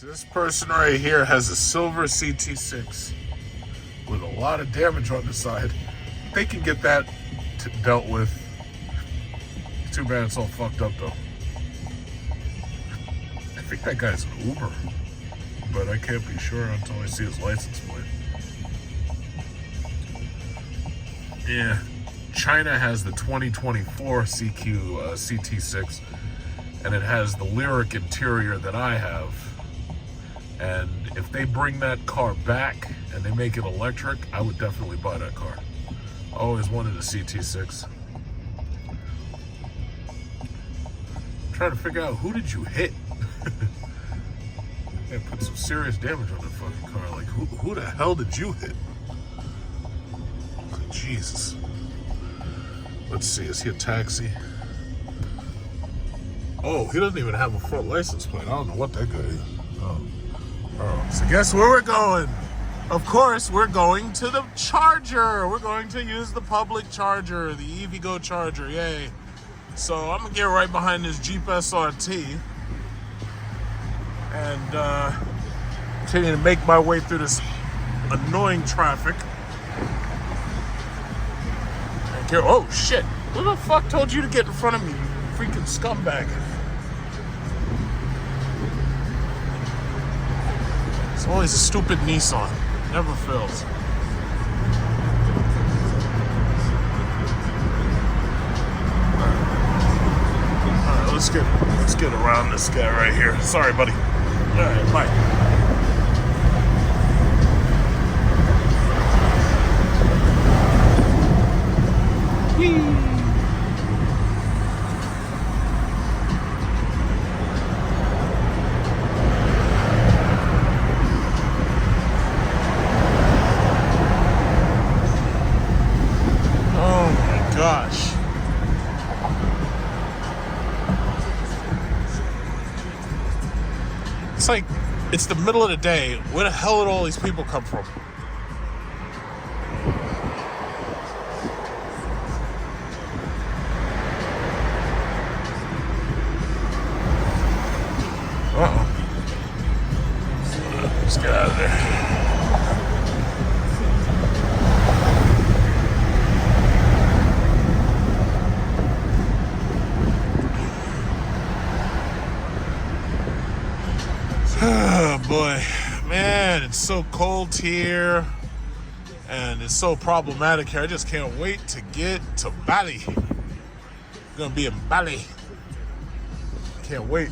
So this person right here has a silver CT6 with a lot of damage on the side. They can get that dealt with. Too bad it's all fucked up though. I think that guy's an Uber, but I can't be sure until I see his license plate. Yeah, China has the 2024 CQ CT6, and it has the Lyric interior that I have. And if they bring that car back and they make it electric, I would definitely buy that car. I always wanted a CT6. I'm trying to figure out, who did you hit? Yeah, put some serious damage on that fucking car. Like, who the hell did you hit? Jesus. Let's see, is he a taxi? Oh, he doesn't even have a front license plate. I don't know what that guy is. Oh. So guess where we're going? Of course, we're going to the charger. We're going to use the public charger, the EVgo charger, yay. So I'm gonna get right behind this Jeep SRT and continue to make my way through this annoying traffic. And here, oh shit, who the fuck told you to get in front of me, you freaking scumbag? It's always a stupid Nissan. Never fails. Alright, let's get around this guy right here. Sorry, buddy. Alright, bye. Whee! Gosh. It's like, it's the middle of the day. Where the hell did all these people come from? Uh-oh. Let's get out of there. Oh boy, man, it's so cold here and it's so problematic here. I just can't wait to get to Bali. I'm gonna be in Bali. Can't wait.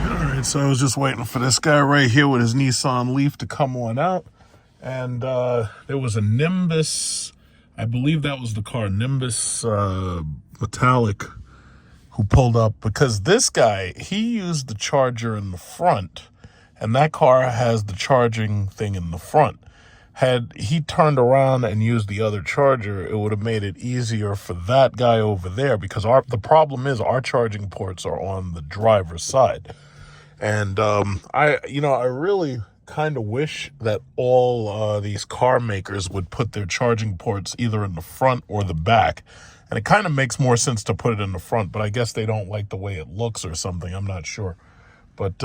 Alright, so I was just waiting for this guy right here with his Nissan Leaf to come on out. And there was a Nimbus, I believe that was the car, Nimbus Metallic, who pulled up, because this guy, he used the charger in the front, and that car has the charging thing in the front. Had he turned around and used the other charger, it would have made it easier for that guy over there, because the problem is our charging ports are on the driver's side. And I really kind of wish that all these car makers would put their charging ports either in the front or the back. And it kind of makes more sense to put it in the front, but I guess they don't like the way it looks or something. I'm not sure. But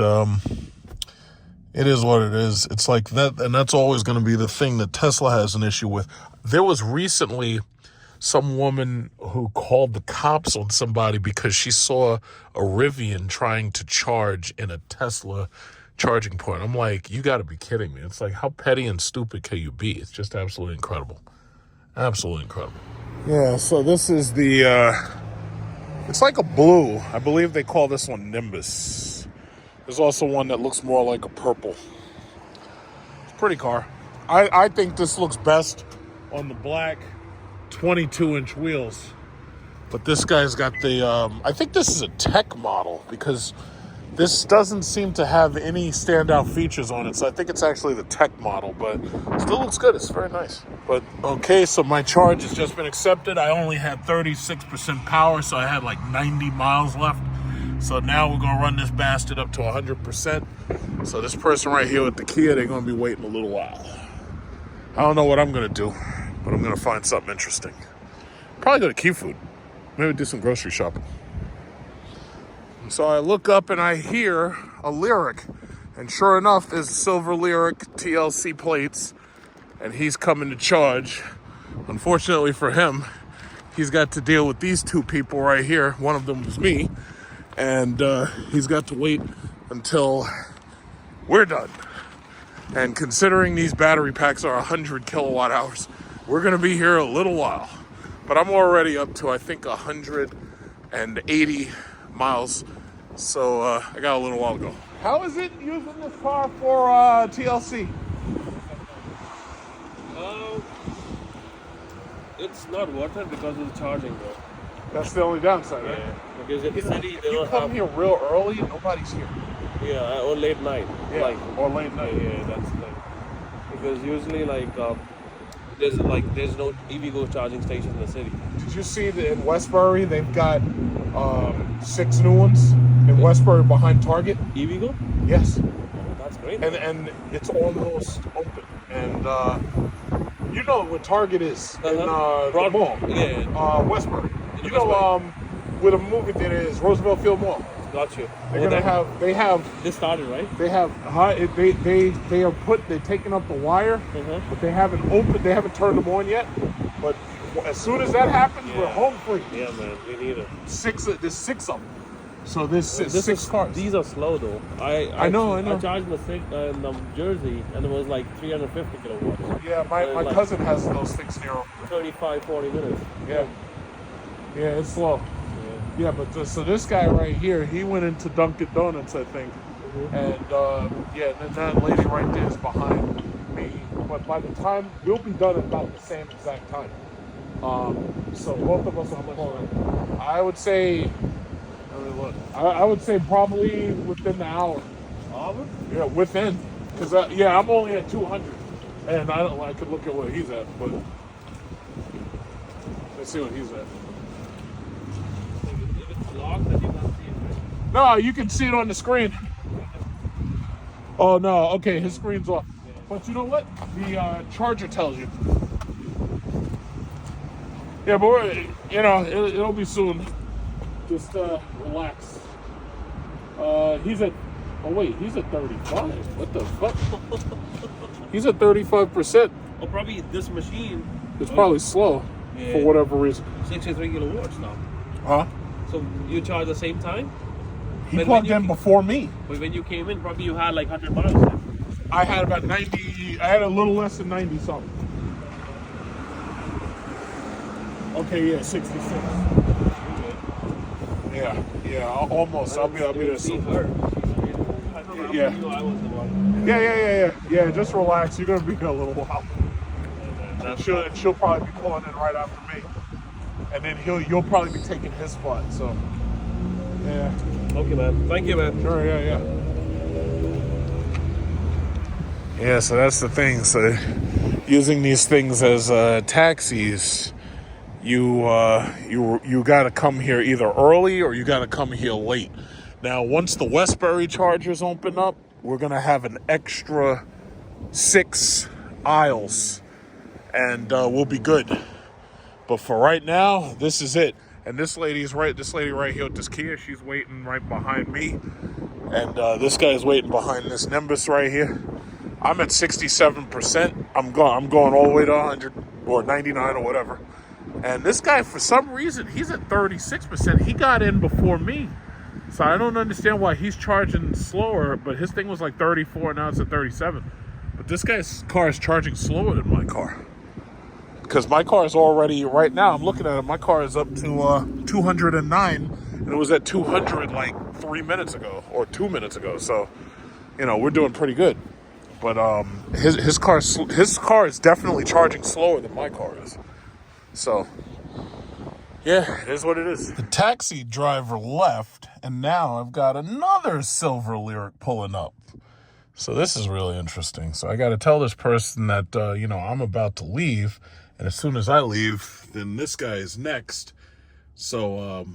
it is what it is. It's like that, and that's always going to be the thing that Tesla has an issue with. There was recently some woman who called the cops on somebody because she saw a Rivian trying to charge in a Tesla charging point. I'm like, you got to be kidding me. It's like, how petty and stupid can you be? It's just absolutely incredible. Absolutely incredible. Yeah, so this is the, it's like a blue. I believe they call this one Nimbus. There's also one that looks more like a purple. It's a pretty car. I think this looks best on the black 22-inch wheels. But this guy's got the, I think this is a tech model, because this doesn't seem to have any standout features on it, so I think it's actually the tech model, but still looks good. It's very nice. But, okay, so my charge has just been accepted. I only had 36% power, so I had like 90 miles left. So now we're going to run this bastard up to 100%. So this person right here with the Kia, they're going to be waiting a little while. I don't know what I'm going to do, but I'm going to find something interesting. Probably go to Key Food. Maybe do some grocery shopping. So I look up and I hear a Lyric. And sure enough, there's silver Lyric TLC plates. And he's coming to charge. Unfortunately for him, he's got to deal with these two people right here. One of them was me. And he's got to wait until we're done. And considering these battery packs are 100 kilowatt hours, we're going to be here a little while. But I'm already up to, I think, 180 miles. So I got a little while to go. How is it using this car for TLC? It's not worth it because of the charging, though. That's the only downside, right? Yeah, because in the city, they You don't come have... here real early, nobody's here. Yeah, or late night. Yeah, Like, or late night. yeah, that's the thing. Because usually, there's no EVgo charging station in the city. Did you see that in Westbury they've got 6 new ones in Westbury behind Target? EVgo? Yes. Oh, that's great. And it's almost open. And you know where Target is in the mall. Yeah. Westbury. You know where the movie theater is, Roosevelt Field Mall. Got you. They have. This started, right? They have they're taking up the wire, but they haven't turned them on yet. But as soon as that happens, we're home free. Yeah, man, we need it. There's 6 of them. So this 6 cars. These are slow though. I know. I charged the in Jersey and it was like 350 kilowatts. Yeah, my cousin has those things near him. 35-40 minutes. Yeah, it's slow. Yeah, but so this guy right here, he went into Dunkin' Donuts, I think, and and that lady right there is behind me. But by the time we'll be done at about the same exact time, so both of us are pulling. I would say, I would say probably within the hour. Hour? Yeah, within, because I'm only at 200, and I could look at where he's at, but let's see what he's at. That you can see it, right? No, you can see it on the screen. Oh no, okay, his screen's off. But you know what? The charger tells you. Yeah, but it'll be soon. Just relax. He's at 35. What the fuck? He's at 35%. Oh, probably this machine. It's probably slow for whatever reason. 63 kilowatts now. Huh? So you charge the same time? He plugged in before me. But when you came in, probably you had like 100 miles left. I had about 90. I had a little less than 90 something. Okay, yeah, 66. Yeah, almost. I'll be there soon. Yeah. Yeah. Just relax. You're gonna be here a little while. And she'll probably be pulling in right after me. And then you'll probably be taking his spot. So, yeah. Okay, man. Thank you, man. Sure, yeah. Yeah, so that's the thing. So, using these things as taxis, you got to come here either early or you got to come here late. Now, once the Westbury chargers open up, we're gonna have an extra 6 aisles, and we'll be good. But for right now, this is it. And this lady right here with this Kia, she's waiting right behind me. And this guy's waiting behind this Nimbus right here. I'm at 67%. I'm going all the way to 100 or 99 or whatever. And this guy, for some reason, he's at 36%. He got in before me. So I don't understand why he's charging slower, but his thing was like 34, now it's at 37. But this guy's car is charging slower than my car. Because my car is already, right now, I'm looking at it, my car is up to 209, and it was at 200 like 3 minutes ago, or 2 minutes ago, so, we're doing pretty good. But his car is definitely charging slower than my car is. So, yeah, it is what it is. The taxi driver left, and now I've got another silver Lyric pulling up. So this is really interesting. So I got to tell this person that, I'm about to leave. And as soon as I leave, then this guy is next. So,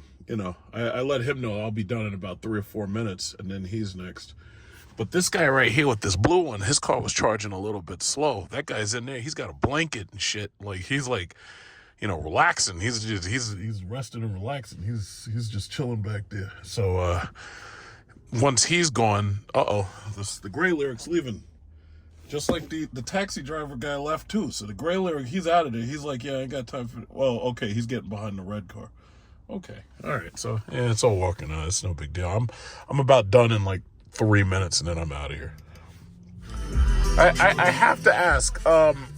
I let him know I'll be done in about 3 or 4 minutes, and then he's next. But this guy right here with this blue one, his car was charging a little bit slow. That guy's in there. He's got a blanket and shit. Like, he's like, relaxing. He's resting and relaxing. He's just chilling back there. So once he's gone, the Gray Lyric's leaving. Just like the taxi driver guy left too. So the Gray Lyric, he's out of there. He's like, yeah, I ain't got time for it. Well, okay, he's getting behind the red car. Okay, all right. So yeah, it's all working out. It's no big deal. I'm about done in like 3 minutes, and then I'm out of here. I have to ask,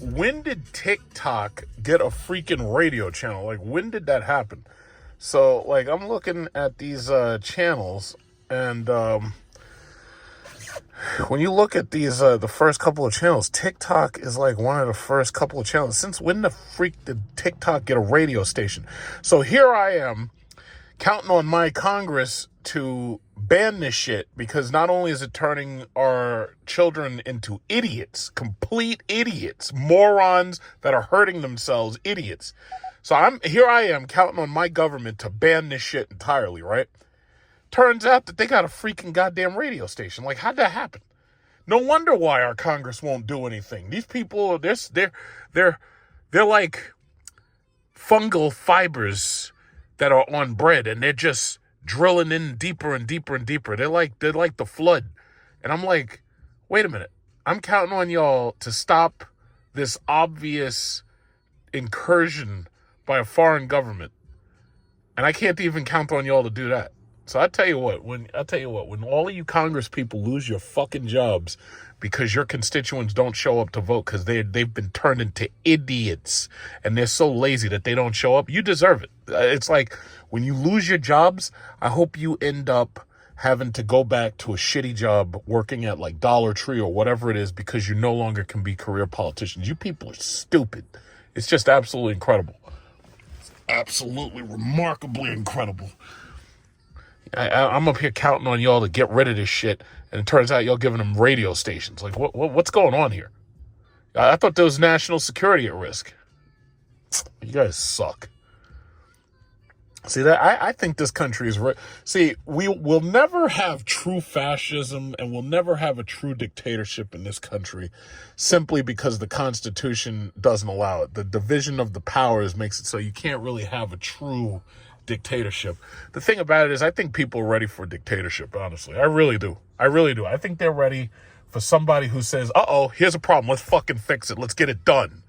when did TikTok get a freaking radio channel? Like, when did that happen? So, like, I'm looking at these channels, and when you look at these, the first couple of channels, TikTok is like one of the first couple of channels. Since when the freak did TikTok get a radio station? So here I am, counting on my Congress to ban this shit, because not only is it turning our children into idiots, complete idiots, morons that are hurting themselves, idiots. So I am counting on my government to ban this shit entirely, right? Turns out that they got a freaking goddamn radio station. Like, how'd that happen? No wonder why our Congress won't do anything. These people, they're like fungal fibers that are on bread, and they're just drilling in deeper and deeper and deeper. They're like the flood. And I'm like, wait a minute. I'm counting on y'all to stop this obvious incursion by a foreign government. And I can't even count on y'all to do that. So I tell you what, when all of you Congress people lose your fucking jobs because your constituents don't show up to vote because they've been turned into idiots and they're so lazy that they don't show up, you deserve it. It's like when you lose your jobs, I hope you end up having to go back to a shitty job working at like Dollar Tree or whatever it is because you no longer can be career politicians. You people are stupid. It's just absolutely incredible. It's absolutely remarkably incredible. I'm up here counting on y'all to get rid of this shit, and it turns out y'all giving them radio stations. Like, what's going on here? I thought there was national security at risk. You guys suck. See, that I think this country is... See, we will never have true fascism, and we'll never have a true dictatorship in this country simply because the Constitution doesn't allow it. The division of the powers makes it so you can't really have a true dictatorship. The thing about it is I think people are ready for a dictatorship, honestly. I really do. I think they're ready for somebody who says, here's a problem. Let's fucking fix it. Let's get it done.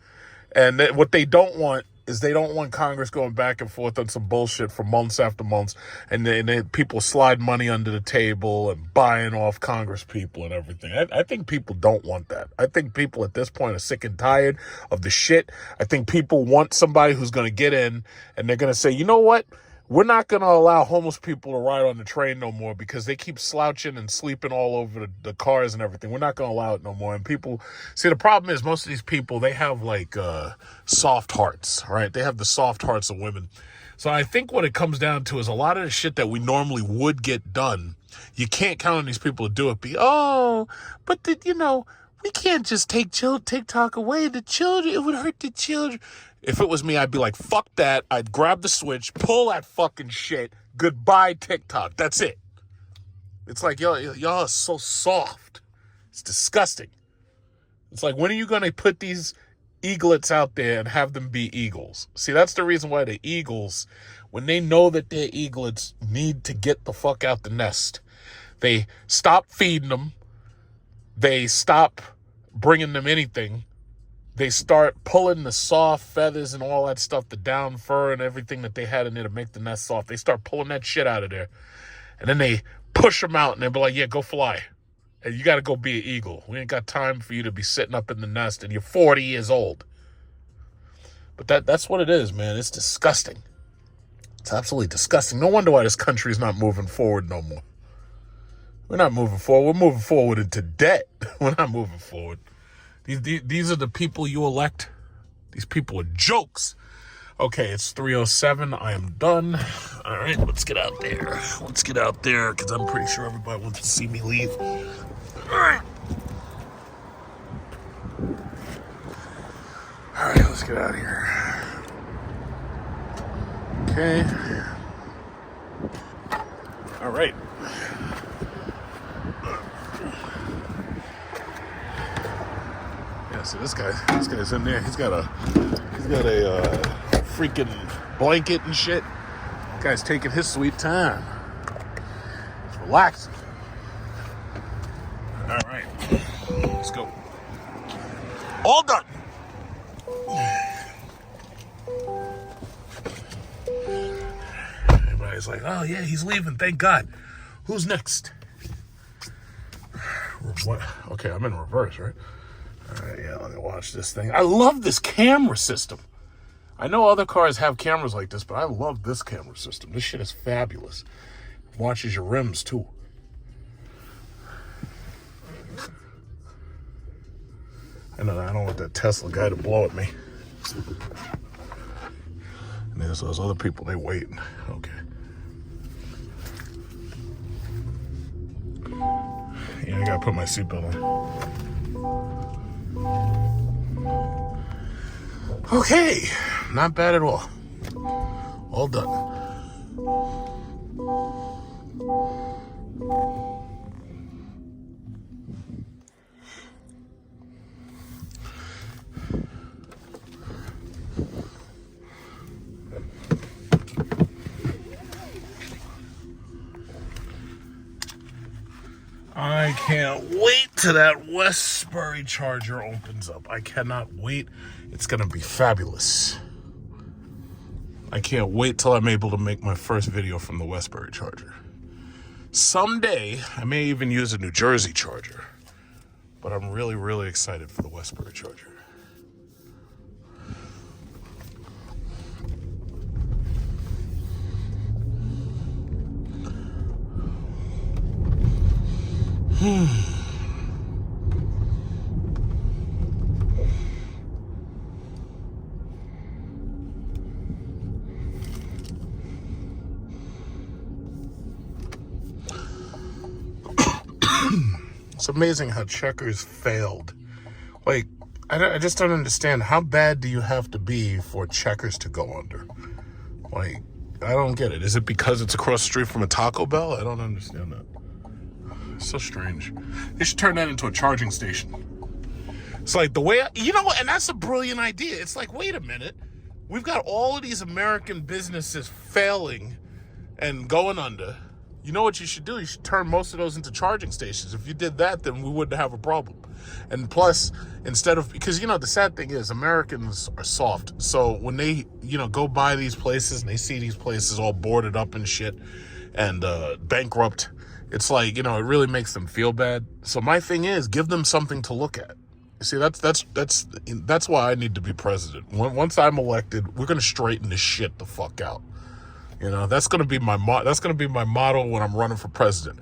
And what they don't want is they don't want Congress going back and forth on some bullshit for months after months, and then people slide money under the table and buying off Congress people and everything. I think people don't want that. I think people at this point are sick and tired of the shit. I think people want somebody who's going to get in and they're going to say, you know what? We're not going to allow homeless people to ride on the train no more because they keep slouching and sleeping all over the cars and everything. We're not going to allow it no more. And people, see, the problem is most of these people, they have like soft hearts, right? They have the soft hearts of women. So I think what it comes down to is a lot of the shit that we normally would get done, you can't count on these people to do it. We can't just take TikTok away. The children, it would hurt the children. If it was me, I'd be like, fuck that. I'd grab the switch, pull that fucking shit. Goodbye, TikTok. That's it. It's like, y'all are so soft. It's disgusting. It's like, when are you going to put these eaglets out there and have them be eagles? See, that's the reason why the eagles, when they know that their eaglets need to get the fuck out the nest, they stop feeding them. They stop bringing them anything. They start pulling the soft feathers and all that stuff, the down fur and everything that they had in there to make the nest soft. They start pulling that shit out of there. And then they push them out and they'll be like, yeah, go fly. And you got to go be an eagle. We ain't got time for you to be sitting up in the nest and you're 40 years old. But that's what it is, man. It's disgusting. It's absolutely disgusting. No wonder why this country is not moving forward no more. We're not moving forward. We're moving forward into debt. We're not moving forward. These are the people you elect. These people are jokes. Okay, it's 3:07. I am done. All right, let's get out there. Let's get out there because I'm pretty sure everybody wants to see me leave. All right. All right, let's get out of here. Okay. All right. Yeah, so this guy's in there. He's got a freaking blanket and shit. Guy's taking his sweet time. He's relaxing. All right, let's go. All done. Everybody's like, oh yeah, he's leaving, thank God. Who's next? What? Okay, I'm in reverse, right? All right, yeah, let me watch this thing. I love this camera system. I know other cars have cameras like this, but I love this camera system. This shit is fabulous. It watches your rims, too. I don't want that Tesla guy to blow at me. And there's those other people, they waiting. Okay. Yeah, I gotta put my seatbelt on. Okay, not bad at all. All done. I can't wait till that Westbury Charger opens up. I cannot wait. It's gonna be fabulous. I can't wait till I'm able to make my first video from the Westbury Charger. Someday, I may even use a New Jersey Charger, but I'm really, really excited for the Westbury Charger. It's amazing how Checkers failed. Like, I just don't understand. How bad do you have to be for Checkers to go under? Like, I don't get it. Is it because it's across the street from a Taco Bell? I don't understand that. It's so strange. They should turn that into a charging station. It's like the way, and that's a brilliant idea. It's like, wait a minute. We've got all of these American businesses failing and going under. You know what you should do? You should turn most of those into charging stations. If you did that, then we wouldn't have a problem. And plus, because, the sad thing is Americans are soft. So when they, go by these places and they see these places all boarded up and shit and bankrupt, it's like, it really makes them feel bad. So my thing is, give them something to look at. See, that's why I need to be president. Once I'm elected, we're going to straighten this shit the fuck out. That's going to be my motto when I'm running for president.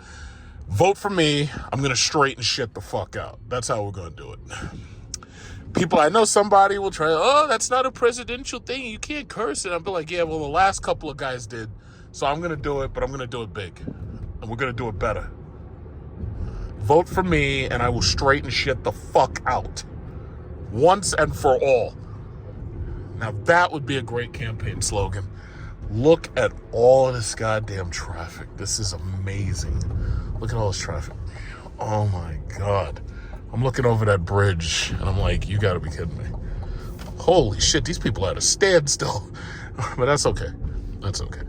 Vote for me. I'm going to straighten shit the fuck out. That's how we're going to do it. I know somebody will try, oh, that's not a presidential thing. You can't curse it. I'll be like, yeah, well, the last couple of guys did. So I'm going to do it, but I'm going to do it big. And we're going to do it better. Vote for me, and I will straighten shit the fuck out. Once and for all. Now, that would be a great campaign slogan. Look at all of this goddamn traffic. This is amazing. Look at all this traffic. Oh my God. I'm looking over that bridge and I'm like, you gotta be kidding me. Holy shit, these people are at a standstill. But that's okay. That's okay.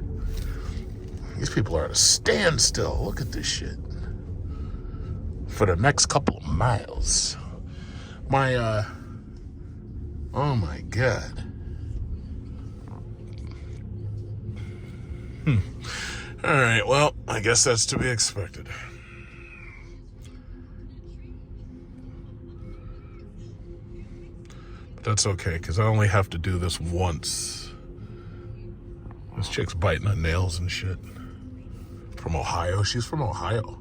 These people are at a standstill. Look at this shit. For the next couple of miles. Oh my God. All right, well, I guess that's to be expected. But that's okay, because I only have to do this once. This chick's biting her nails and shit. From Ohio. She's from Ohio.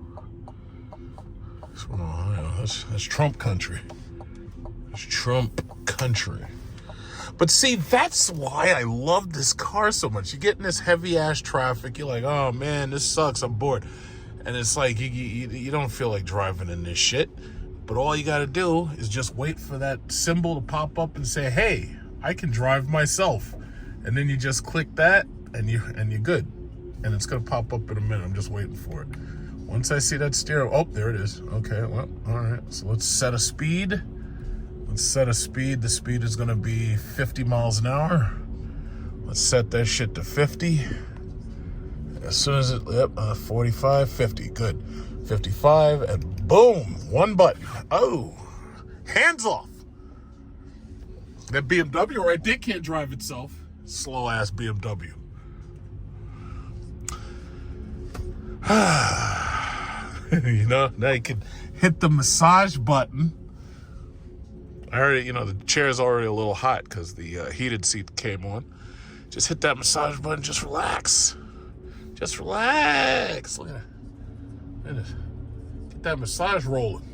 She's from Ohio. That's Trump country. That's Trump country. But see, that's why I love this car so much. You get in this heavy-ass traffic, you're like, oh, man, this sucks, I'm bored. And it's like, you don't feel like driving in this shit. But all you got to do is just wait for that symbol to pop up and say, hey, I can drive myself. And then you just click that, and you're good. And it's going to pop up in a minute. I'm just waiting for it. Once I see that steering, oh, there it is. Okay, well, all right. So let's set a speed. Let's set a speed. The speed is going to be 50 miles an hour. Let's set that shit to 50. As soon as it, 45, 50, good. 55, and boom, one button. Oh, hands off. That BMW right there can't drive itself. Slow ass BMW. You know, now you can hit the massage button. I heard, the chair's already a little hot because the heated seat came on. Just hit that massage button, just relax. Just relax. Look at it. Get that massage rolling.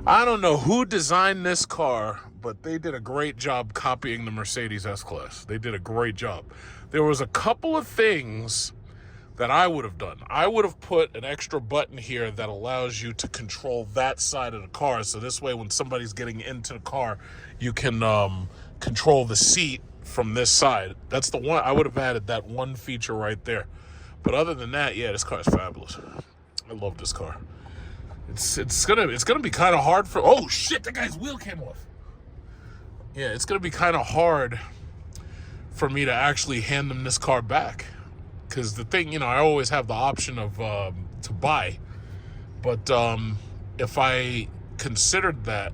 I don't know who designed this car, but they did a great job copying the Mercedes S-Class. They did a great job. There was a couple of things that I would have done. I would have put an extra button here that allows you to control that side of the car. So this way, when somebody's getting into the car, you can control the seat from this side. That's the one. I would have added that one feature right there. But other than that, yeah, this car is fabulous. I love this car. It's gonna be kind of hard for. Oh shit! That guy's wheel came off. Yeah, it's gonna be kind of hard for me to actually hand them this car back. Because the thing, I always have the option of to buy. But if I considered that,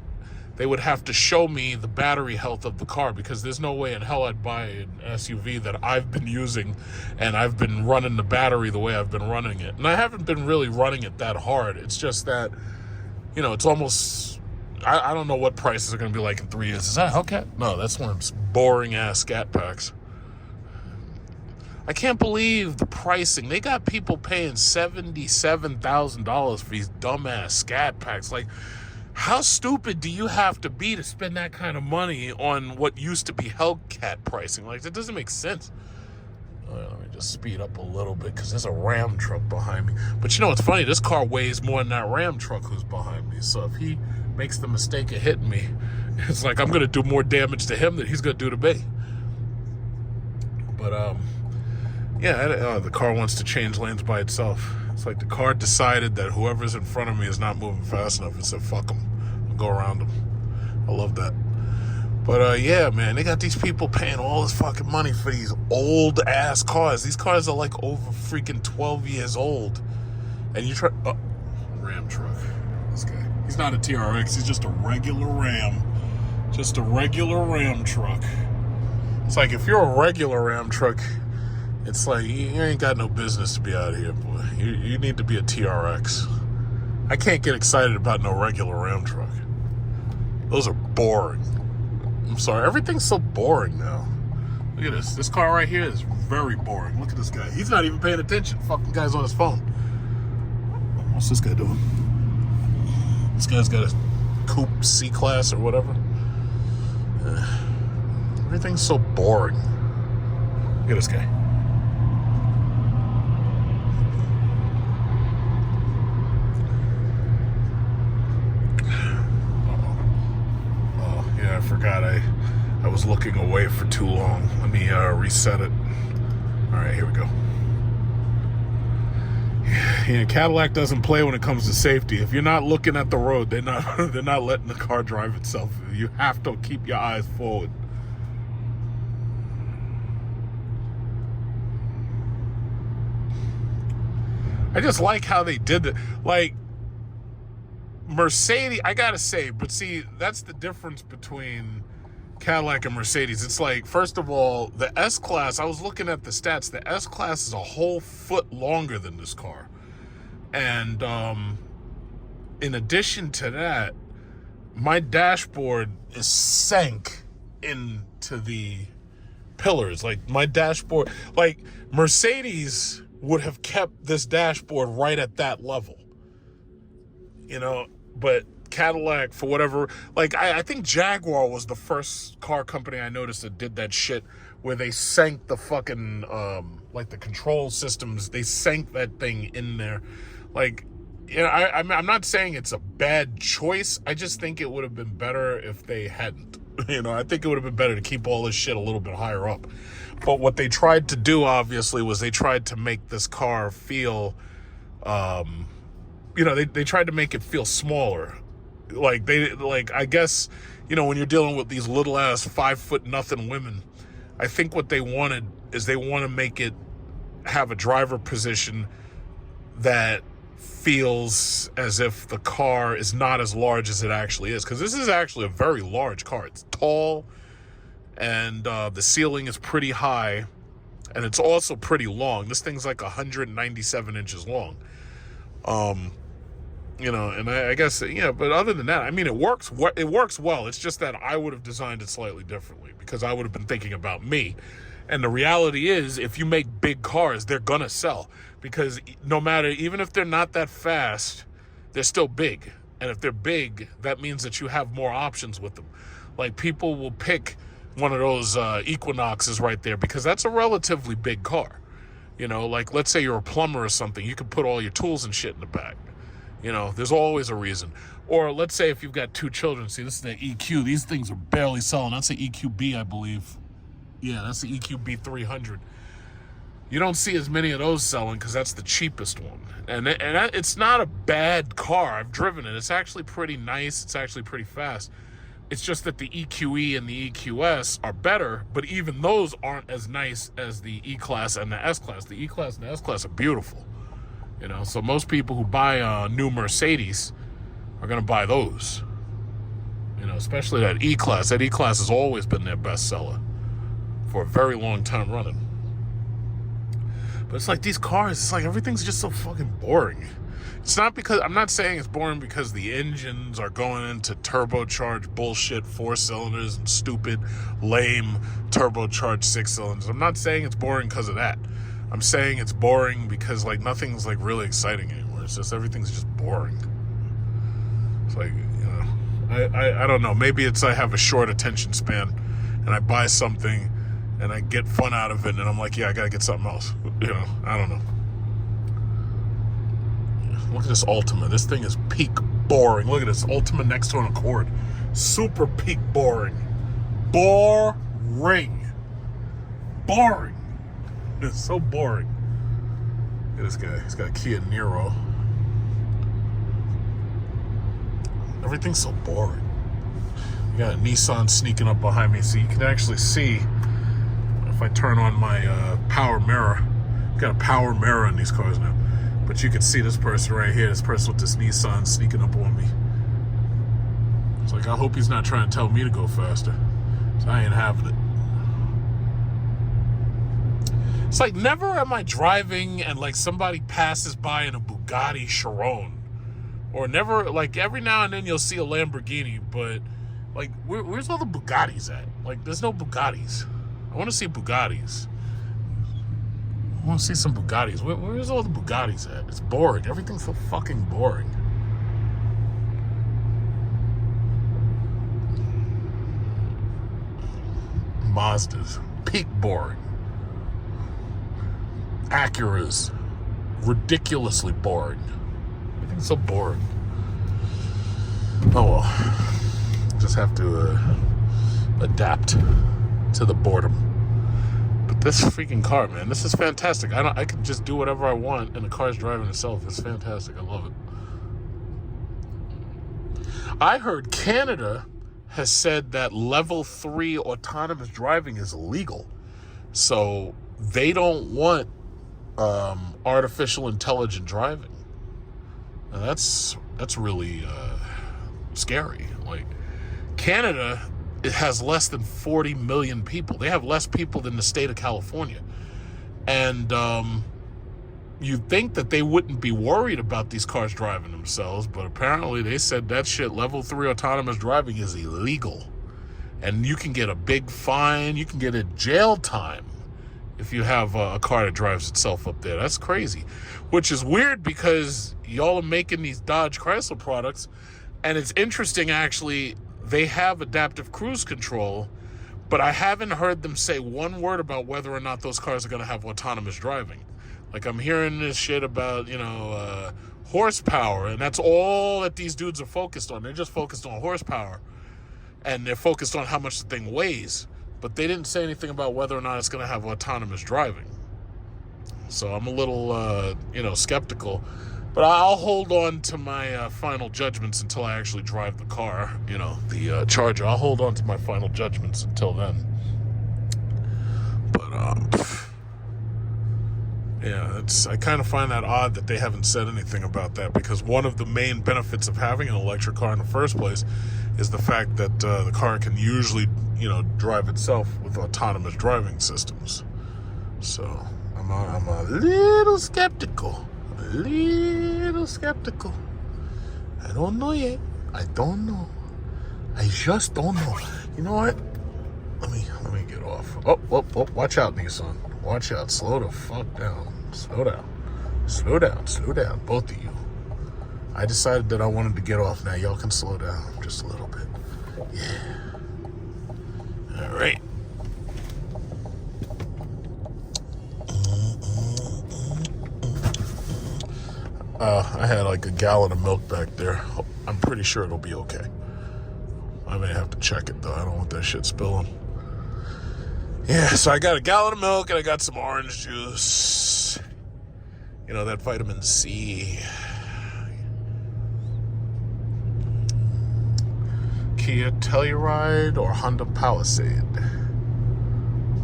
they would have to show me the battery health of the car, because there's no way in hell I'd buy an SUV that I've been using and I've been running the battery the way I've been running it. And I haven't been really running it that hard. It's just that, it's almost, I don't know what prices are going to be like in 3 years. Is that Hellcat? No, that's one of those boring-ass Scat Packs. I can't believe the pricing. They got people paying $77,000 for these dumbass Scat Packs. Like, how stupid do you have to be to spend that kind of money on what used to be Hellcat pricing? Like, that doesn't make sense. Let me just speed up a little bit because there's a Ram truck behind me. But what's funny? This car weighs more than that Ram truck who's behind me. So if he makes the mistake of hitting me, it's like I'm going to do more damage to him than he's going to do to me. But, yeah, the car wants to change lanes by itself. It's like the car decided that whoever's in front of me is not moving fast enough and said, fuck them. I'll go around them. I love that. But, yeah, man, they got these people paying all this fucking money for these old-ass cars. These cars are, like, over freaking 12 years old. And you try... Oh, Ram truck. This guy. He's not a TRX. He's just a regular Ram. Just a regular Ram truck. It's like, if you're a regular Ram truck... It's like, you ain't got no business to be out here, boy. You need to be a TRX. I can't get excited about no regular Ram truck. Those are boring. I'm sorry, everything's so boring now. Look at this. This car right here is very boring. Look at this guy. He's not even paying attention. Fucking guy's on his phone. What's this guy doing? This guy's got a coupe C-Class or whatever. Everything's so boring. Look at this guy. I forgot I was looking away for too long. Let me reset it. All right, here we go. Yeah, Cadillac doesn't play when it comes to safety. If you're not looking at the road, they're not letting the car drive itself. You have to keep your eyes forward. I just like how they did it. Like, Mercedes, I gotta say, but see, that's the difference between Cadillac and Mercedes. It's like, first of all, the S-Class, I was looking at the stats, the S-Class is a whole foot longer than this car. And in addition to that, my dashboard is sank into the pillars. Like, my dashboard, like, Mercedes would have kept this dashboard right at that level. But Cadillac, for whatever, like, I think Jaguar was the first car company I noticed that did that shit where they sank the fucking, like, the control systems, they sank that thing in there. Like, I'm not saying it's a bad choice. I just think it would have been better if they hadn't. I think it would have been better to keep all this shit a little bit higher up. But what they tried to do, obviously, was they tried to make this car feel, they tried to make it feel smaller. I guess, when you're dealing with these little ass 5'0" women, I think what they wanted is they want to make it have a driver position that feels as if the car is not as large as it actually is. Because this is actually a very large car. It's tall, and the ceiling is pretty high, and it's also pretty long. This thing's like 197 inches long. You know, and I guess, yeah, but other than that, I mean, it works well. It's just that I would have designed it slightly differently because I would have been thinking about me. And the reality is, if you make big cars, they're gonna sell, because no matter, even if they're not that fast, they're still big. And if they're big, that means that you have more options with them. Like, people will pick one of those Equinoxes right there because that's a relatively big car. You know, like, let's say you're a plumber or something, you can put all your tools and shit in the back. You know, there's always a reason. Or let's say if you've got 2 children. See, this is the EQ. These things are barely selling. That's the EQB, I believe. Yeah, that's the EQB 300. You don't see as many of those selling because that's the cheapest one. And it's not a bad car. I've driven it. It's actually pretty nice. It's actually pretty fast. It's just that the EQE and the EQS are better, but even those aren't as nice as the E-Class and the S-Class. The E-Class and the S-Class are beautiful. You know, so most people who buy a new Mercedes are going to buy those. You know, especially that E-Class. That E-Class has always been their best seller for a very long time running. But it's like these cars, it's like everything's just so fucking boring. It's not because, I'm not saying it's boring because the engines are going into turbocharged bullshit 4 cylinders and stupid, lame turbocharged 6 cylinders. I'm not saying it's boring because of that. I'm saying it's boring because, like, nothing's, like, really exciting anymore. It's just, everything's just boring. It's like, you know, I don't know. Maybe it's I have a short attention span and I buy something and I get fun out of it and I'm like, yeah, I gotta get something else. You know, I don't know. Look at this Altima. This thing is peak boring. Look at this Altima next to an Accord. Super peak boring. Boring. Boring. It's so boring. Look at this guy. He's got a Kia Niro. Everything's so boring. You got a Nissan sneaking up behind me, so you can actually see if I turn on my power mirror. I've got a power mirror in these cars now. But you can see this person right here, this person with this Nissan sneaking up on me. It's like, I hope he's not trying to tell me to go faster. So I ain't having it. It's like, never am I driving and like somebody passes by in a Bugatti Chiron. Or never, like every now and then you'll see a Lamborghini, but like, where's all the Bugattis at? Like, there's no Bugattis. I want to see Bugattis. I want to see some Bugattis. Where's all the Bugattis at? It's boring. Everything's so fucking boring. Mazdas, peak boring. Acuras, ridiculously boring. Everything's so boring. Oh well. Just have to adapt to the boredom. But this freaking car, man, this is fantastic. I can just do whatever I want and the car's driving itself. It's fantastic. I love it. I heard Canada has said that level 3 autonomous driving is illegal. So they don't want artificial intelligent driving. And that's really scary. Like, Canada, it has less than 40 million people. They have less people than the state of California. And you'd think that they wouldn't be worried about these cars driving themselves, but apparently they said that shit, level 3 autonomous driving, is illegal. And you can get a big fine. You can get a jail time if you have a car that drives itself up there. That's crazy. Which is weird because y'all are making these Dodge Chrysler products, and it's interesting, actually. They have adaptive cruise control, but I haven't heard them say one word about whether or not those cars are going to have autonomous driving. Like, I'm hearing this shit about, you know, horsepower, and that's all that these dudes are focused on. They're just focused on horsepower, and they're focused on how much the thing weighs, but they didn't say anything about whether or not it's going to have autonomous driving. So I'm a little, you know, skeptical. But I'll hold on to my final judgments until I actually drive the car, you know, the Charger. I'll hold on to my final judgments until then. Yeah, I kind of find that odd that they haven't said anything about that, because one of the main benefits of having an electric car in the first place is the fact that the car can usually, drive itself with autonomous driving systems. So I'm a little skeptical. I don't know yet. I don't know. I just don't know. You know what? Let me get off. Oh, watch out, Nissan. Watch out. Slow the fuck down. Slow down, both of you. I decided that I wanted to get off. Now y'all can slow down just a little bit. Yeah. All right. I had like a gallon of milk back there. I'm pretty sure it'll be okay. I may have to check it though. I don't want that shit spilling. Yeah, so I got a gallon of milk and I got some orange juice. That vitamin C. Kia Telluride or Honda Palisade?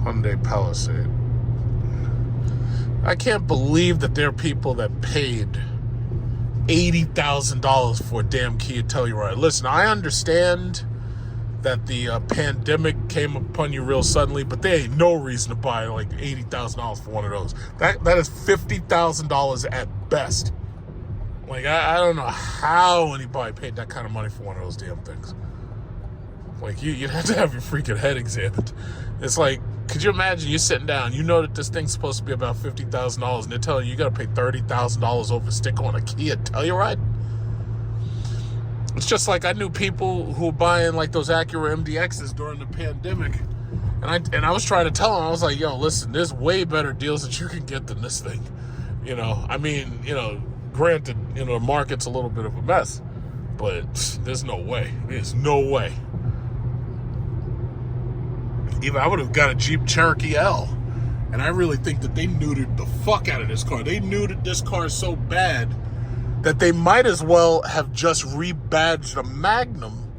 Hyundai Palisade. I can't believe that there are people that paid $80,000 for a damn Kia Telluride. Listen, I understand that the pandemic came upon you real suddenly, but there ain't no reason to buy like $80,000 for one of those. That is $50,000 at best. Like, I don't know how anybody paid that kind of money for one of those damn things. Like, you'd have to have your freaking head examined. It's like, could you imagine you sitting down, you know that this thing's supposed to be about $50,000, and they're telling you got to pay $30,000 over a stick on a Kia Telluride? It's just like I knew people who were buying like those Acura MDXs during the pandemic, and I was trying to tell them, I was like, yo, listen, there's way better deals that you can get than this thing. Granted, the market's a little bit of a mess, but there's no way. There's no way. Even I would have got a Jeep Cherokee L, and I really think that they neutered the fuck out of this car. They neutered this car so bad that they might as well have just rebadged a Magnum.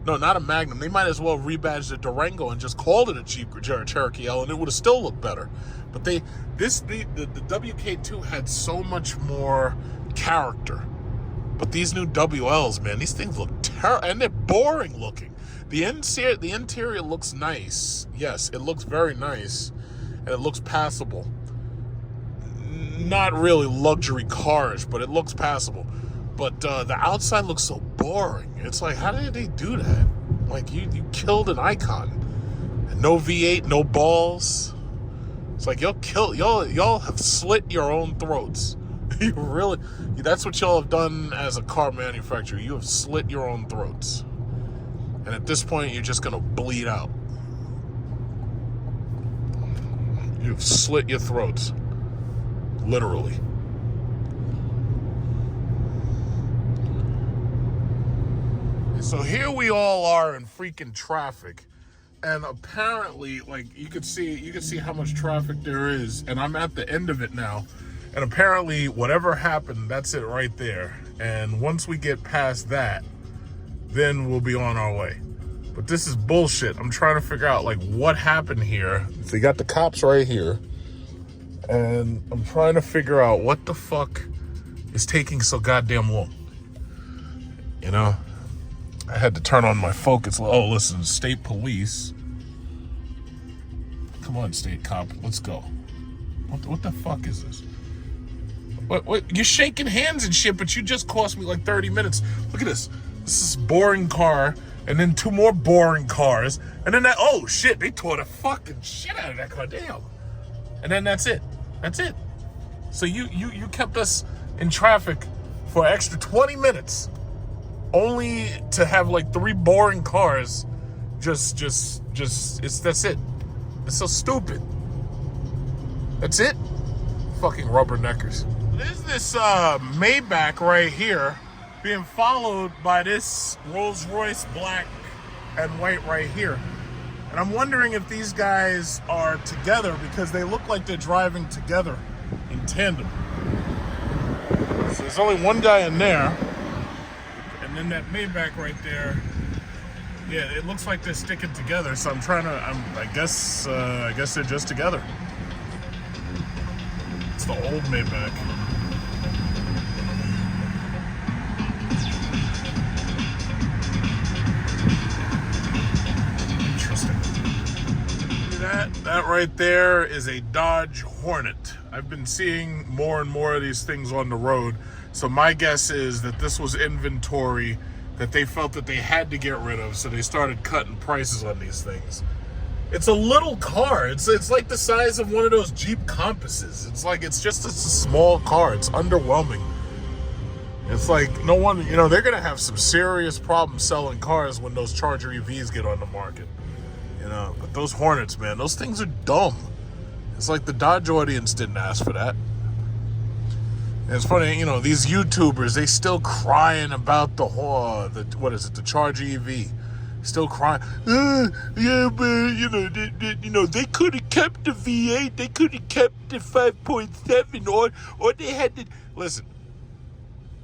No, not a Magnum. They might as well rebadged a Durango and just called it a Jeep Cherokee L, and it would have still looked better. But the WK2 had so much more character. But these new WLs, man, these things look terrible, and they're boring looking. The interior looks nice. Yes, it looks very nice, and it looks passable. Not really luxury carish, but it looks passable. But the outside looks so boring. It's like, how did they do that? Like, you killed an icon. No V8, no balls. It's like, y'all have slit your own throats. You really, that's what y'all have done as a car manufacturer. You have slit your own throats. And at this point, you're just gonna bleed out. You've slit your throats. Literally. So here we all are in freaking traffic. And apparently, like, you could see how much traffic there is. And I'm at the end of it now. And apparently, whatever happened, that's it right there. And once we get past that, then we'll be on our way. But this is bullshit. I'm trying to figure out, like, what happened here. So you got the cops right here. And I'm trying to figure out what the fuck is taking so goddamn long. I had to turn on my focus. Oh, listen, state police. Come on, state cop, let's go. What the fuck is this? What? You're shaking hands and shit, but you just cost me like 30 minutes. Look at this. This is boring car, and then two more boring cars, and then that, oh shit, they tore the fucking shit out of that car, damn. And then that's it. That's it. So you kept us in traffic for an extra 20 minutes, only to have like three boring cars. That's it. It's so stupid. That's it. Fucking rubberneckers. There's this Maybach right here being followed by this Rolls-Royce black and white right here. And I'm wondering if these guys are together because they look like they're driving together in tandem. So there's only one guy in there. And then that Maybach right there. Yeah, it looks like they're sticking together. So I'm trying to, I guess they're just together. the old Maybach. Interesting. That right there is a Dodge Hornet. I've been seeing more and more of these things on the road. So my guess is that this was inventory that they felt that they had to get rid of, so they started cutting prices on these things. It's a little car. It's like the size of one of those Jeep Compasses. It's just a small car. It's underwhelming. It's like no one, they're gonna have some serious problems selling cars when those Charger EVs get on the market. But those Hornets, man, those things are dumb. It's like the Dodge audience didn't ask for that. And it's funny, these YouTubers, they still crying about the Charger EV. Still crying. Yeah, but they could have kept the V8. They could have kept the 5.7, or they had to listen.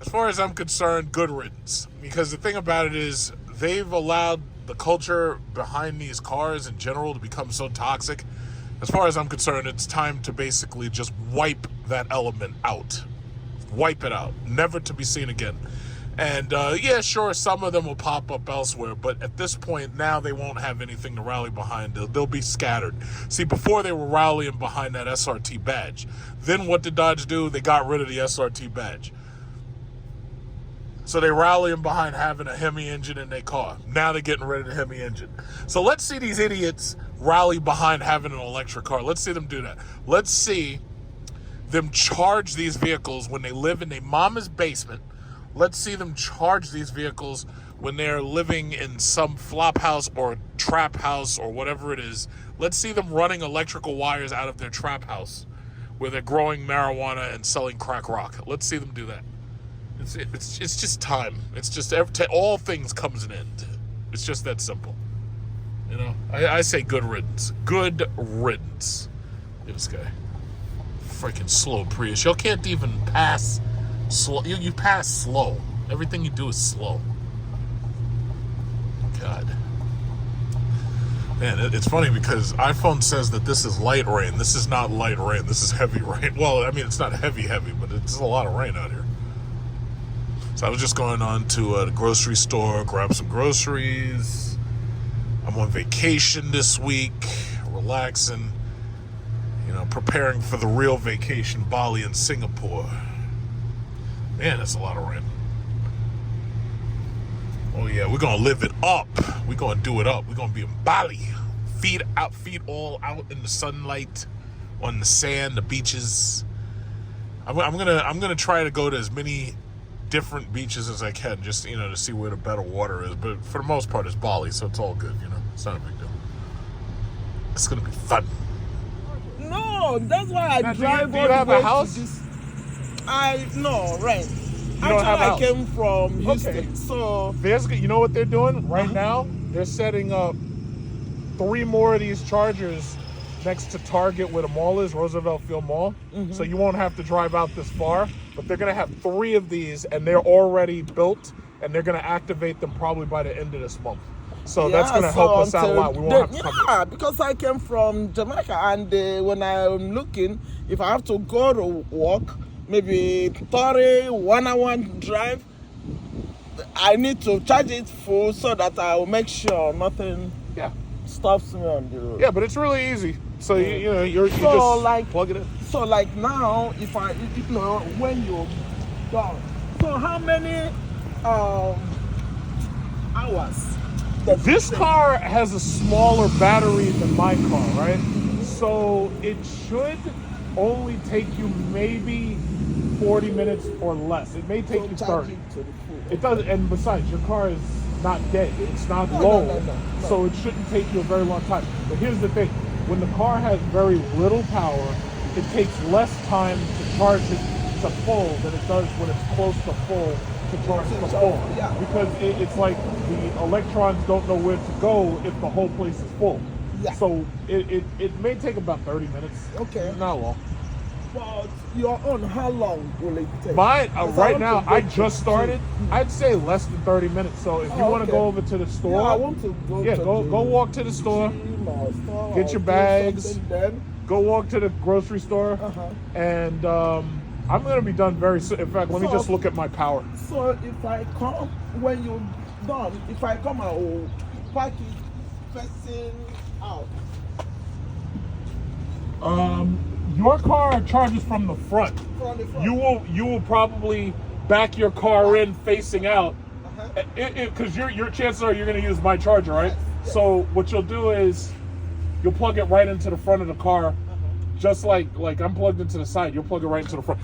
As far as I'm concerned, good riddance. Because the thing about it is, they've allowed the culture behind these cars in general to become so toxic. As far as I'm concerned, it's time to basically just wipe that element out. Wipe it out. Never to be seen again. And yeah, sure, some of them will pop up elsewhere, but at this point now they won't have anything to rally behind. They'll be scattered. See, before they were rallying behind that SRT badge. Then what did Dodge do? They got rid of the SRT badge. So they rallying behind having a Hemi engine in their car. Now they're getting rid of the Hemi engine. So let's see these idiots rally behind having an electric car. Let's see them do that. Let's see them charge these vehicles when they live in their mama's basement. Let's see them charge these vehicles when they're living in some flop house or trap house or whatever it is. Let's see them running electrical wires out of their trap house where they're growing marijuana and selling crack rock. Let's see them do that. It's just time. It's just all things comes an end. It's just that simple. I say good riddance. Good riddance. Look at this guy. Freaking slow Prius. Y'all can't even pass slow. You pass slow. Everything you do is slow. God. Man, it's funny because iPhone says that this is light rain. This is not light rain. This is heavy rain. Well, I mean, it's not heavy, but it's a lot of rain out here. So I was just going on to the grocery store, grab some groceries. I'm on vacation this week, relaxing, preparing for the real vacation, Bali and Singapore. Man, that's a lot of rain. Oh yeah, we're gonna live it up. We're gonna do it up. We're gonna be in Bali. Feet all out in the sunlight, on the sand, the beaches. I'm gonna try to go to as many different beaches as I can, just to see where the better water is. But for the most part, it's Bali, so it's all good. It's not a big deal. It's gonna be fun. No, that's why I now, drive do you have a house? No, right. don't have a I house. came from Houston, Okay. so You know what they're doing right now? They're setting up 3 more of these chargers next to Target where the mall is, Roosevelt Field Mall. So you won't have to drive out this far. But they're going to have 3 of these, and they're already built, and they're going to activate them probably by the end of this month. So that's going to help us out a lot. We won't have to come yeah, because I came from Jamaica, and when I'm looking, if I have to go to work, maybe 1 hour drive, I need to charge it full so that I will make sure nothing stops me on the road. Yeah, but it's really easy. So you just plug it in. So like now, if I, when you're done, so how many hours? This car has a smaller battery than my car, right? So it should only take you maybe 40 minutes or less. It may take you 30. It does, and besides, your car is not dead. It's not low, no. so it shouldn't take you a very long time. But here's the thing: when the car has very little power, it takes less time to charge it to full than it does when it's close to full to charge to full. Yeah. Because it's like the electrons don't know where to go if the whole place is full. Yeah. So it may take about 30 minutes. Okay. Not long. But your own, how long will it take? Mine, Because right want now, to go I to just started. I'd say less than 30 minutes. So if you want to okay. go over to the store, Yeah, I want to go to go walk to the store. gym or store Get or your do bags. something, then go walk to the grocery store, and I'm gonna be done very soon. In fact, let me just look at my power. So if I come when you're done, if I come, I will park it facing out. Your car charges from the front. From the front. You will probably back your car in facing out, because your chances are you're going to use my charger, right? Yes. So what you'll do is you'll plug it right into the front of the car, just like I'm plugged into the side. You'll plug it right into the front.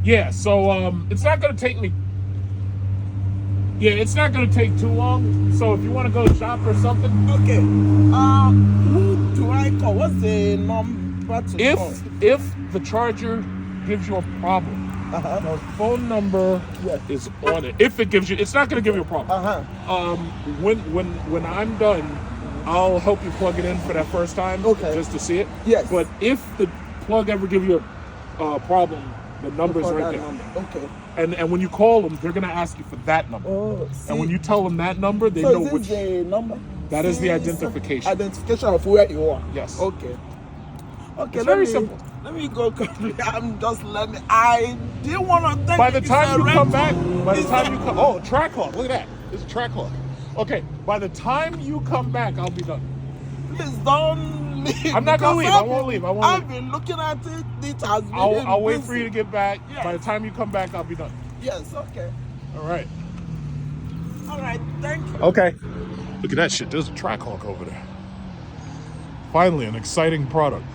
Yeah. So it's not going to take me. Yeah, it's not going to take too long. So if you want to go shop or something, Okay. Who do I call? What's the number to call? if the charger gives you a problem, the phone number is on it. If it gives you, it's not going to give you a problem. When I'm done, I'll help you plug it in for that first time, just to see it. Yes. But if the plug ever gives you a problem, the number's right there. Okay. And when you call them, they're going to ask you for that number. Oh, and when you tell them that number, they so know is which. this the number? That is the identification. Identification of where you are. Yes. Okay. Okay. It's very simple. Let me go quickly. I didn't want to take. By the time you come back, Oh, track clock. Look at that. It's a track clock. Okay. By the time you come back, I'll be done. please don't leave. I'm not gonna because leave. I won't leave. I've been looking at it. It has been. I'll wait for you to get back. Yes. By the time you come back, I'll be done. Yes. Okay. All right. All right. Thank you. Okay. Look at that shit. There's a Trackhawk over there. Finally, an exciting product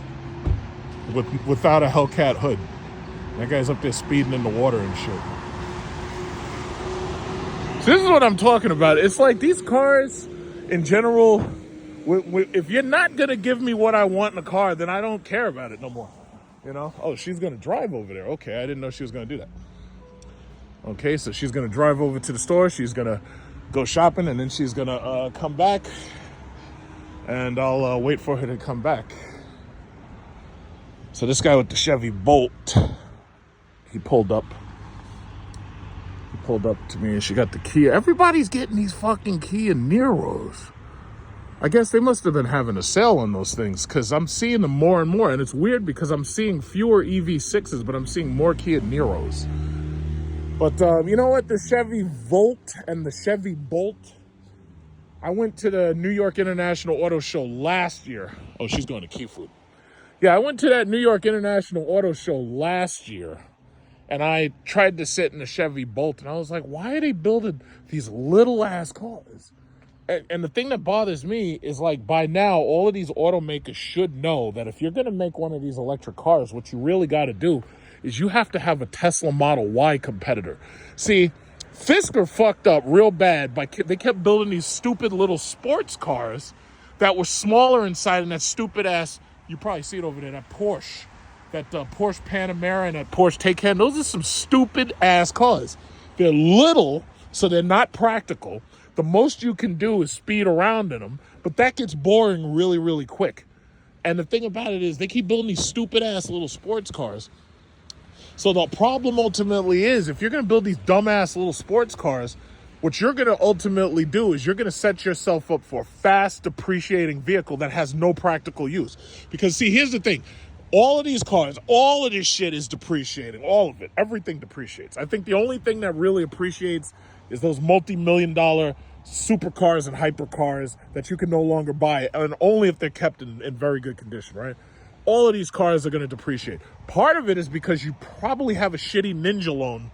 without a Hellcat hood. That guy's up there speeding in the water and shit. So this is what I'm talking about. It's like these cars, in general, if you're not gonna give me what I want in a car, then I don't care about it no more. You know? Oh, she's gonna drive over there. Okay, I didn't know she was gonna do that. Okay, so she's gonna drive over to the store. She's gonna go shopping, and then she's gonna come back, and I'll wait for her to come back. So this guy with the Chevy Bolt, he pulled up. He pulled up to me, and she got the Kia. Everybody's getting these fucking Kia Niros. I guess they must have been having a sale on those things, because I'm seeing them more and more, and it's weird because I'm seeing fewer EV6s, but I'm seeing more Kia Niros. But you know what? The Chevy Volt and the Chevy Bolt. I went to the New York International Auto Show last year. Oh, she's going to Key Food. Yeah, I went to that New York International Auto Show last year, and I tried to sit in the Chevy Bolt, and I was like, why are they building these little ass cars? And the thing that bothers me is, like, by now, all of these automakers should know that if you're going to make one of these electric cars, what you really got to do is you have to have a Tesla Model Y competitor. See, Fisker fucked up real bad by they kept building these stupid little sports cars that were smaller inside, and that stupid ass, you probably see it over there, that Porsche, that Porsche Panamera and that Porsche Taycan. Those are some stupid ass cars. They're little, so they're not practical. The most you can do is speed around in them, but that gets boring really, really quick. And the thing about it is they keep building these stupid ass little sports cars. So the problem ultimately is, if you're going to build these dumbass little sports cars, what you're going to ultimately do is you're going to set yourself up for a fast depreciating vehicle that has no practical use. Because see, here's the thing. All of these cars, all of this shit is depreciating. All of it. Everything depreciates. I think the only thing that really appreciates is those multi-million-dollar supercars and hypercars that you can no longer buy, and only if they're kept in very good condition, right? All of these cars are going to depreciate. Part of it is because you probably have a shitty Ninja loan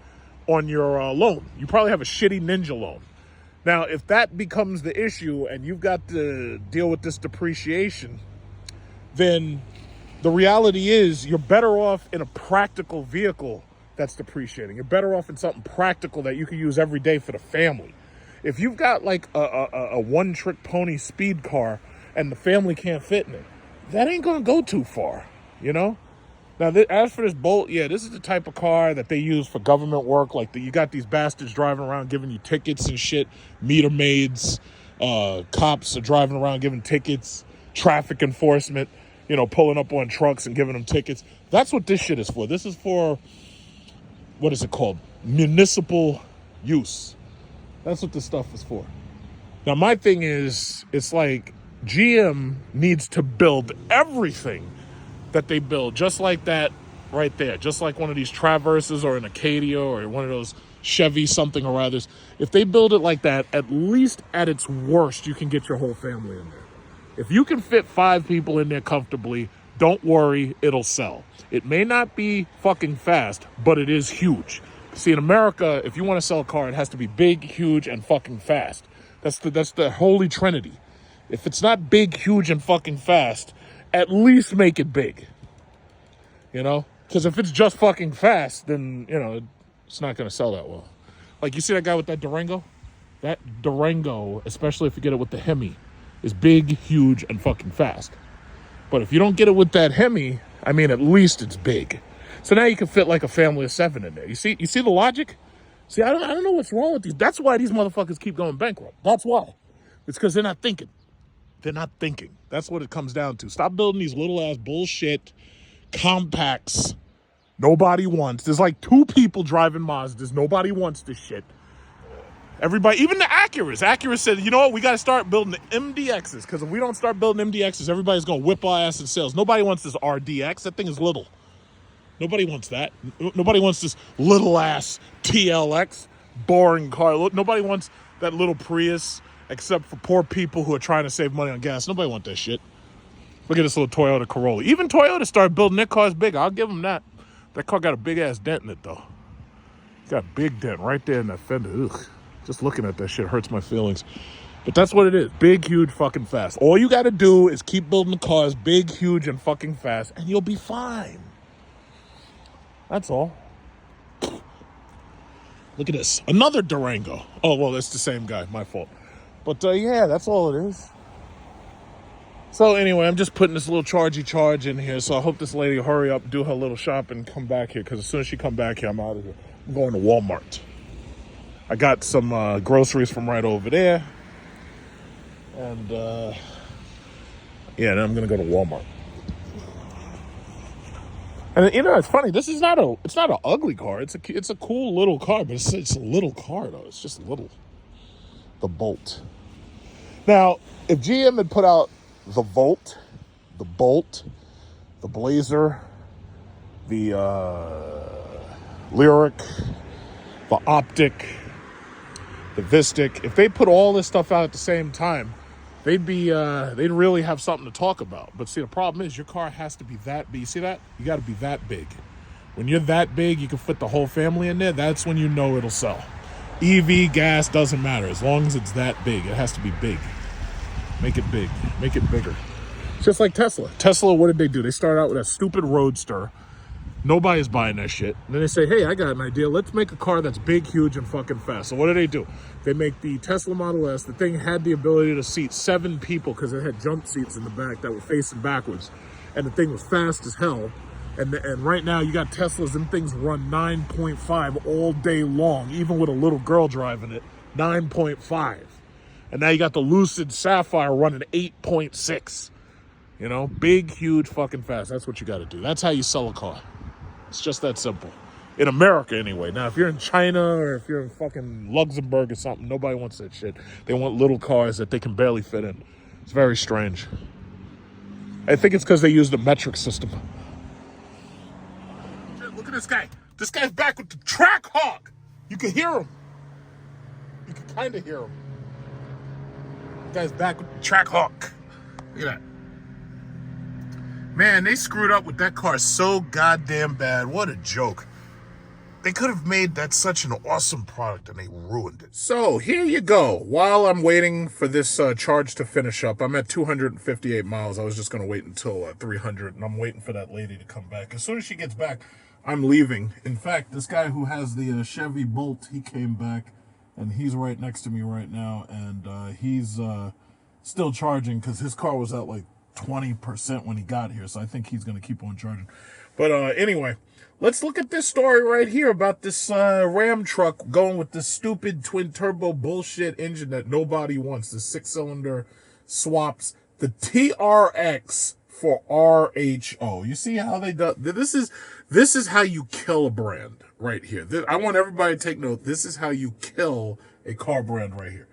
on your loan. You probably have a shitty Ninja loan. Now, if that becomes the issue and you've got to deal with this depreciation, then the reality is you're better off in a practical vehicle that's depreciating. You're better off in something practical that you can use every day for the family. If you've got like a one-trick pony speed car and the family can't fit in it, that ain't gonna go too far, you know? Now, as for this Bolt, yeah, this is the type of car that they use for government work. Like, you got these bastards driving around giving you tickets and shit, meter maids, cops are driving around giving tickets, traffic enforcement, you know, pulling up on trucks and giving them tickets. That's what this shit is for. This is for, what is it called? Municipal use. That's what this stuff is for. Now, my thing is, it's like GM needs to build everything that they build, just like that right there, just like one of these Traverses or an Acadia or one of those Chevy something or others, if they build it like that, at least at its worst, you can get your whole family in there. If you can fit 5 people in there comfortably, don't worry, it'll sell. It may not be fucking fast, but it is huge. See, in America, if you want to sell a car, it has to be big, huge, and fucking fast. That's the holy trinity. If it's not big, huge, and fucking fast, at least make it big. You know? Because if it's just fucking fast, then, you know, it's not going to sell that well. Like, you see that guy with that Durango? That Durango, especially if you get it with the Hemi, is big, huge, and fucking fast. But if you don't get it with that Hemi, I mean, at least it's big. So now you can fit like a family of 7 in there. You see the logic? See, I don't know what's wrong with these. That's why these motherfuckers keep going bankrupt. That's why. It's because they're not thinking. They're not thinking. That's what it comes down to. Stop building these little ass bullshit compacts nobody wants. There's like 2 people driving Mazdas. Nobody wants this shit. Everybody, even the Acuras. Acura said, you know what? We got to start building the MDXs, because if we don't start building MDXs, everybody's going to whip our ass in sales. Nobody wants this RDX. That thing is little. Nobody wants that. Nobody wants this little ass TLX, boring car. Nobody wants that little Prius, except for poor people who are trying to save money on gas. Nobody wants that shit. Look at this little Toyota Corolla. Even Toyota started building their cars big. I'll give them that. That car got a big ass dent in it, though. Got a big dent right there in that fender. Ugh. Just looking at that shit hurts my feelings. But that's what it is. Big, huge, fucking fast. All you got to do is keep building the cars big, huge, and fucking fast, and you'll be fine. That's all. Look at this. Another Durango. Oh, well, that's the same guy. My fault. But, yeah, that's all it is. So, anyway, I'm just putting this little charge in here. So I hope this lady will hurry up, do her little shopping, and come back here. Because as soon as she come back here, I'm out of here. I'm going to Walmart. I got some groceries from right over there. And, yeah, then I'm going to go to Walmart. And, you know, it's funny. This is it's not an ugly car. It's a cool little car, but it's a little car, though. It's just little. The Bolt. Now, if GM had put out the Volt, the Bolt, the Blazer, the Lyric, the Optic, the Vistic, if they put all this stuff out at the same time, they'd really have something to talk about. But see, the problem is your car has to be that big. You see that? You got to be that big. When you're that big, you can fit the whole family in there. That's when you know it'll sell. EV, gas, doesn't matter. As long as it's that big, it has to be big. Make it big. Make it bigger. It's just like Tesla. Tesla, what did they do? They started out with a stupid Roadster. Nobody's buying that shit. And then they say, hey, I got an idea. Let's make a car that's big, huge, and fucking fast. So what do? They make the Tesla Model S. The thing had the ability to seat 7 people because it had jump seats in the back that were facing backwards. And the thing was fast as hell. And right now you got Teslas, and things run 9.5 all day long, even with a little girl driving it, 9.5. And now you got the Lucid Sapphire running 8.6. You know, big, huge, fucking fast. That's what you got to do. That's how you sell a car. It's just that simple. In America, anyway. Now, if you're in China or if you're in fucking Luxembourg or something, nobody wants that shit. They want little cars that they can barely fit in. It's very strange. I think it's because they use the metric system. Look at this guy. This guy's back with the Trackhawk. You can hear him. You can kind of hear him. This guy's back with the Trackhawk. Look at that. Man, they screwed up with that car so goddamn bad. What a joke. They could have made that such an awesome product, and they ruined it. So, here you go. While I'm waiting for this charge to finish up, I'm at 258 miles. I was just going to wait until 300, and I'm waiting for that lady to come back. As soon as she gets back, I'm leaving. In fact, this guy who has the Chevy Bolt, he came back, and he's right next to me right now, and he's still charging because his car was at like 20% when he got here, so I think he's going to keep on charging. But anyway, let's look at this story right here about this Ram truck going with this stupid twin-turbo bullshit engine that nobody wants. The 6-cylinder swaps the TRX for RHO. You see how they do? This is how you kill a brand right here. I want everybody to take note. This is how you kill a car brand right here.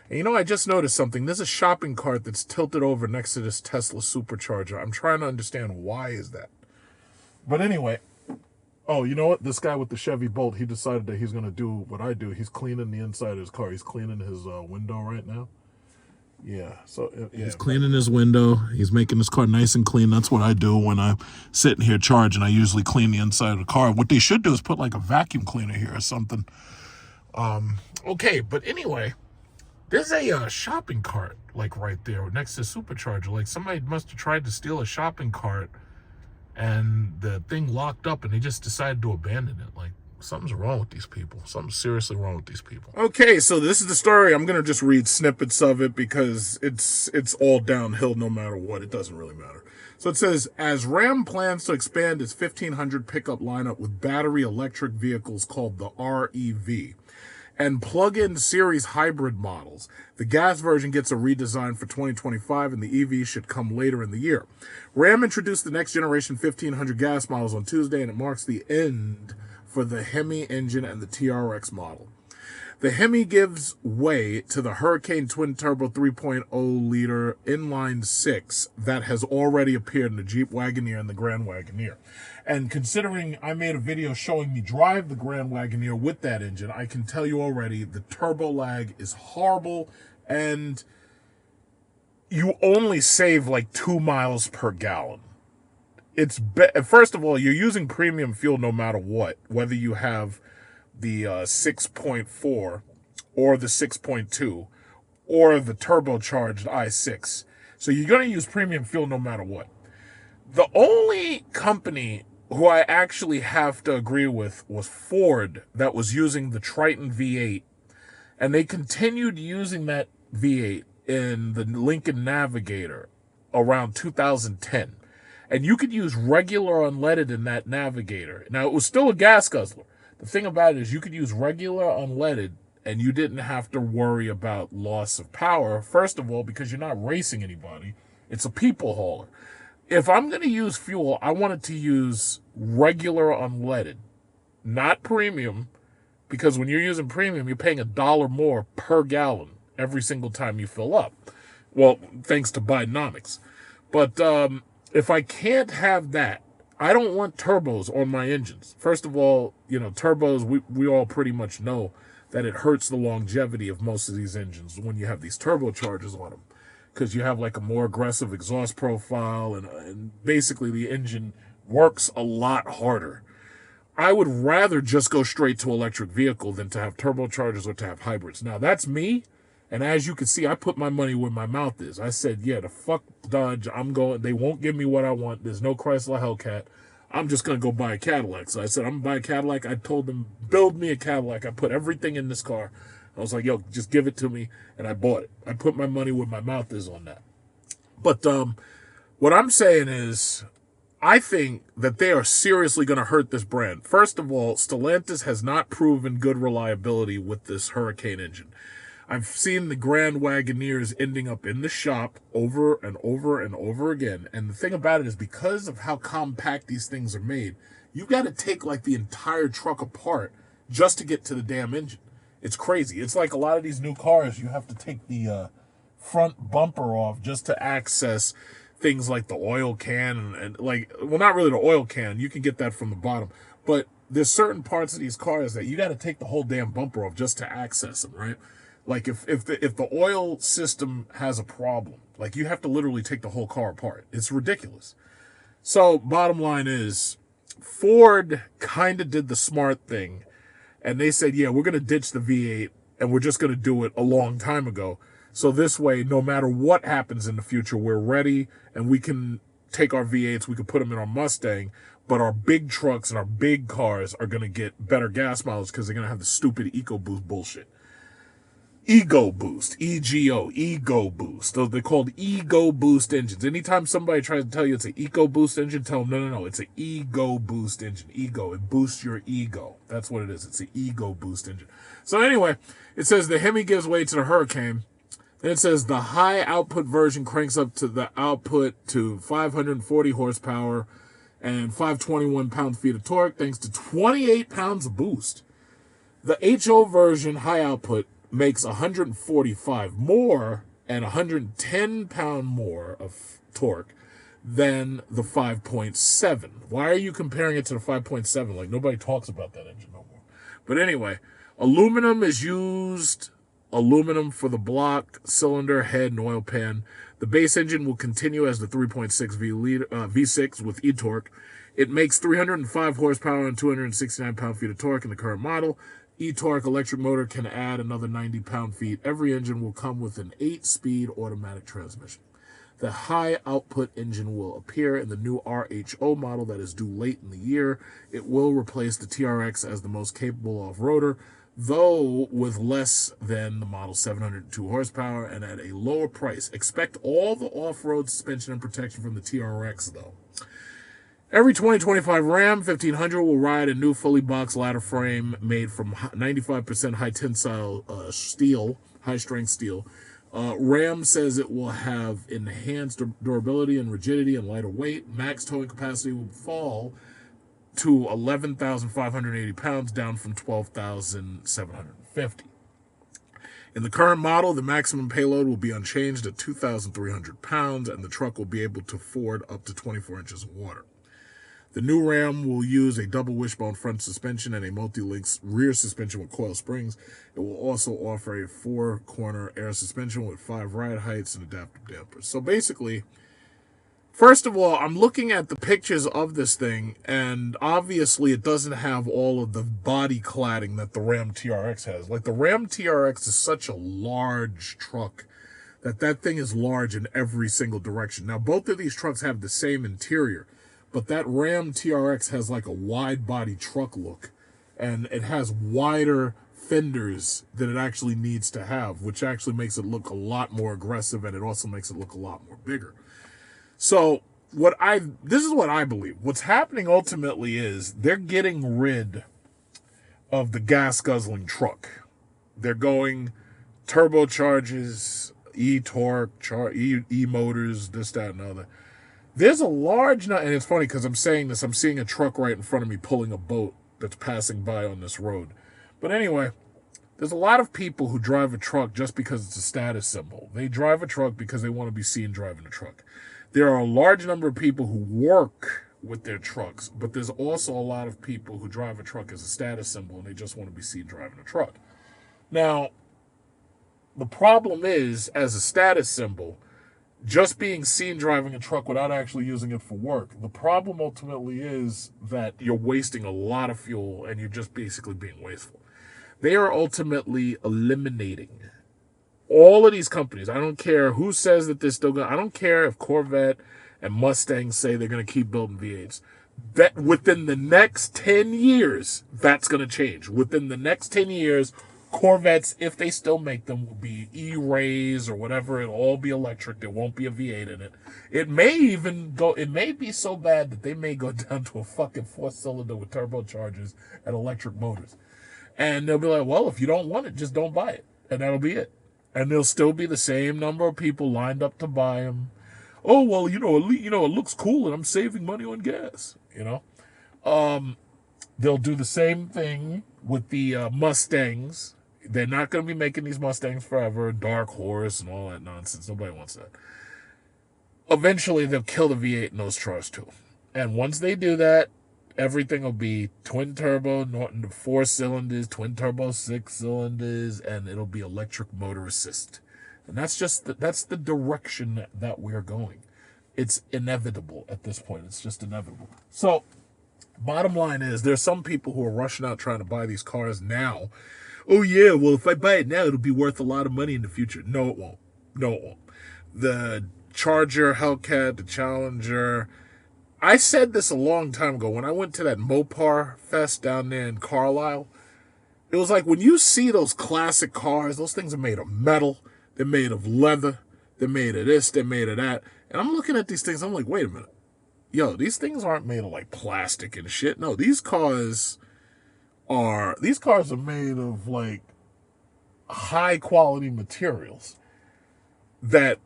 And you know, I just noticed something. There's a shopping cart that's tilted over next to this Tesla supercharger. I'm trying to understand why is that. But anyway, oh, you know what? This guy with the Chevy Bolt, he decided that he's going to do what I do. He's cleaning the inside of his car. He's cleaning his window right now. Yeah, so he's cleaning his window. He's making his car nice and clean. That's what I do when I'm sitting here charging. I usually clean the inside of the car. What they should do is put like a vacuum cleaner here or something. Okay, but anyway, there's a shopping cart like right there next to the supercharger. Like somebody must have tried to steal a shopping cart and the thing locked up and they just decided to abandon it. Like something's wrong with these people. Something's seriously wrong with these people. Okay, so this is the story. I'm going to just read snippets of it because it's all downhill no matter what. It doesn't really matter. So it says, as Ram plans to expand its 1500 pickup lineup with battery electric vehicles called the REV and plug-in series hybrid models, the gas version gets a redesign for 2025 and the EV should come later in the year. Ram introduced the next generation 1500 gas models on Tuesday, and it marks the end for the Hemi engine and the TRX model. The Hemi gives way to the Hurricane twin-turbo 3.0-liter inline-six that has already appeared in the Jeep Wagoneer and the Grand Wagoneer. And considering I made a video showing me drive the Grand Wagoneer with that engine, I can tell you already the turbo lag is horrible, and you only save like 2 miles per gallon. First of all, you're using premium fuel no matter what, whether you have the 6.4 or the 6.2 or the turbocharged i6. So you're going to use premium fuel no matter what. The only company who I actually have to agree with was Ford, that was using the Triton V8. And they continued using that V8 in the Lincoln Navigator around 2010. And you could use regular unleaded in that Navigator. Now, it was still a gas guzzler. The thing about it is you could use regular unleaded and you didn't have to worry about loss of power. First of all, because you're not racing anybody. It's a people hauler. If I'm going to use fuel, I want it to use regular unleaded, not premium, because when you're using premium, you're paying $1 more per gallon every single time you fill up. Well, thanks to Bidenomics. But if I can't have that, I don't want turbos on my engines. First of all, you know, turbos, we all pretty much know that it hurts the longevity of most of these engines when you have these turbochargers on them, because you have like a more aggressive exhaust profile and basically the engine works a lot harder. I would rather just go straight to electric vehicle than to have turbochargers or to have hybrids. Now, that's me. And as you can see, I put my money where my mouth is. I said, yeah, the fuck Dodge, I'm going. They won't give me what I want. There's no Chrysler Hellcat. I'm just going to go buy a Cadillac. So I said, I'm going to buy a Cadillac. I told them, build me a Cadillac. I put everything in this car. I was like, yo, just give it to me. And I bought it. I put my money where my mouth is on that. But what I'm saying is, I think that they are seriously going to hurt this brand. First of all, Stellantis has not proven good reliability with this Hurricane engine. I've seen the Grand Wagoneers ending up in the shop over and over and over again. And the thing about it is, because of how compact these things are made, you've got to take like the entire truck apart just to get to the damn engine. It's crazy. It's like a lot of these new cars, you have to take the front bumper off just to access things like the oil can and like, well, not really the oil can. You can get that from the bottom. But there's certain parts of these cars that you got to take the whole damn bumper off just to access them, right? Like if the oil system has a problem, like you have to literally take the whole car apart. It's ridiculous. So bottom line is, Ford kind of did the smart thing, and they said, yeah, we're going to ditch the V8 and we're just going to do it a long time ago. So this way, no matter what happens in the future, we're ready and we can take our V8s, we can put them in our Mustang, but our big trucks and our big cars are going to get better gas mileage because they're going to have the stupid EcoBoost bullshit. EcoBoost, E-G-O, EcoBoost. Those they're called EcoBoost engines. Anytime somebody tries to tell you it's an EcoBoost engine, tell them, no, it's an EcoBoost engine. Ego, it boosts your ego. That's what it is. It's an EcoBoost engine. So anyway, it says the Hemi gives way to the Hurricane. Then it says the high output version cranks up to the output to 540 horsepower and 521 pound-feet of torque, thanks to 28 pounds of boost. The HO version high output makes 145 more and 110 pound more of torque than the 5.7. Why are you comparing it to the 5.7? Like, nobody talks about that engine no more. But anyway, aluminum is used. Aluminum for the block, cylinder, head, and oil pan. The base engine will continue as the 3.6 V6 with e-torque. It makes 305 horsepower and 269 pound-feet of torque in the current model. E-torque electric motor can add another 90 pound-feet. Every engine will come with an 8-speed automatic transmission. The high output engine will appear in the new RHO model that is due late in the year. It will replace the TRX as the most capable off-roader, though with less than the model 702 horsepower and at a lower price. Expect all the off-road suspension and protection from the TRX, though. Every 2025 Ram 1500 will ride a new fully boxed ladder frame made from 95% high tensile steel, high-strength steel. Ram says it will have enhanced durability and rigidity and lighter weight. Max towing capacity will fall to 11,580 pounds, down from 12,750. In the current model, the maximum payload will be unchanged at 2,300 pounds, and the truck will be able to ford up to 24 inches of water. The new Ram will use a double wishbone front suspension and a multi-link rear suspension with coil springs. It will also offer a 4-corner air suspension with 5 ride heights and adaptive dampers. So basically, first of all, I'm looking at the pictures of this thing, and obviously it doesn't have all of the body cladding that the Ram TRX has. Like, the Ram TRX is such a large truck that thing is large in every single direction. Now, both of these trucks have the same interior, but that Ram TRX has like a wide body truck look, and it has wider fenders than it actually needs to have, which actually makes it look a lot more aggressive, and it also makes it look a lot more bigger. So this is what I believe. What's happening ultimately is they're getting rid of the gas guzzling truck. They're going turbocharges, e-torque, e-motors, this, that, and other. There's a large, and it's funny because I'm saying this, I'm seeing a truck right in front of me pulling a boat that's passing by on this road. But anyway, there's a lot of people who drive a truck just because it's a status symbol. They drive a truck because they want to be seen driving a truck. There are a large number of people who work with their trucks, but there's also a lot of people who drive a truck as a status symbol and they just want to be seen driving a truck. Now, the problem is, as a status symbol, just being seen driving a truck without actually using it for work, the problem ultimately is that you're wasting a lot of fuel and you're just basically being wasteful. They are ultimately eliminating all of these companies. I don't care who says that they're still going to, I don't care if Corvette and Mustang say they're going to keep building V8s. That within the next 10 years, that's going to change. Within the next 10 years, Corvettes, if they still make them, will be E-Rays or whatever. It'll all be electric. There won't be a V8 in it. It may even go, it may be so bad that they may go down to a fucking 4-cylinder with turbochargers and electric motors. And they'll be like, well, if you don't want it, just don't buy it. And that'll be it. And there'll still be the same number of people lined up to buy them. Oh, well, it looks cool and I'm saving money on gas, They'll do the same thing with the Mustangs. They're not going to be making these Mustangs forever, Dark Horse and all that nonsense. Nobody wants that. Eventually, they'll kill the V8 in those trucks, too. And once they do that, everything will be twin turbo, 4 cylinders, twin turbo 6 cylinders, and it'll be electric motor assist. And that's the direction that we're going. It's inevitable at this point. It's just inevitable. So, bottom line is, there's some people who are rushing out trying to buy these cars now. Oh yeah, well, if I buy it now, it'll be worth a lot of money in the future. No, it won't. No, it won't. The Charger, Hellcat, the Challenger. I said this a long time ago when I went to that Mopar Fest down there in Carlisle. It was like when you see those classic cars, those things are made of metal. They're made of leather. They're made of this. They're made of that. And I'm looking at these things. I'm like, wait a minute. Yo, these things aren't made of like plastic and shit. No, these cars are made of like high quality materials that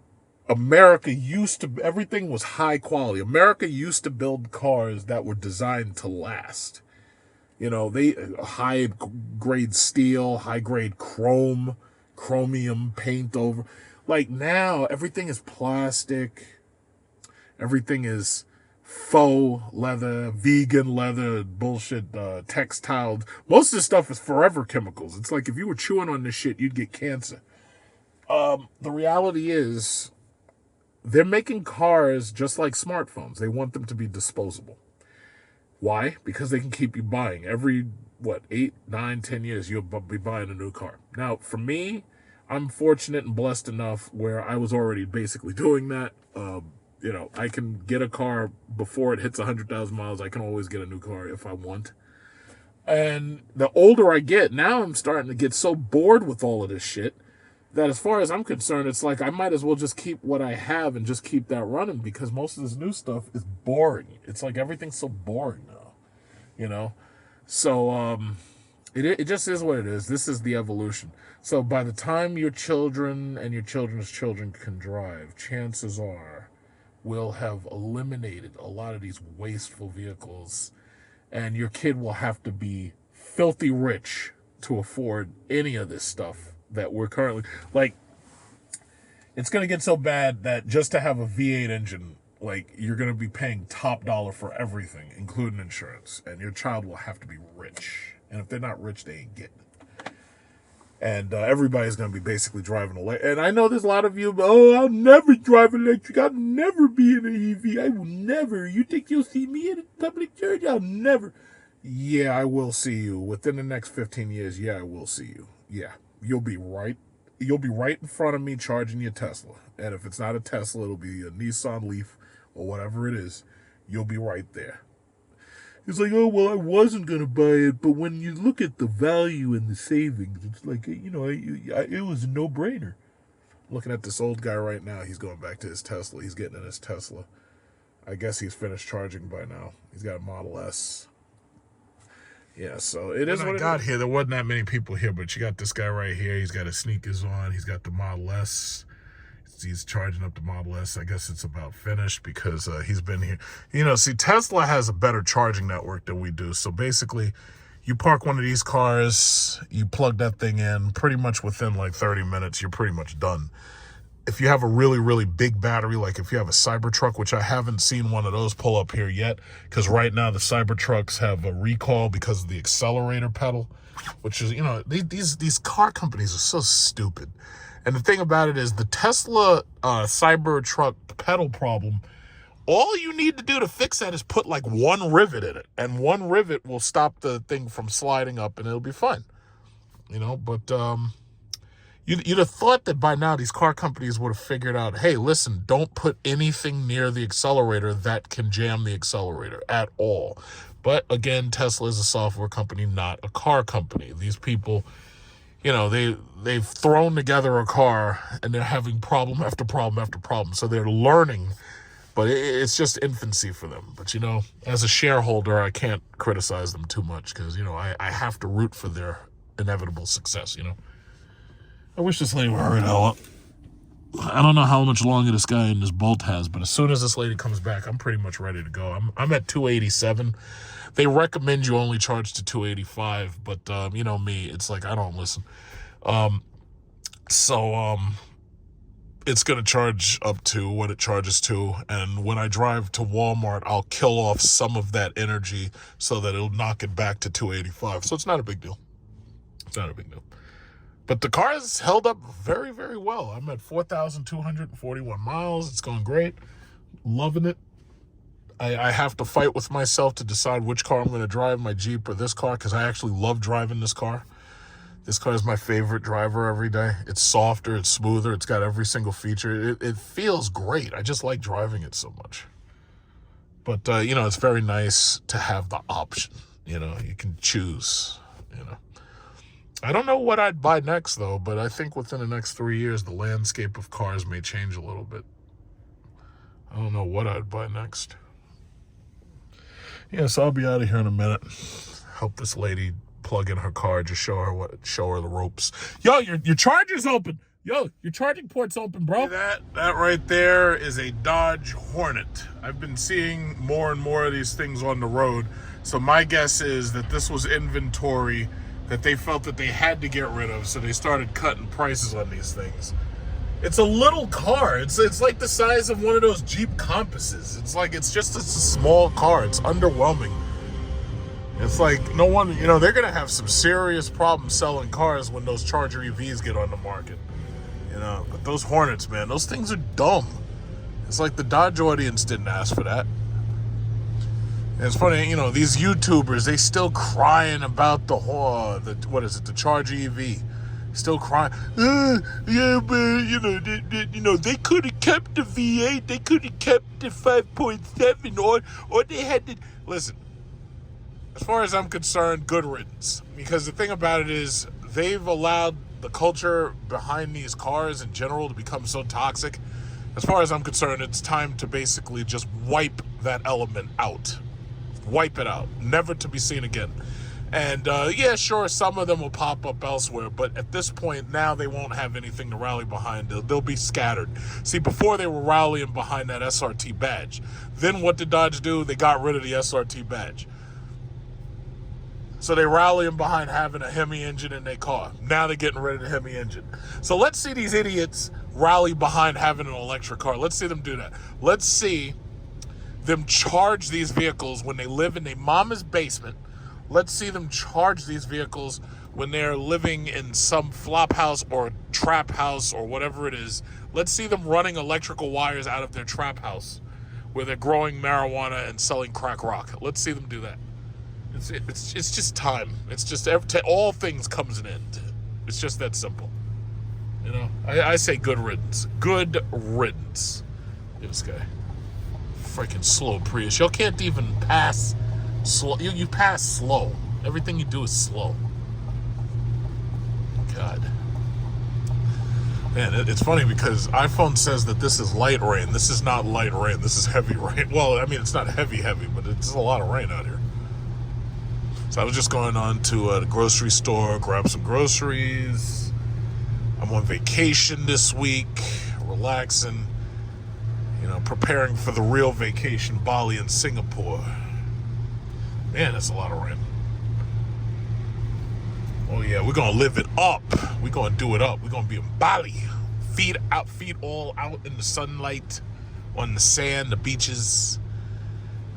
America used to, everything was high quality. America used to build cars that were designed to last. They high grade steel, high grade chrome, chromium paint over. Like now, everything is plastic. Everything is faux leather, vegan leather, bullshit, textiles. Most of this stuff is forever chemicals. It's like if you were chewing on this shit, you'd get cancer. The reality is, they're making cars just like smartphones. They want them to be disposable. Why? Because they can keep you buying. Every, 8, 9, 10 years, you'll be buying a new car. Now, for me, I'm fortunate and blessed enough where I was already basically doing that. I can get a car before it hits 100,000 miles. I can always get a new car if I want. And the older I get, now I'm starting to get so bored with all of this shit that as far as I'm concerned, it's like I might as well just keep what I have and just keep that running, because most of this new stuff is boring. It's like everything's so boring now, So it just is what it is. This is the evolution. So by the time your children and your children's children can drive, chances are we'll have eliminated a lot of these wasteful vehicles, and your kid will have to be filthy rich to afford any of this stuff that we're currently, like, it's going to get so bad that just to have a V8 engine, like, you're going to be paying top dollar for everything, including insurance, and your child will have to be rich. And if they're not rich, they ain't getting it. And everybody's going to be basically driving electric. And I know there's a lot of you, I'll never drive electric. I'll never be in an EV. I will never. You think you'll see me at a public church? I'll never. Yeah, I will see you. Within the next 15 years, yeah, I will see you. Yeah, you'll be right. You'll be right in front of me charging your Tesla. And if it's not a Tesla, it'll be a Nissan Leaf or whatever it is. You'll be right there. It's like, oh, well, I wasn't going to buy it, but when you look at the value and the savings, it's like, it was a no-brainer. Looking at this old guy right now, he's going back to his Tesla. He's getting in his Tesla. I guess he's finished charging by now. He's got a Model S. Yeah, so it is what I got here. There wasn't that many people here, but you got this guy right here. He's got his sneakers on. He's got the Model S. He's charging up the Model S. I guess it's about finished because he's been here. See, Tesla has a better charging network than we do. So basically, you park one of these cars, you plug that thing in, pretty much within like 30 minutes, you're pretty much done. If you have a really, really big battery, like if you have a Cybertruck, which I haven't seen one of those pull up here yet, because right now the Cybertrucks have a recall because of the accelerator pedal, which is, these car companies are so stupid. And the thing about it is the Tesla Cybertruck pedal problem, all you need to do to fix that is put like one rivet in it, and one rivet will stop the thing from sliding up and it'll be fine. But you'd have thought that by now these car companies would have figured out, hey, listen, don't put anything near the accelerator that can jam the accelerator at all. But again, Tesla is a software company, not a car company. These people, they've thrown together a car and they're having problem after problem after problem. So they're learning, but it's just infancy for them. But, as a shareholder, I can't criticize them too much because, I have to root for their inevitable success, I wish this lady would hurry the hell up. I don't know how much longer this guy in this Bolt has, but as soon as this lady comes back, I'm pretty much ready to go. I'm at 287. They recommend you only charge to 285, but me, it's like I don't listen. It's going to charge up to what it charges to, and when I drive to Walmart, I'll kill off some of that energy so that it'll knock it back to 285. So it's not a big deal. But the car has held up very, very well. I'm at 4,241 miles. It's going great. Loving it. I have to fight with myself to decide which car I'm going to drive, my Jeep or this car, because I actually love driving this car. This car is my favorite driver every day. It's softer, it's smoother, it's got every single feature. It feels great. I just like driving it so much. But, it's very nice to have the option. You can choose, I don't know what I'd buy next, though, but I think within the next 3 years, the landscape of cars may change a little bit. I don't know what I'd buy next. Yeah, so I'll be out of here in a minute. Help this lady plug in her car. Just show her the ropes. Yo, your charger's open. Yo, your charging port's open, bro. That right there is a Dodge Hornet. I've been seeing more and more of these things on the road. So my guess is that this was inventory that they felt that they had to get rid of, so they started cutting prices on these things. It's a little car. It's like the size of one of those Jeep Compasses. It's just a small car. It's underwhelming. It's like no one, they're gonna have some serious problems selling cars when those Charger EVs get on the market. But those Hornets, man, those things are dumb. It's like the Dodge audience didn't ask for that. And it's funny, these YouTubers, they still crying about the Charger EV. Still crying. Yeah, but they could have kept the V8. They could have kept the 5.7, or they had to listen. As far as I'm concerned, good riddance. Because the thing about it is, they've allowed the culture behind these cars in general to become so toxic. As far as I'm concerned, it's time to basically just wipe that element out. Wipe it out. Never to be seen again. And yeah, sure, some of them will pop up elsewhere, but at this point now they won't have anything to rally behind. They'll be scattered. See, before they were rallying behind that SRT badge. Then what did Dodge do? They got rid of the SRT badge. So they rallying behind having a Hemi engine in their car. Now they're getting rid of the Hemi engine. So let's see these idiots rally behind having an electric car. Let's see them do that. Let's see them charge these vehicles when they live in their mama's basement. Let's see them charge these vehicles when they're living in some flop house or trap house or whatever it is. Let's see them running electrical wires out of their trap house where they're growing marijuana and selling crack rock. Let's see them do that. It's just time. It's just all things comes an end. It's just that simple. I say good riddance. Good riddance. This guy. Freaking slow Prius. Y'all can't even pass slow. You pass slow. Everything you do is slow. God. Man, it's funny because iPhone says that this is light rain. This is not light rain. This is heavy rain. Well, I mean, it's not heavy, but it's a lot of rain out here. So I was just going on to the grocery store, grab some groceries. I'm on vacation this week, relaxing, preparing for the real vacation, Bali and Singapore. Man, that's a lot of rain. Oh yeah, we're gonna live it up. We're gonna do it up. We're gonna be in Bali. Feet all out in the sunlight, on the sand, the beaches.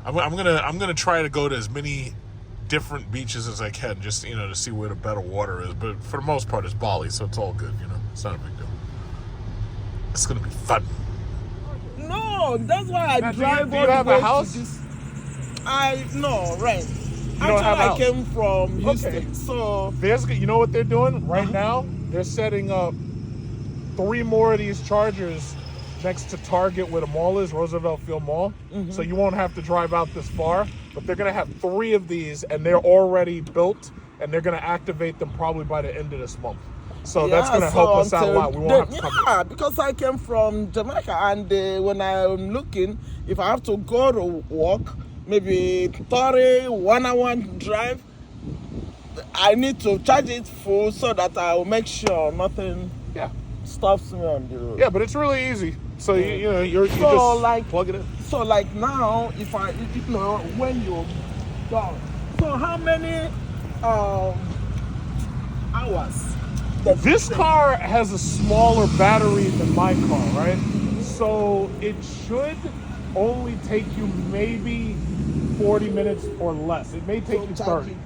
I'm gonna try to go to as many different beaches as I can, just to see where the better water is. But for the most part, it's Bali, so it's all good. It's not a big deal. It's gonna be fun. No, that's why I drive do you have a house? No, rent. Actually, I came from Houston, okay. So You know what they're doing right now? They're setting up 3 more of these chargers next to Target where the mall is, Roosevelt Field Mall. Mm-hmm. So you won't have to drive out this far. But they're going to have 3 of these, and they're already built, and they're going to activate them probably by the end of this month. So that's going to help us out a lot. We won't have to come here. Because I came from Jamaica, and when I'm looking, if I have to go to work, maybe 1 hour drive, I need to charge it full so that I will make sure nothing stops me on the road. Yeah, but it's really easy. So you just plug it in. So like now, when you're done, so how many hours? This car has a smaller battery than my car, right? So it should only take you maybe 40 minutes or less. It may take you 30.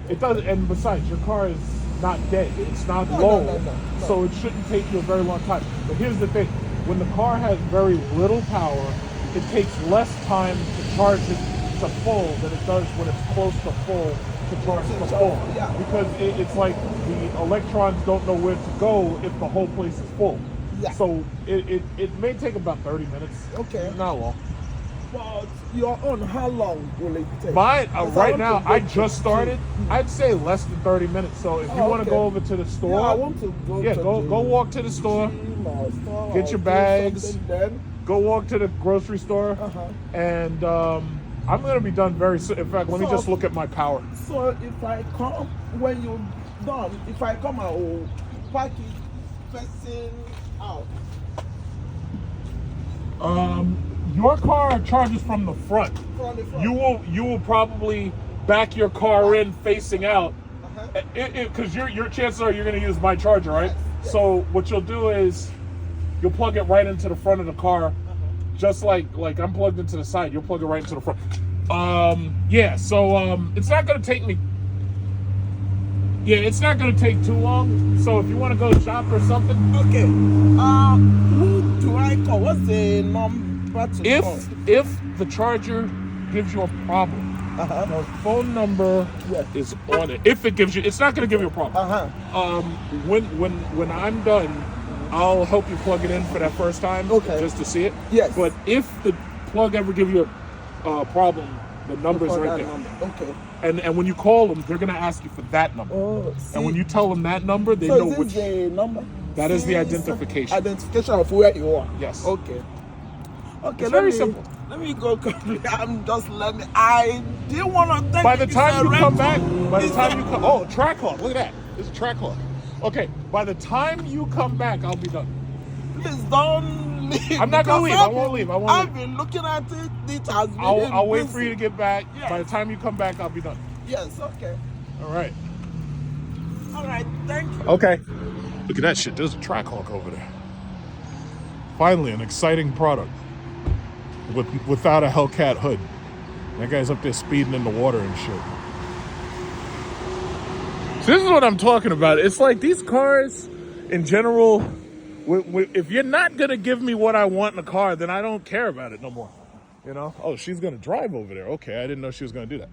It does, and besides, your car is not dead. It's not low. No. So it shouldn't take you a very long time. But here's the thing. When the car has very little power, it takes less time to charge it to full than it does when it's close to full to charge to full. Yeah. Because it's like the electrons don't know where to go if the whole place is full. Yeah. So it may take about 30 minutes. Okay. Not long. But your own, how long will it take? Mine, right now, I just started. I'd say less than 30 minutes. So if you want to go over to the store, I want to go. Go walk to the store. Get your bags. Go walk to the grocery store, and I'm gonna be done very soon. In fact, let me just look at my power. So if I come when you're done, I will park it facing out. Your car charges from the front. From the front. You will probably back your car in facing out, Because your chances are you're going to use my charger, right? Yes. So what you'll do is you'll plug it right into the front of the car, just like I'm plugged into the side. You'll plug it right into the front. Yeah. So it's not going to take me. Yeah, it's not going to take too long. So if you want to go shop or something, Okay. Who do I call? What's the number to call? if the charger gives you a problem, the phone number Yes. is on it. If it gives you, it's not going to give you a problem. When I'm done, I'll help you plug it in for that first time, Okay. just to see it. Yes. But if the plug ever give you a problem, the number's For right that there. number. Okay. And when you call them, they're going to ask you for that number. Oh, And when see. you tell them that number, they So know is which. this the number? That is the See, identification. Identification of where you are. Yes. Okay. Okay. It's very simple. Let me go quickly. I didn't want to think. By the it's time a you come rental. back, by the It's time a- you come, oh, track clock. Look at that. It's a track clock. Okay, by the time you come back, I'll be done. Please don't leave. I'm not gonna because leave. I won't leave. I won't I've leave. been looking at it. It has been. I'll wait busy. for you to get back. Yes. By the time you come back, I'll be done. Yes. Okay. All right. All right. Thank you. Okay. Look at that shit. There's a track hawk over there. Finally, an exciting product without a Hellcat hood. That guy's up there speeding in the water and shit. So this is what I'm talking about. It's like these cars, in general, if you're not gonna give me what I want in a car, then I don't care about it no more. You know? Oh, she's gonna drive over there. Okay, I didn't know she was gonna do that.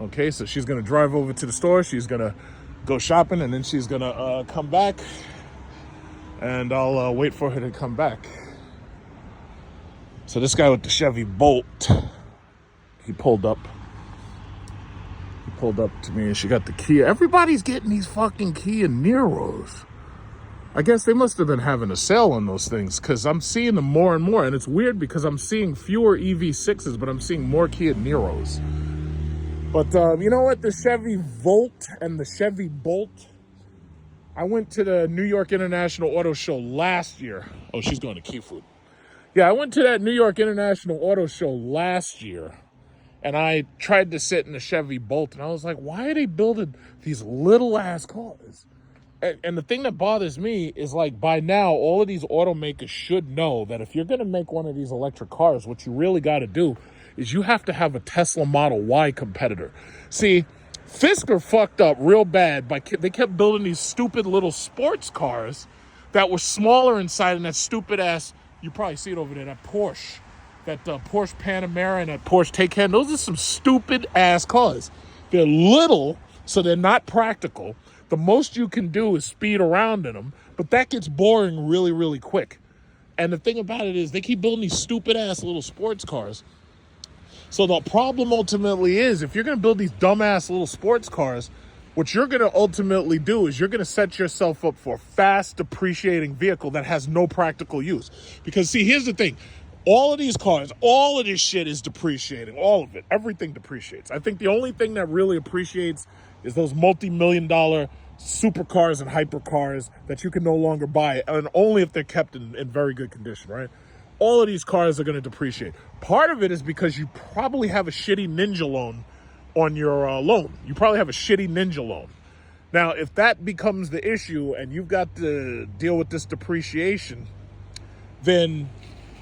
Okay, so she's gonna drive over to the store. She's gonna go shopping, and then she's gonna come back, and I'll wait for her to come back. So this guy with the Chevy Bolt, he pulled up. He pulled up to me, and she got the Kia. Everybody's getting these fucking Kia Niros. I guess they must have been having a sale on those things, because I'm seeing them more and more. And it's weird because I'm seeing fewer EV6s, but I'm seeing more Kia Niros. But you know what? The Chevy Volt and the Chevy Bolt. I went to the New York International Auto Show last year. Oh, she's going to Key Food. Yeah, I went to that New York International Auto Show last year, and I tried to sit in the Chevy Bolt, and I was like, why are they building these little ass cars? And the thing that bothers me is, like, by now, all of these automakers should know that if you're going to make one of these electric cars, what you really got to do is you have to have a Tesla Model Y competitor. See, Fisker fucked up real bad by they kept building these stupid little sports cars that were smaller inside, and that stupid ass, you probably see it over there, that Porsche, that Porsche Panamera and that Porsche Taycan. Those are some stupid ass cars. They're little, so they're not practical. The most you can do is speed around in them, but that gets boring really, really quick. And the thing about it is they keep building these stupid ass little sports cars. So the problem ultimately is, if you're going to build these dumbass little sports cars, what you're going to ultimately do is you're going to set yourself up for a fast depreciating vehicle that has no practical use. Because see, here's the thing. All of these cars, all of this shit is depreciating. All of it. Everything depreciates. I think the only thing that really appreciates is those multi-million-dollar supercars and hypercars that you can no longer buy, and only if they're kept in very good condition, right? All of these cars are going to depreciate. Part of it is because you probably have a shitty Ninja loan on your loan. You probably have a shitty Ninja loan. Now, if that becomes the issue and you've got to deal with this depreciation, then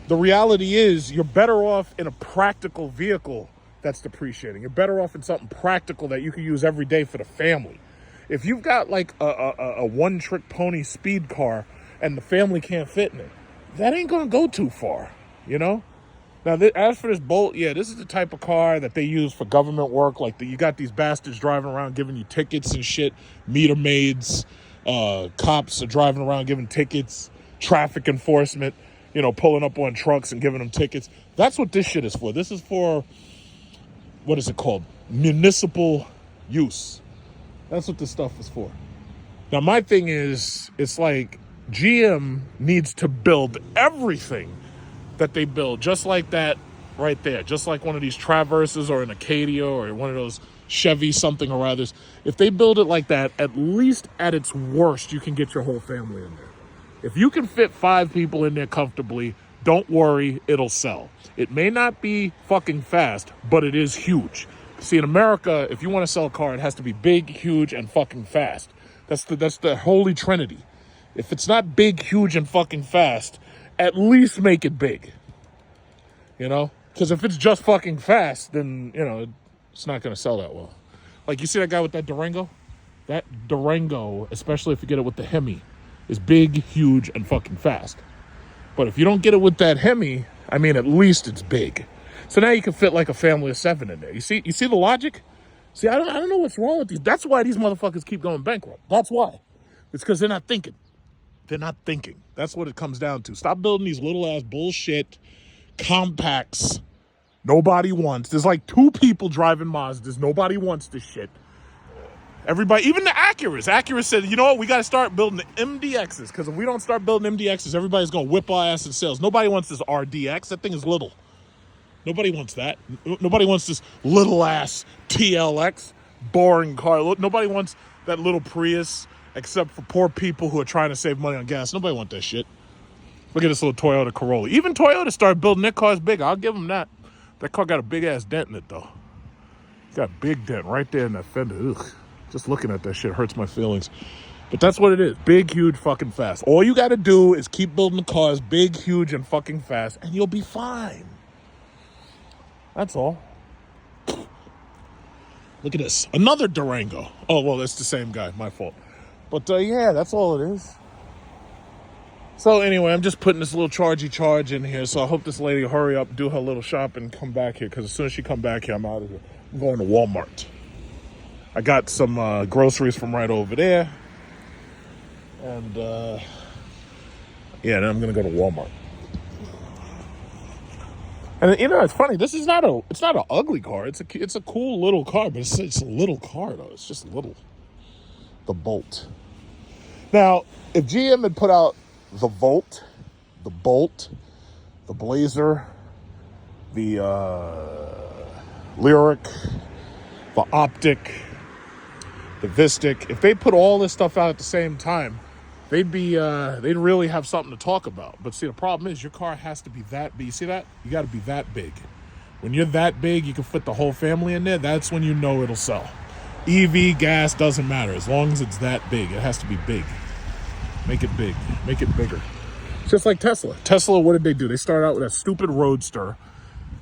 the reality is you're better off in a practical vehicle that's depreciating. You're better off in something practical that you can use every day for the family. If you've got like a one-trick pony speed car and the family can't fit in it, that ain't gonna go too far, you know? Now, as for this Bolt, yeah, this is the type of car that they use for government work. Like, you got these bastards driving around giving you tickets and shit, meter maids, cops are driving around giving tickets, traffic enforcement, you know, pulling up on trucks and giving them tickets. That's what this shit is for. This is for, what is it called? Municipal use. That's what this stuff is for. Now, my thing is, it's like GM needs to build everything that they build, just like that right there, just like one of these Traverses or an Acadia or one of those Chevy something or others. If they build it like that, at least at its worst, you can get your whole family in there. If you can fit 5 people in there comfortably, don't worry, it'll sell. It may not be fucking fast, but it is huge. See, in America, if you want to sell a car, it has to be big, huge, and fucking fast. That's the holy trinity. If it's not big, huge, and fucking fast, at least make it big. You know? Because if it's just fucking fast, then, you know, it's not going to sell that well. Like, you see that guy with that Durango? That Durango, especially if you get it with the Hemi, is big, huge, and fucking fast. But if you don't get it with that Hemi, I mean, at least it's big. So now you can fit like a family of 7 in there. You see the logic? See, I don't know what's wrong with these. That's why these motherfuckers keep going bankrupt. That's why. It's because they're not thinking. They're not thinking. That's what it comes down to. Stop building these little ass bullshit compacts nobody wants. There's like 2 people driving Mazdas. Nobody wants this shit. Everybody, even the Acuras. Acura said, you know what, we got to start building the MDXs, because if we don't start building MDXs, everybody's going to whip our ass in sales. Nobody wants this RDX. That thing is little. Nobody wants that. Nobody wants this little ass TLX, boring car. Nobody wants that little Prius, except for poor people who are trying to save money on gas. Nobody wants that shit. Look at this little Toyota Corolla. Even Toyota started building their cars big. I'll give them that. That car got a big ass dent in it though. Got a big dent right there in that fender. Ugh. Just looking at that shit hurts my feelings. But that's what it is. Big, huge, fucking fast. All you got to do is keep building the cars big, huge, and fucking fast, and you'll be fine. That's all. Look at this. Another Durango. Oh, well, that's the same guy. My fault. But, yeah, that's all it is. So, anyway, I'm just putting this little charge in here, so I hope this lady will hurry up, do her little shopping, and come back here, because as soon as she come back here, I'm out of here. I'm going to Walmart. I got some groceries from right over there. And, yeah, then I'm going to go to Walmart. And, you know, it's funny. This is not it's not an ugly car. It's a cool little car, but it's a little car, though. It's just little. The Bolt. Now, if GM had put out the Volt, the Bolt, the Blazer, the Lyric, the Optic, the Vistic, if they put all this stuff out at the same time, they'd really have something to talk about. But see, the problem is your car has to be that big. You see that? You got to be that big. When you're that big, you can fit the whole family in there. That's when you know it'll sell. EV, gas, doesn't matter. As long as it's that big, it has to be big. Make it big. Make it bigger. It's just like Tesla. Tesla, what did they do? They started out with a stupid Roadster.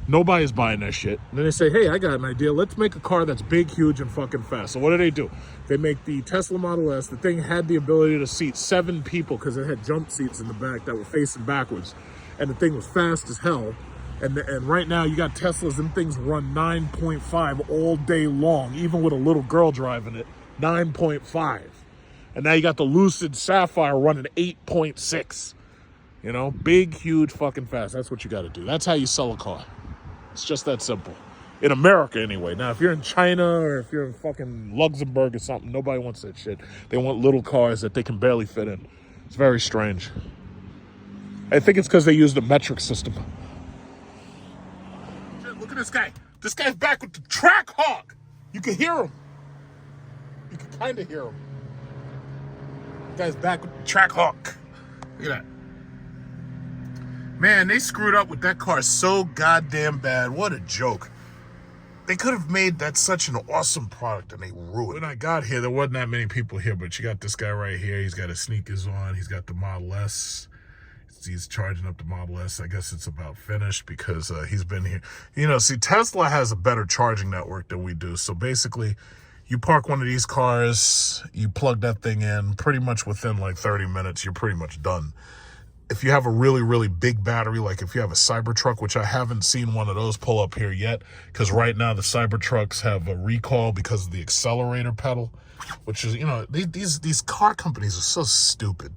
Nobody's buying that shit. And then they say, hey, I got an idea. Let's make a car that's big, huge, and fucking fast. So what do? They make the Tesla Model S. The thing had the ability to seat 7 people because it had jump seats in the back that were facing backwards. And the thing was fast as hell. And right now you got Teslas, and things run 9.5 all day long, even with a little girl driving it, 9.5. And now you got the Lucid Sapphire running 8.6. You know, big, huge, fucking fast. That's what you got to do. That's how you sell a car. It's just that simple. In America, anyway. Now, if you're in China or if you're in fucking Luxembourg or something, nobody wants that shit. They want little cars that they can barely fit in. It's very strange. I think it's because they use the metric system. Shit, look at this guy. This guy's back with the Trackhawk. You can hear him. You can kind of hear him. This guy's back with the Trackhawk. Look at that. Man, they screwed up with that car so goddamn bad. What a joke. They could have made that such an awesome product, and they ruined it. When I got here, there wasn't that many people here, but you got this guy right here. He's got his sneakers on. He's got the Model S. He's charging up the Model S. I guess it's about finished because he's been here. You know, see, Tesla has a better charging network than we do. So basically, you park one of these cars, you plug that thing in, pretty much within like 30 minutes, you're pretty much done. If you have a really, really big battery, like if you have a Cybertruck, which I haven't seen one of those pull up here yet, because right now the Cybertrucks have a recall because of the accelerator pedal, which is, you know, these car companies are so stupid.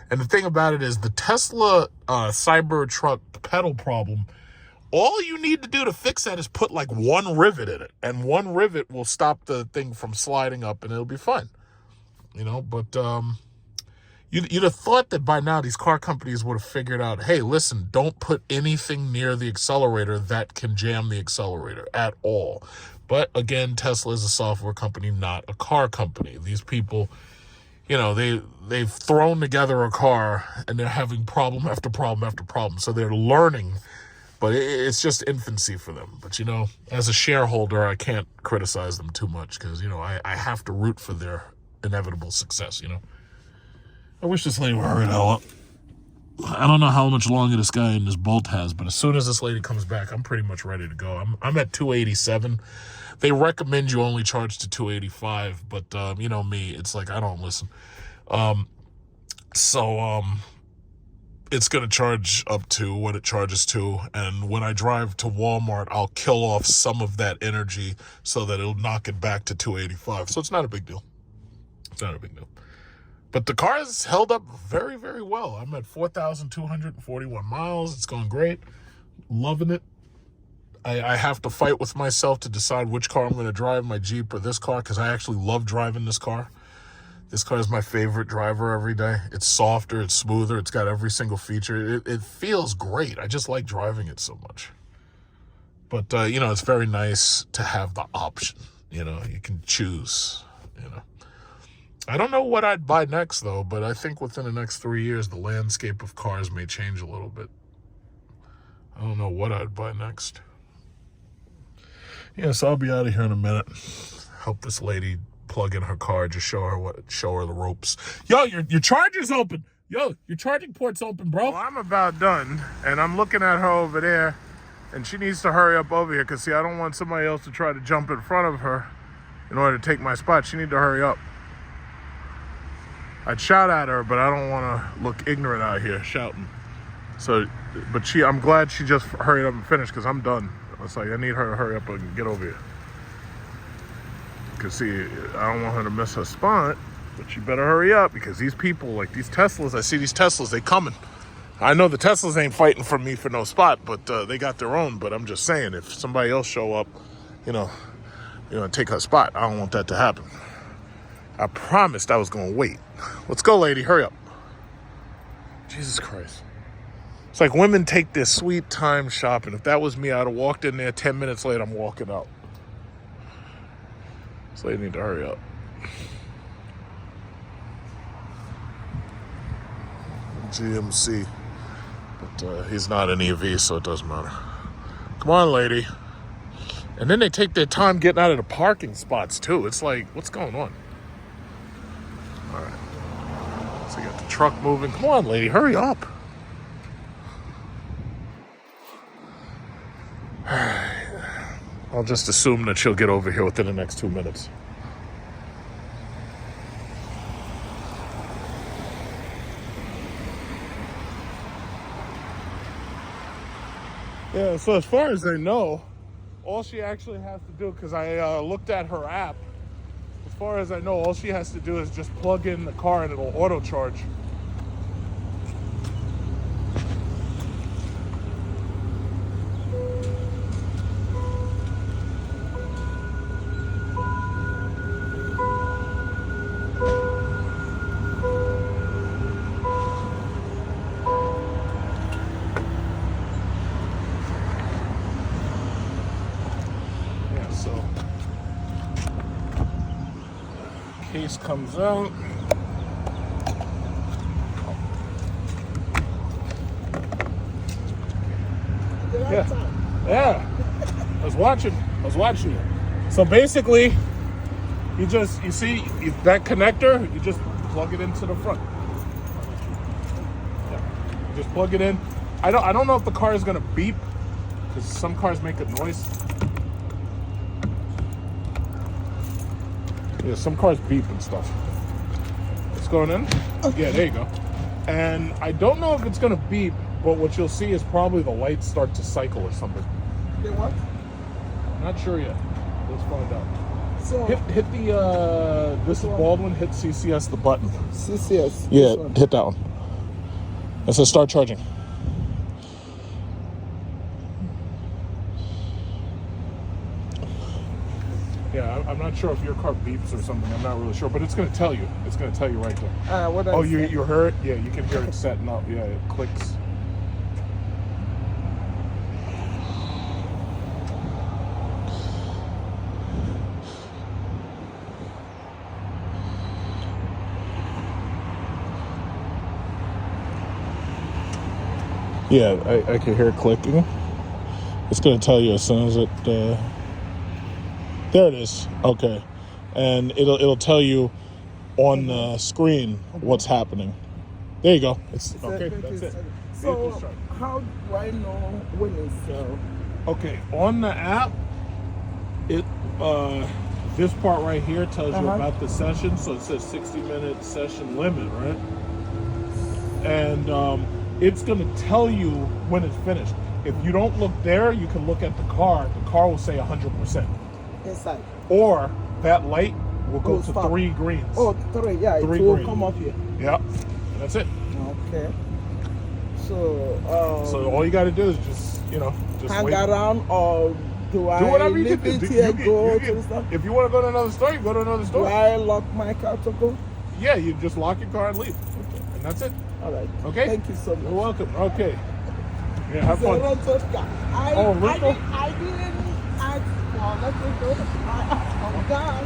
And the thing about it is the Tesla Cybertruck pedal problem, all you need to do to fix that is put like one rivet in it, and one rivet will stop the thing from sliding up and it'll be fine. You know, but You'd have thought that by now these car companies would have figured out, hey, listen, don't put anything near the accelerator that can jam the accelerator at all. But again, Tesla is a software company, not a car company. These people, you know, they've thrown together a car and they're having problem after problem after problem. So they're learning. But it's just infancy for them. But, you know, as a shareholder, I can't criticize them too much because, you know, I have to root for their inevitable success, you know. I wish this lady would hurry the hell up. I don't know how much longer this guy in this Bolt has, but as soon as this lady comes back, I'm pretty much ready to go. I'm at 287. They recommend you only charge to 285, but you know me, it's like I don't listen. It's going to charge up to what it charges to, and when I drive to Walmart, I'll kill off some of that energy so that it'll knock it back to 285. So it's not a big deal. It's not a big deal. But the car has held up very, very well. I'm at 4,241 miles. It's going great. Loving it. I have to fight with myself to decide which car I'm going to drive, my Jeep or this car, because I actually love driving this car. This car is my favorite driver every day. It's softer, it's smoother, it's got every single feature. It feels great. I just like driving it so much. But, you know, it's very nice to have the option. You know, you can choose, you know. I don't know what I'd buy next, though, but I think within the next 3 years, the landscape of cars may change a little bit. I don't know what I'd buy next. Yeah, so I'll be out of here in a minute. Help this lady plug in her car. Just show her the ropes. Yo, your charger's open. Yo, your charging port's open, bro. Well, I'm about done, and I'm looking at her over there, and she needs to hurry up over here, because, see, I don't want somebody else to try to jump in front of her in order to take my spot. She needs to hurry up. I'd shout at her, but I don't want to look ignorant out here shouting. So, but I'm glad she just hurried up and finished, because I'm done. It's like I need her to hurry up and get over here. Because, see, I don't want her to miss her spot, but she better hurry up, because these people, like these Teslas, I see these Teslas, they coming. I know the Teslas ain't fighting for me for no spot, but they got their own. But I'm just saying, if somebody else show up, you know, take her spot, I don't want that to happen. I promised I was going to wait. Let's go, lady. Hurry up. Jesus Christ. It's like women take their sweet time shopping. If that was me, I'd have walked in there 10 minutes later, I'm walking out. So they need to hurry up. GMC. But he's not an EV, so it doesn't matter. Come on, lady. And then they take their time getting out of the parking spots, too. It's like, what's going on? All right. So you got the truck moving. Come on, lady. Hurry up. I'll just assume that she'll get over here within the next 2 minutes. Yeah, so as far as I know, all she actually has to do, because I looked at her app, as far as I know, all she has to do is just plug in the car and it'll auto charge. Case comes out. Yeah. I was watching you. So basically, you see that connector, you just plug it into the front. Yeah. You just plug it in. I don't know if the car is gonna beep, because some cars make a noise. Yeah, some cars beep and stuff. It's going in? Okay. Yeah, there you go. And I don't know if it's going to beep, but what you'll see is probably the lights start to cycle or something. They what? Not sure yet. Let's find out. So hit the, this is Baldwin, hit CCS, the button. CCS? Yeah, hit that one. It says start charging. Yeah, I'm not sure if your car beeps or something. I'm not really sure, but it's going to tell you. It's going to tell you right there. What oh, you heard it? Yeah, you can hear it setting up. Yeah, it clicks. Yeah, I can hear it clicking. It's going to tell you as soon as it... there it is. Okay. And it'll tell you on the screen what's happening. There you go. It's okay. That's it. So how do I know when it's okay, on the app, it this part right here tells you about the session. So it says 60-minute session limit, right? And it's gonna tell you when it's finished. If you don't look there, you can look at the car. The car will say 100%. inside? Or that light will go to stop. 3 greens. Oh, 3, yeah, Three it will green. come up here. Yeah, and that's it. Okay. So So all you got to do is just hang wait. around, or do I whatever you leave can it do. here, go to the stuff? If you want to go to another store, you go to another Do store. I lock my car to go? Yeah, you just lock your car and leave. Okay. And that's it. All right. Okay? Thank you so much. You're welcome. Okay. Yeah, have So fun. rental car. Oh, I rental? didn't ask for electric. Oh God.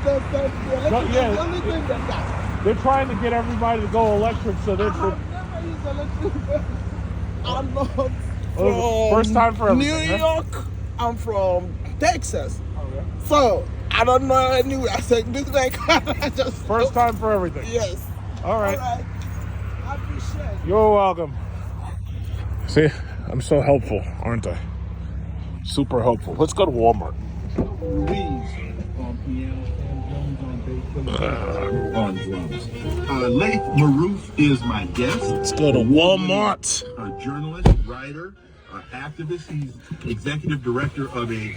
The electric yeah, is the only thing that got. They're trying to get everybody to go electric, so I they're have never used electric. I'm not Oh, from first time for everything, New huh? York. I'm from Texas. Okay. So I don't know anywhere. I said this like I just First time for everything. Yes. All right. All right. I appreciate it. You're welcome. See, I'm so helpful, aren't I? Super helpful. Let's go to Walmart. On drums. Leif Maroof is my guest. Let's go to Walmart. A journalist, writer, activist. He's executive director of a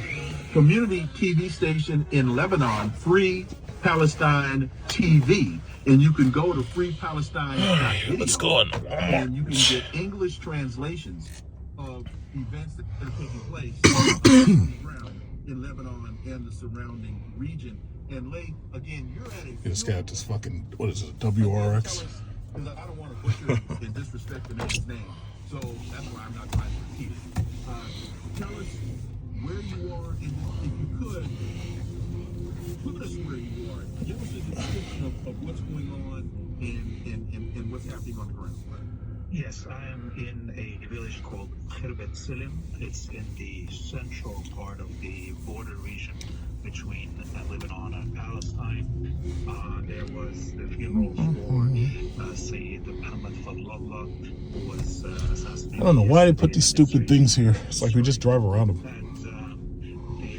community TV station in Lebanon, Free Palestine TV. And you can go to freepalestine.video. Let's go on And you can get English translations of events that are taking place on the ground in Lebanon and the surrounding region. And Leif, again, you're at a... This guy this fucking, what is it, WRX? Because I don't want to butcher and disrespect the man's name. So that's why I'm not trying to repeat it. Tell us where you are, and if you could, put us where you are. Give us a description of what's going on and what's happening on the ground. Yes, I am in a village called Khirbet Silim. It's in the central part of the border region between Lebanon and Palestine. There was the funeral for Sayyid Muhammad Fadlallah, who was assassinated. I don't know why they put these stupid things here. It's like we just drive around them. And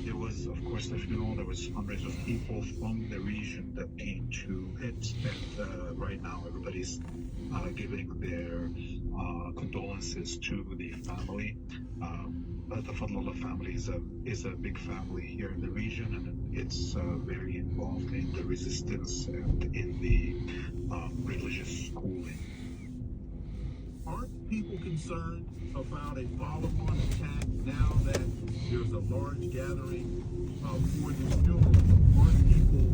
there was, of course, the funeral. There was hundreds of people from the region that came to it. And right now, everybody's giving their condolences to the family. The Fadlallah family is a big family here in the region, and it's very involved in the resistance and in the religious schooling. Aren't people concerned about a follow-on attack now that there's a large gathering for this funeral? Aren't people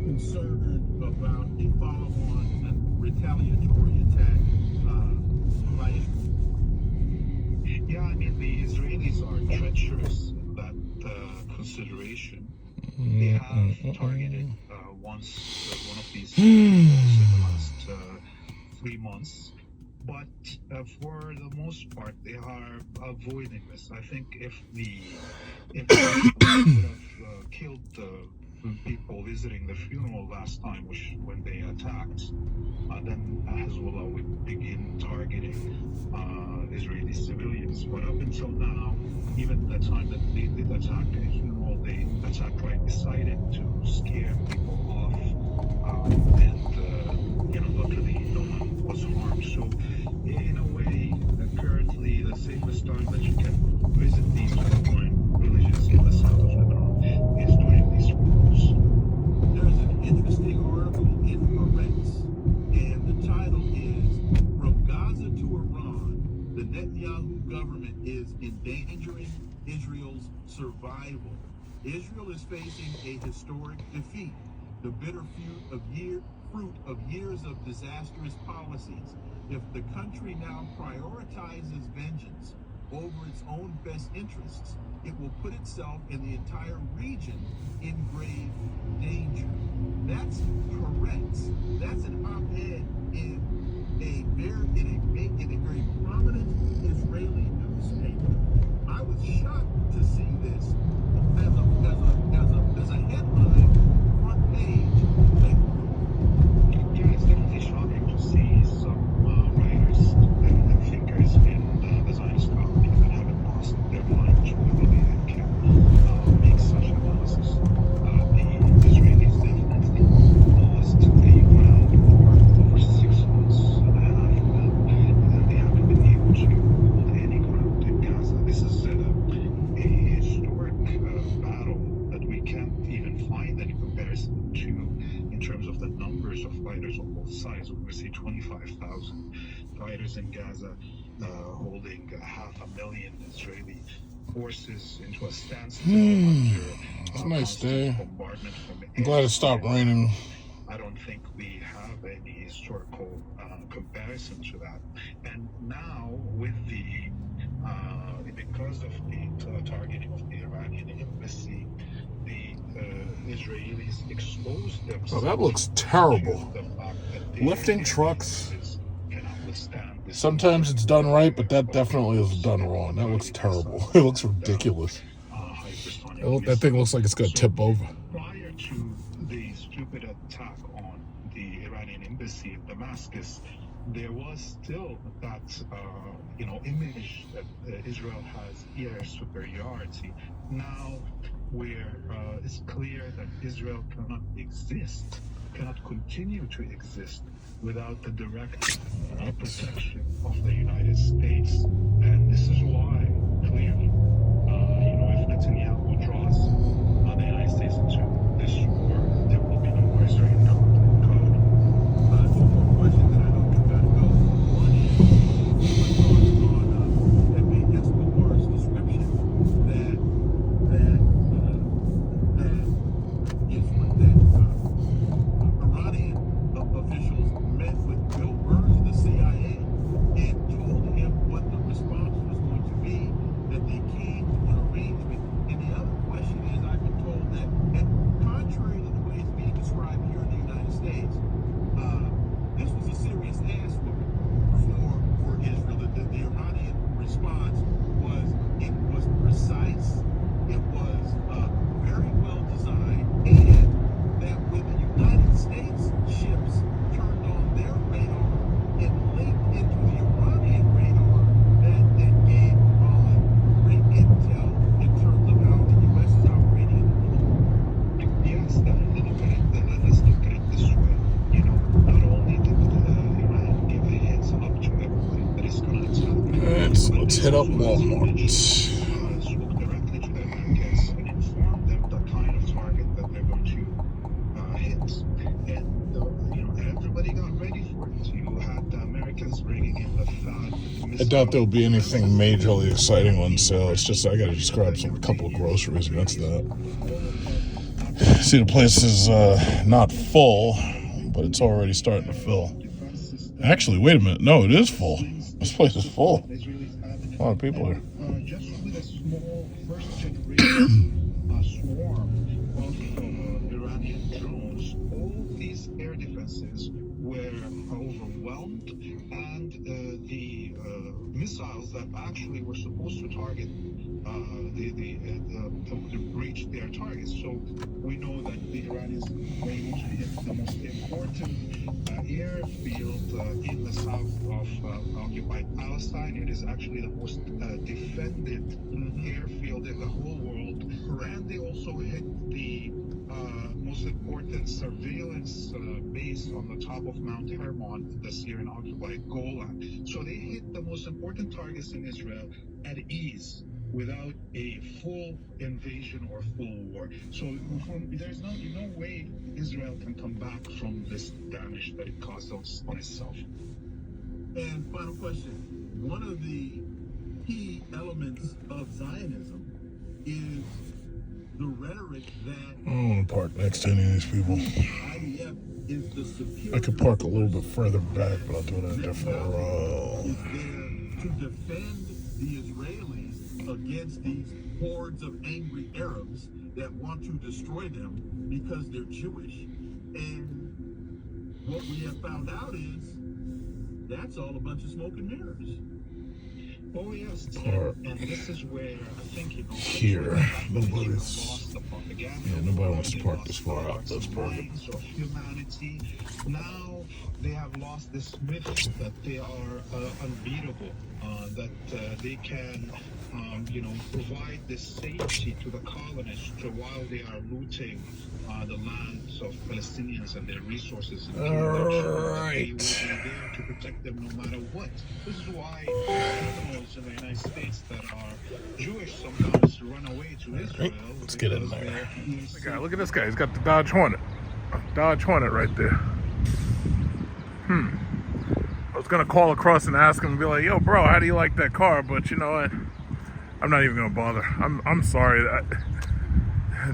concerned about a follow-on and retaliatory attack by Israel? Yeah, I mean, the Israelis are treacherous in that consideration. They have targeted once one of these in the last 3 months. But for the most part, they are avoiding this. I think if the would have killed the people visiting the funeral last time, when they attacked, then Hezbollah would begin targeting Israeli civilians. But up until now, even the time that they did attack the funeral, they attacked right beside it to scare people off. Luckily, no one was harmed. So, in a way, currently, the safest time that you can visit these foreign villages in the south of Lebanon is during these funerals. There's an interesting article in Haaretz, and the title is "From Gaza to Iran, the Netanyahu government is endangering Israel's survival." Israel is facing a historic defeat, the bitter fruit of years of disastrous policies. If the country now prioritizes vengeance over its own best interests, it will put itself and the entire region in grave danger. That's Haaretz. That's an op-ed in a very prominent Israeli newspaper. I was in any comparison to, in terms of the numbers of fighters on both sides. We see 25,000 fighters in Gaza holding 500,000 Israeli forces into a standstill under It's a nice day. bombardment from I'm glad it stopped raining. I don't think we have any historical comparison to that. And now, with the because of the targeting of the Iranian embassy, the Israelis exposed themselves. Oh, that looks terrible. to the fact that the Lifting Iranian trucks. forces cannot withstand this. Sometimes it's done right, but that definitely is done wrong. That looks terrible. It looks ridiculous. That thing looks like it's going to tip over. Prior to the stupid attack on the Iranian embassy in Damascus, there was still that image that Israel has air superiority. Now, where it's clear that Israel cannot continue to exist without the direct protection of the United States, and this is why clearly, if Netanyahu draws the United States into this war, there will be no more Israeli conflict. Two more questions, and I know you've got to go. One is, your thoughts on Pepe Escobar's description that Iranian officials met with Bill Burns of the CIA and told him what the response was going to be, that they came to an arrangement. And the other question is, I've been told that, and contrary to the way it's being described here in the United States, this was a serious ass whooping for Israel. The Iranian response was precise, it was very well designed, and that when the United States ships turned on their radar and linked into the Iranian radar, that gave great intel in terms of how the U.S. is operating in the world. Yes, let's look at it this way. Not only did Iran give a heads up to everybody that it's going to attack. Let's hit up Walmart. Spoke directly to the Americans and informed them the kind of target that they're going to hit. And everybody got ready for it. You had the Americans bringing in the THAAD. I doubt there'll be anything majorly exciting on sale. It's just I gotta just grab a couple of groceries and that's that. See, the place is not full, but it's already starting to fill. Actually, wait a minute. No, it is full. This place is full. A lot of people here. Just with a small first generation swarm of Iranian drones, all these air defenses were overwhelmed, and the missiles that actually were supposed to target to reach their targets. So we know that the Iranians were able to hit the most important airfield in the south of occupied Palestine. It is actually the most defended airfield in the whole world. And they also hit the most important surveillance base on the top of Mount Hermon, the Syrian occupied Golan. So they hit the most important targets in Israel at ease, without a full invasion or full war. So there's no way Israel can come back from this damage that it caused on itself. And final question, one of the key elements of Zionism is the rhetoric that I don't want to park next to any of these people. IDF is the superior. I could park a little bit further back, but I'll do it in a different row. Is there to defend the Israelis against these hordes of angry Arabs that want to destroy them because they're Jewish. And what we have found out is that's all a bunch of smoke and mirrors. Oh yes, and this is where I think here. Nobody's nobody wants to park this far out. That's perfect. Of humanity. Now they have lost this myth that they are unbeatable, that they can, provide this safety to the colonists while they are looting the lands of Palestinians and their resources. And all right. they will be there to protect them no matter what. This is why nationals in the United States that are Jewish sometimes run away to Israel. Let's get in because there. they're Look at this guy. He's got the Dodge Hornet. Dodge Hornet right there. I was gonna call across and ask him and be like, "Yo, bro, how do you like that car?" But you know what? I'm not even gonna bother. I'm sorry.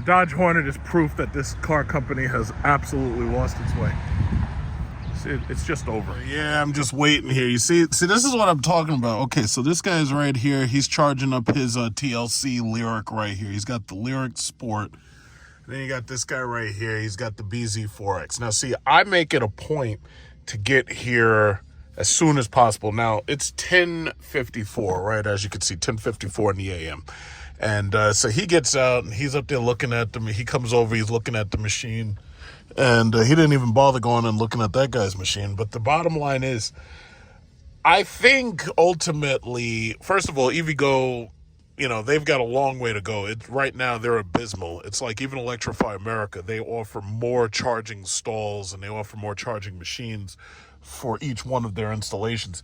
Dodge Hornet is proof that this car company has absolutely lost its way. It's just over. Yeah, I'm just waiting here. You see, this is what I'm talking about. Okay, so this guy's right here. He's charging up his TLC Lyric right here. He's got the Lyric Sport. And then you got this guy right here. He's got the BZ4X. Now, see, I make it a point to get here as soon as possible. Now, it's 10:54, right? As you can see, 10:54 in the AM. And so he gets out, and he's up there looking at them. He comes over, he's looking at the machine. And he didn't even bother going and looking at that guy's machine. But the bottom line is, I think ultimately, first of all, EVgo, you know, they've got a long way to go. Right now, they're abysmal. It's like even Electrify America, they offer more charging stalls and they offer more charging machines for each one of their installations.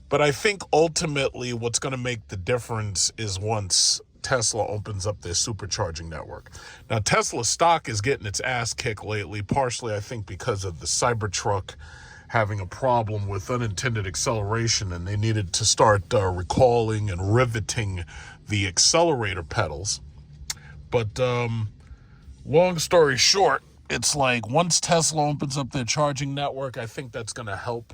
But I think ultimately what's going to make the difference is once Tesla opens up their supercharging network. Now, Tesla stock is getting its ass kicked lately, partially, I think, because of the Cybertruck having a problem with unintended acceleration, and they needed to start recalling and riveting the accelerator pedals. But long story short, it's like once Tesla opens up their charging network, I think that's going to help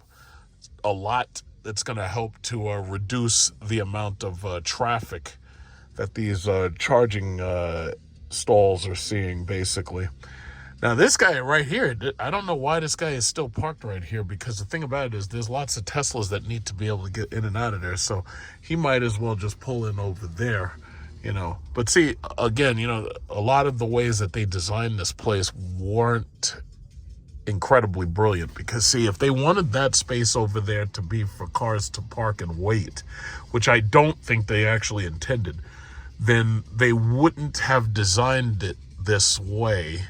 a lot. It's going to help to reduce the amount of traffic that these charging stalls are seeing, basically. Now, this guy right here, I don't know why this guy is still parked right here, because the thing about it is there's lots of Teslas that need to be able to get in and out of there, so he might as well just pull in over there, you know. But see, again, you know, a lot of the ways that they designed this place weren't incredibly brilliant, because see, if they wanted that space over there to be for cars to park and wait, which I don't think they actually intended, then they wouldn't have designed it this way.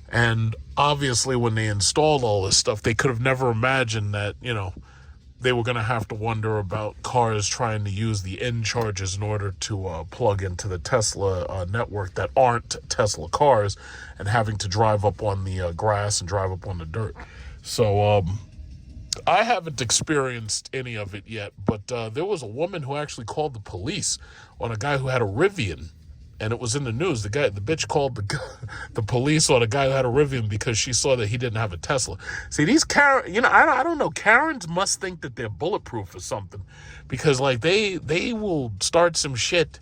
And obviously when they installed all this stuff, they could have never imagined that, you know, they were going to have to wonder about cars trying to use the end chargers in order to plug into the Tesla network that aren't Tesla cars, and having to drive up on the grass and drive up on the dirt. So I haven't experienced any of it yet, but there was a woman who actually called the police on a guy who had a Rivian, and it was in the news. The bitch called the police on a guy who had a Rivian because she saw that he didn't have a Tesla. See, these Karen, you know, I don't know. Karens must think that they're bulletproof or something, because like they will start some shit,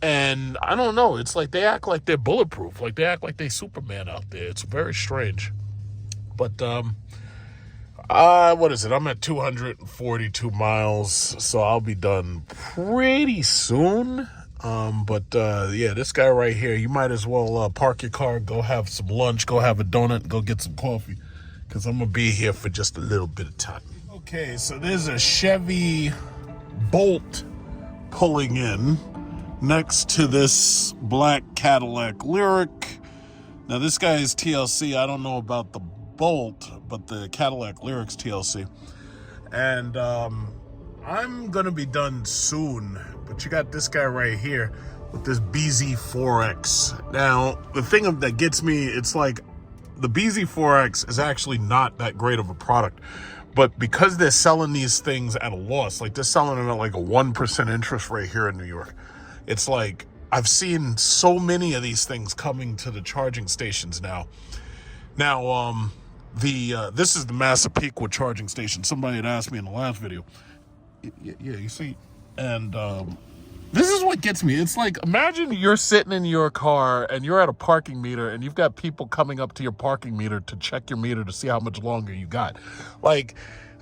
and I don't know. It's like they act like they're bulletproof, like they act like they Superman out there. It's very strange. But what is it? I'm at 242 miles, so I'll be done pretty soon. Yeah, this guy right here, you might as well park your car, go have some lunch, go have a donut, go get some coffee, because I'm going to be here for just a little bit of time. Okay, so there's a Chevy Bolt pulling in next to this black Cadillac Lyric. Now, this guy is TLC. I don't know about the Bolt, but the Cadillac Lyric's TLC. And I'm going to be done soon. But you got this guy right here with this BZ4X. Now, the thing that gets me, it's like the BZ4X is actually not that great of a product. But because they're selling these things at a loss, like they're selling them at like a 1% interest rate here in New York, it's like I've seen so many of these things coming to the charging stations now. Now, this is the Massapequa charging station. Somebody had asked me in the last video. Yeah, you see, and this is what gets me. It's like, imagine you're sitting in your car and you're at a parking meter and you've got people coming up to your parking meter to check your meter to see how much longer you got. Like,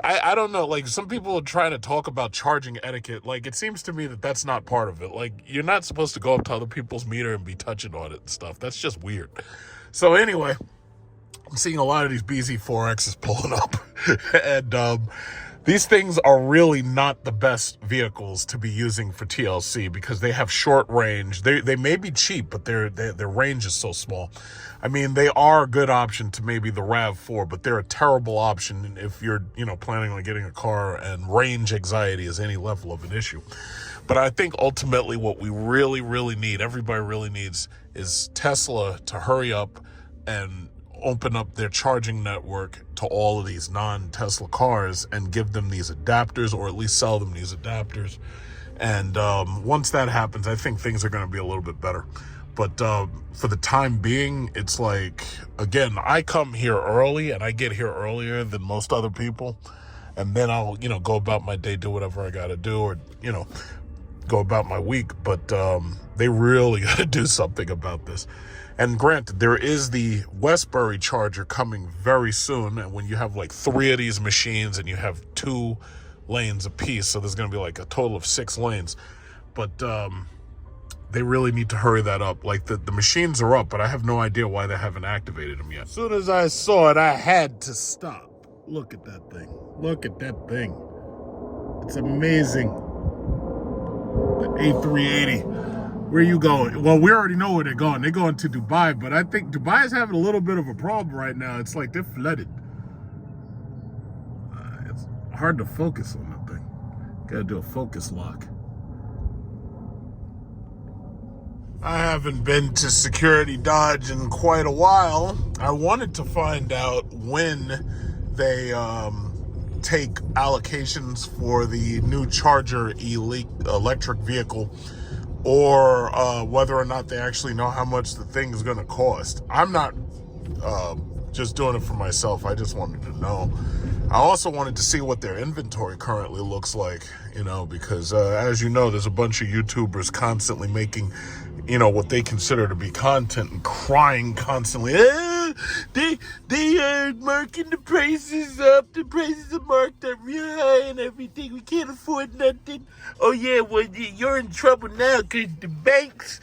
I don't know, like some people are trying to talk about charging etiquette. Like, it seems to me that that's not part of it. Like, you're not supposed to go up to other people's meter and be touching on it and stuff. That's just weird. So anyway, I'm seeing a lot of these BZ4Xs pulling up. And These things are really not the best vehicles to be using for TLC because they have short range. They may be cheap, but their range is so small. I mean, they are a good option to maybe the RAV4, but they're a terrible option if you're, planning on getting a car and range anxiety is any level of an issue. But I think ultimately what we really, really need, everybody really needs, is Tesla to hurry up and open up their charging network to all of these non-Tesla cars and give them these adapters, or at least sell them these adapters. And once that happens, I think things are going to be a little bit better. But for the time being, it's like, again, I come here early and I get here earlier than most other people. And then I'll, go about my day, do whatever I got to do, or, go about my week. But they really got to do something about this. And granted, there is the Westbury charger coming very soon. And when you have like 3 of these machines and you have 2 lanes apiece, so there's going to be like a total of 6 lanes. But they really need to hurry that up. Like the machines are up, but I have no idea why they haven't activated them yet. As soon as I saw it, I had to stop. Look at that thing. Look at that thing. It's amazing. The A380. Where are you going? Well, we already know where they're going. They're going to Dubai, but I think Dubai is having a little bit of a problem right now. It's like they're flooded. It's hard to focus on that thing. Gotta do a focus lock. I haven't been to Security Dodge in quite a while. I wanted to find out when they take allocations for the new Charger electric vehicle, or whether or not they actually know how much the thing is going to cost. I'm not just doing it for myself. I just wanted to know. I also wanted to see what their inventory currently looks like, because as you know, there's a bunch of YouTubers constantly making, what they consider to be content and crying constantly. They are marking the prices up. The prices are marked up real high and everything. We can't afford nothing. Oh yeah, well you're in trouble now because the banks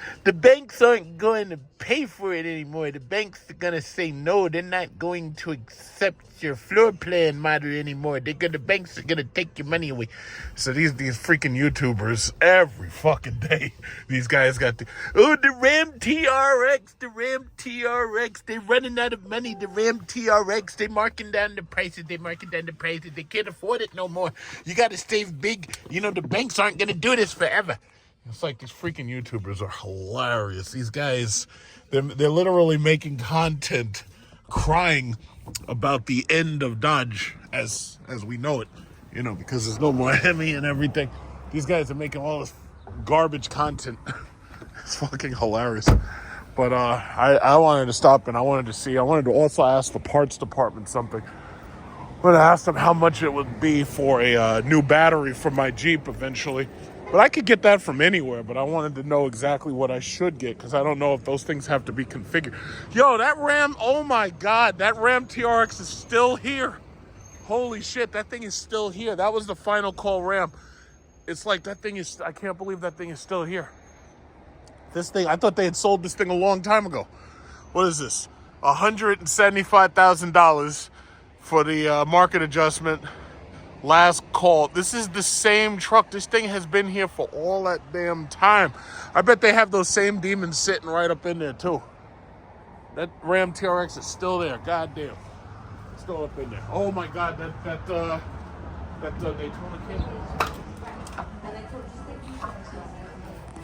aren't going to pay for it anymore. The banks are gonna say no. They're not going to accept your floor plan model anymore. The banks are gonna take your money away. So these freaking YouTubers every fucking day, these guys got the Ram TRX, they're running out of money. The Ram TRX, they're marking down the prices. They can't afford it no more. You got to save big. The banks aren't gonna do this forever. It's like these freaking YouTubers are hilarious. These guys, they're literally making content crying about the end of Dodge as we know it, because there's no more Hemi and everything. These guys are making all this garbage content. It's fucking hilarious. But I wanted to stop and I wanted to also ask the parts department something. I'm going to ask them how much it would be for a new battery for my Jeep eventually. But I could get that from anywhere, but I wanted to know exactly what I should get because I don't know if those things have to be configured. Yo, that Ram, oh my God, that Ram TRX is still here. Holy shit, that thing is still here. That was the final call Ram. It's like that thing is, I can't believe that thing is still here. This thing, I thought they had sold this thing a long time ago. What is this? $175,000 for the market adjustment. Last call. This is the same truck. This thing has been here for all that damn time. I bet they have those same demons sitting right up in there too. That Ram TRX is still there. God damn. Still up in there. Oh my God, that Daytona King.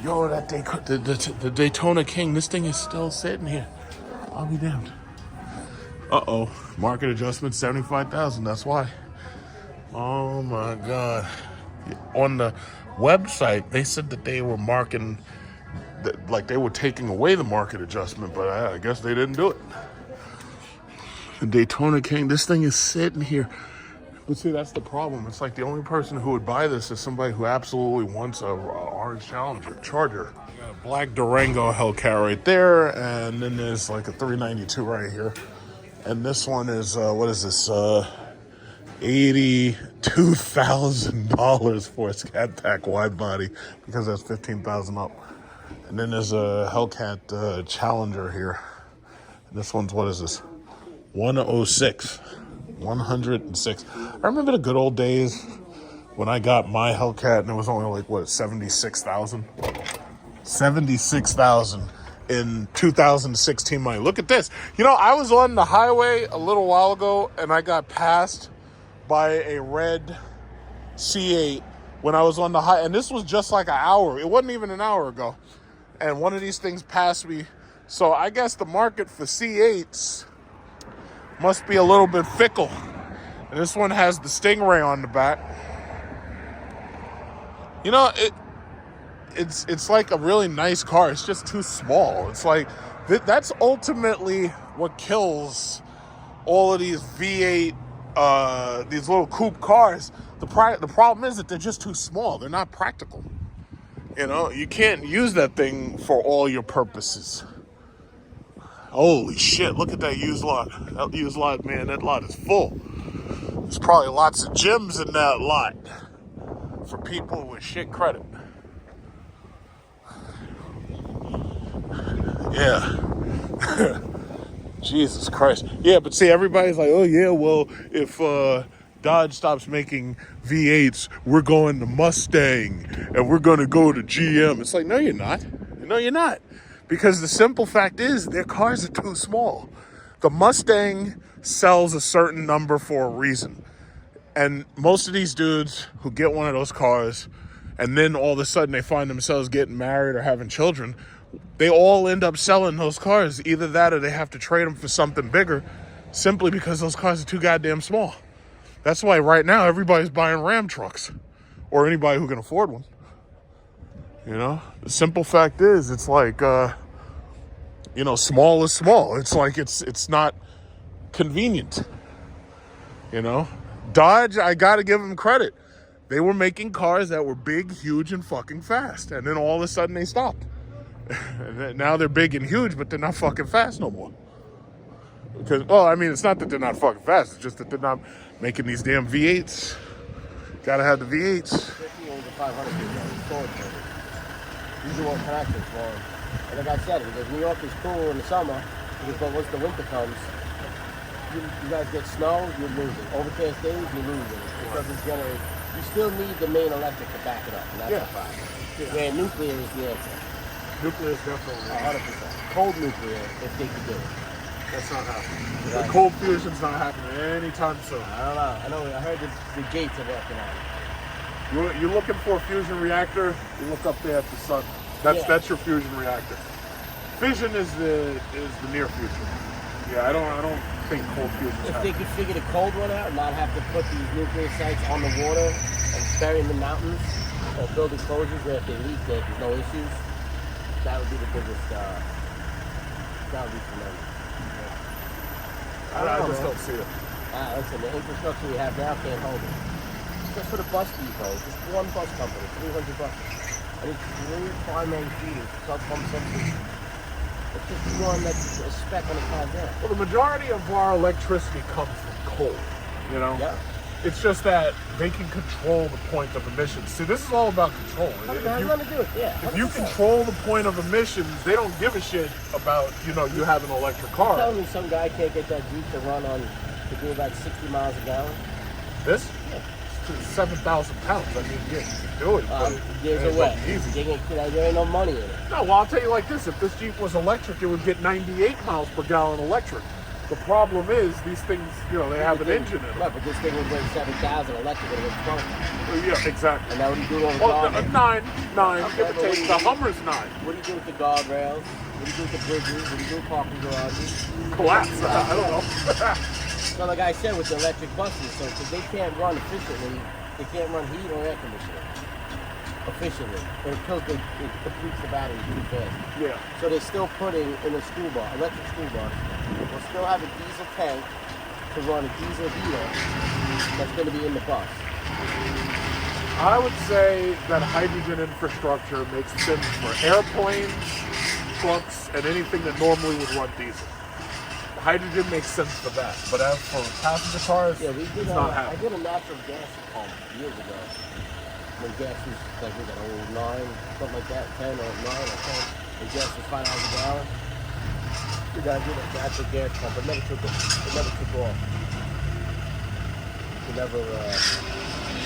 Yo, the Daytona King, this thing is still sitting here. I'll be damned. Uh-oh. Market adjustment, $75,000. That's why. Oh my God. On the website, they said that they were marking, like they were taking away the market adjustment, but I guess they didn't do it. The Daytona King, this thing is sitting here. But see, that's the problem. It's like the only person who would buy this is somebody who absolutely wants a orange Charger. You got a black Durango Hellcat right there, and then there's like a 392 right here. And this one is, what is this? $82,000 for a Scat Pack wide body because that's $15,000 up. And then there's a Hellcat Challenger here. And this one's, what is this? 106. 106. I remember the good old days when I got my Hellcat and it was only like, what, 76,000? 76,000 in 2016 money. Look at this. You know, I was on the highway a little while ago and I got passed by a red C8 when I was on the high, and this was just like an hour. It wasn't even an hour ago. And one of these things passed me. So I guess the market for C8s must be a little bit fickle. And this one has the Stingray on the back. You know, it's like a really nice car. It's just too small. It's like that's ultimately what kills all of these V8, these little coupe cars. The problem is that they're just too small. They're not practical. You know, you can't use that thing for all your purposes. Holy shit, look at that used lot. That used lot, man, that lot is full. There's probably lots of gems in that lot for people with shit credit. Yeah. Jesus Christ. Yeah, but see, everybody's like, oh yeah, well, if Dodge stops making V8s, we're going to Mustang and we're going to go to GM. It's like, no, you're not. No, you're not. Because the simple fact is their cars are too small. The Mustang sells a certain number for a reason. And most of these dudes who get one of those cars and then all of a sudden they find themselves getting married or having children, they all end up selling those cars. Either that or they have to trade them for something bigger simply because those cars are too goddamn small. That's why right now everybody's buying Ram trucks or anybody who can afford one. You know, the simple fact is it's like, you know, small is small. It's like it's not convenient. You know, Dodge, I got to give them credit. They were making cars that were big, huge, and fucking fast. And then all of a sudden they stopped. And now they're big and huge, but they're not fucking fast no more. Because, well, I mean, it's not that they're not fucking fast. It's just that they're not making these damn V8s. Gotta have the V8s. 50 over 500 people. These are what connections for them. And like I said, because New York is cool in the summer, because but once the winter comes, you guys get snow, you're losing. Overcast days, you're losing. Because it's generated. You still need the main electric to back it up, and that's the problem. Where nuclear is the answer. Nuclear is definitely 100%. Cold nuclear, if they could do it. That's not happening. The cold fusion's not happening anytime soon. I don't know. I heard the gates are working on it. You're looking for a fusion reactor, you look up there at the sun. That's your fusion reactor. Fission is the near future. Yeah, I don't think cold fusion. If they could figure the cold one out and not have to put these nuclear sites on the water and bury in the mountains or build enclosures where if they leak there's no issues, that would be the biggest. That would be tremendous. I just don't see it. Listen, the infrastructure we have now can't hold it. Just for the bus depot, just one bus company, 300 buses. And it's 3 primary feeders, sub-pump substation. It's just one that's a speck on the car there. Well, the majority of our electricity comes from coal, you know? Yeah. It's just that they can control the point of emissions. See, this is all about control. It has nothing to do with it, yeah. If you control the point of emissions, they don't give a shit about, you know, you have an electric car. You're telling me some guy can't get that Jeep to run on, to do about 60 miles a gallon? This? Yeah. It's 7,000 pounds. I mean, yeah, you can do it. But There's a way. There ain't no money in it. No, well, I'll tell you like this. If this Jeep was electric, it would get 98 miles per gallon electric. The problem is these things, you know, they have an engine in them. Right, but this thing would weigh 7,000 electric and it would 12. Yeah, exactly. And that would do all the Well, guardrails. nine. Okay, Give or but take. The Hummer's 9. What do you do with the guardrails? What do you do with the bridges? What do you do with parking garages? Collapse. I don't know. So like I said with the electric buses, so because they can't run efficiently, they can't run heat or air conditioning efficiently. It depletes the battery really fast. Yeah. So they're still putting in a school bus, electric school bus, will still have a diesel tank to run a diesel heater that's going to be in the bus. I would say that hydrogen infrastructure makes sense for airplanes, trucks, and anything that normally would run diesel. Hydrogen makes sense for that, but as for passenger cars, Yeah, we did. it's not I happening. did a natural gas pump years ago. When gas was like we got 9, something like that, 10 or 9 or 10. When gas was $5 a gallon. We got to do a natural gas pump. It never took off. could never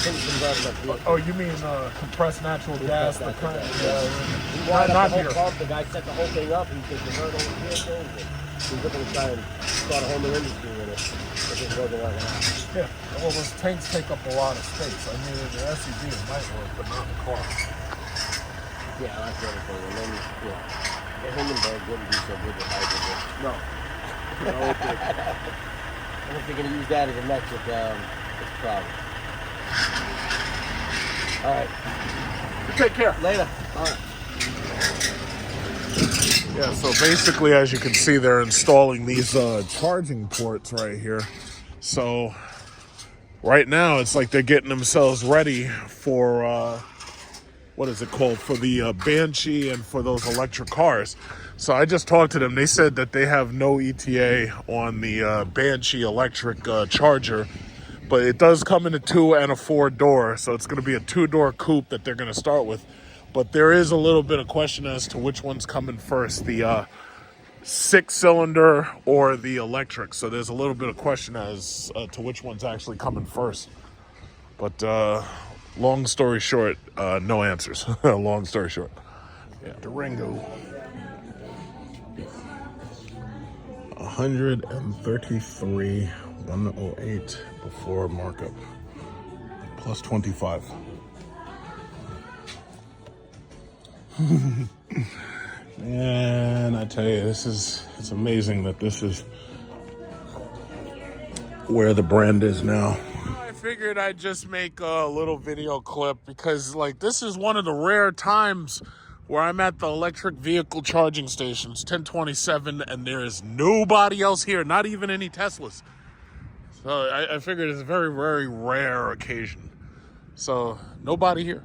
convert enough vehicles. Oh, you mean compressed natural gas? The natural current? gas. He Not wired up the here. whole pump. The guy set the whole thing up. He could convert all the vehicles. And he's looking to try and start a whole new industry with it. It just wasn't working out. Yeah. Well, those tanks take up a lot of space. I mean, the SUV it might work, but not the car. Yeah, that's the other thing. And then, the Hindenburg wouldn't be so good with hydrogen. No. And if they're going to use that as a metric, it's a problem. All right. Take care. Later. All right. Yeah, so basically, as you can see, they're installing these charging ports right here. So right now, it's like they're getting themselves ready for, what is it called, for the Banshee and for those electric cars. So I just talked to them. They said that they have no ETA on the Banshee electric charger, but it does come in a 2 and a 4 door. So it's going to be a 2-door coupe that they're going to start with. But there is a little bit of question as to which one's coming first, the 6-cylinder or the electric. So there's a little bit of question as to which one's actually coming first. But long story short, no answers. Long story short. Yeah, Durango. 133, 108 before markup. Plus 25. Man, I tell you, it's amazing that this is where the brand is now. I figured I'd just make a little video clip because, like, this is one of the rare times where I'm at the electric vehicle charging stations, 1027, and there is nobody else here, not even any Teslas. So I figured it's a very, very rare occasion. So nobody here.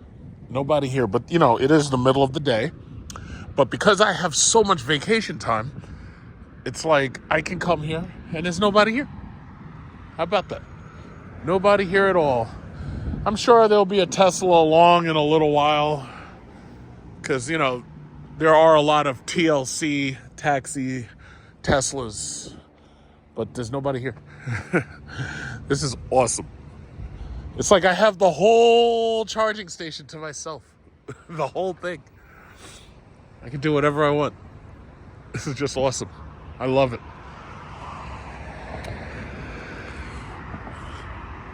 Nobody here. But, it is the middle of the day. But because I have so much vacation time, it's like I can come here and there's nobody here. How about that? Nobody here at all. I'm sure there'll be a Tesla along in a little while. Because, there are a lot of TLC, taxi, Teslas. But there's nobody here. This is awesome. It's like I have the whole charging station to myself. The whole thing. I can do whatever I want. This is just awesome. I love it.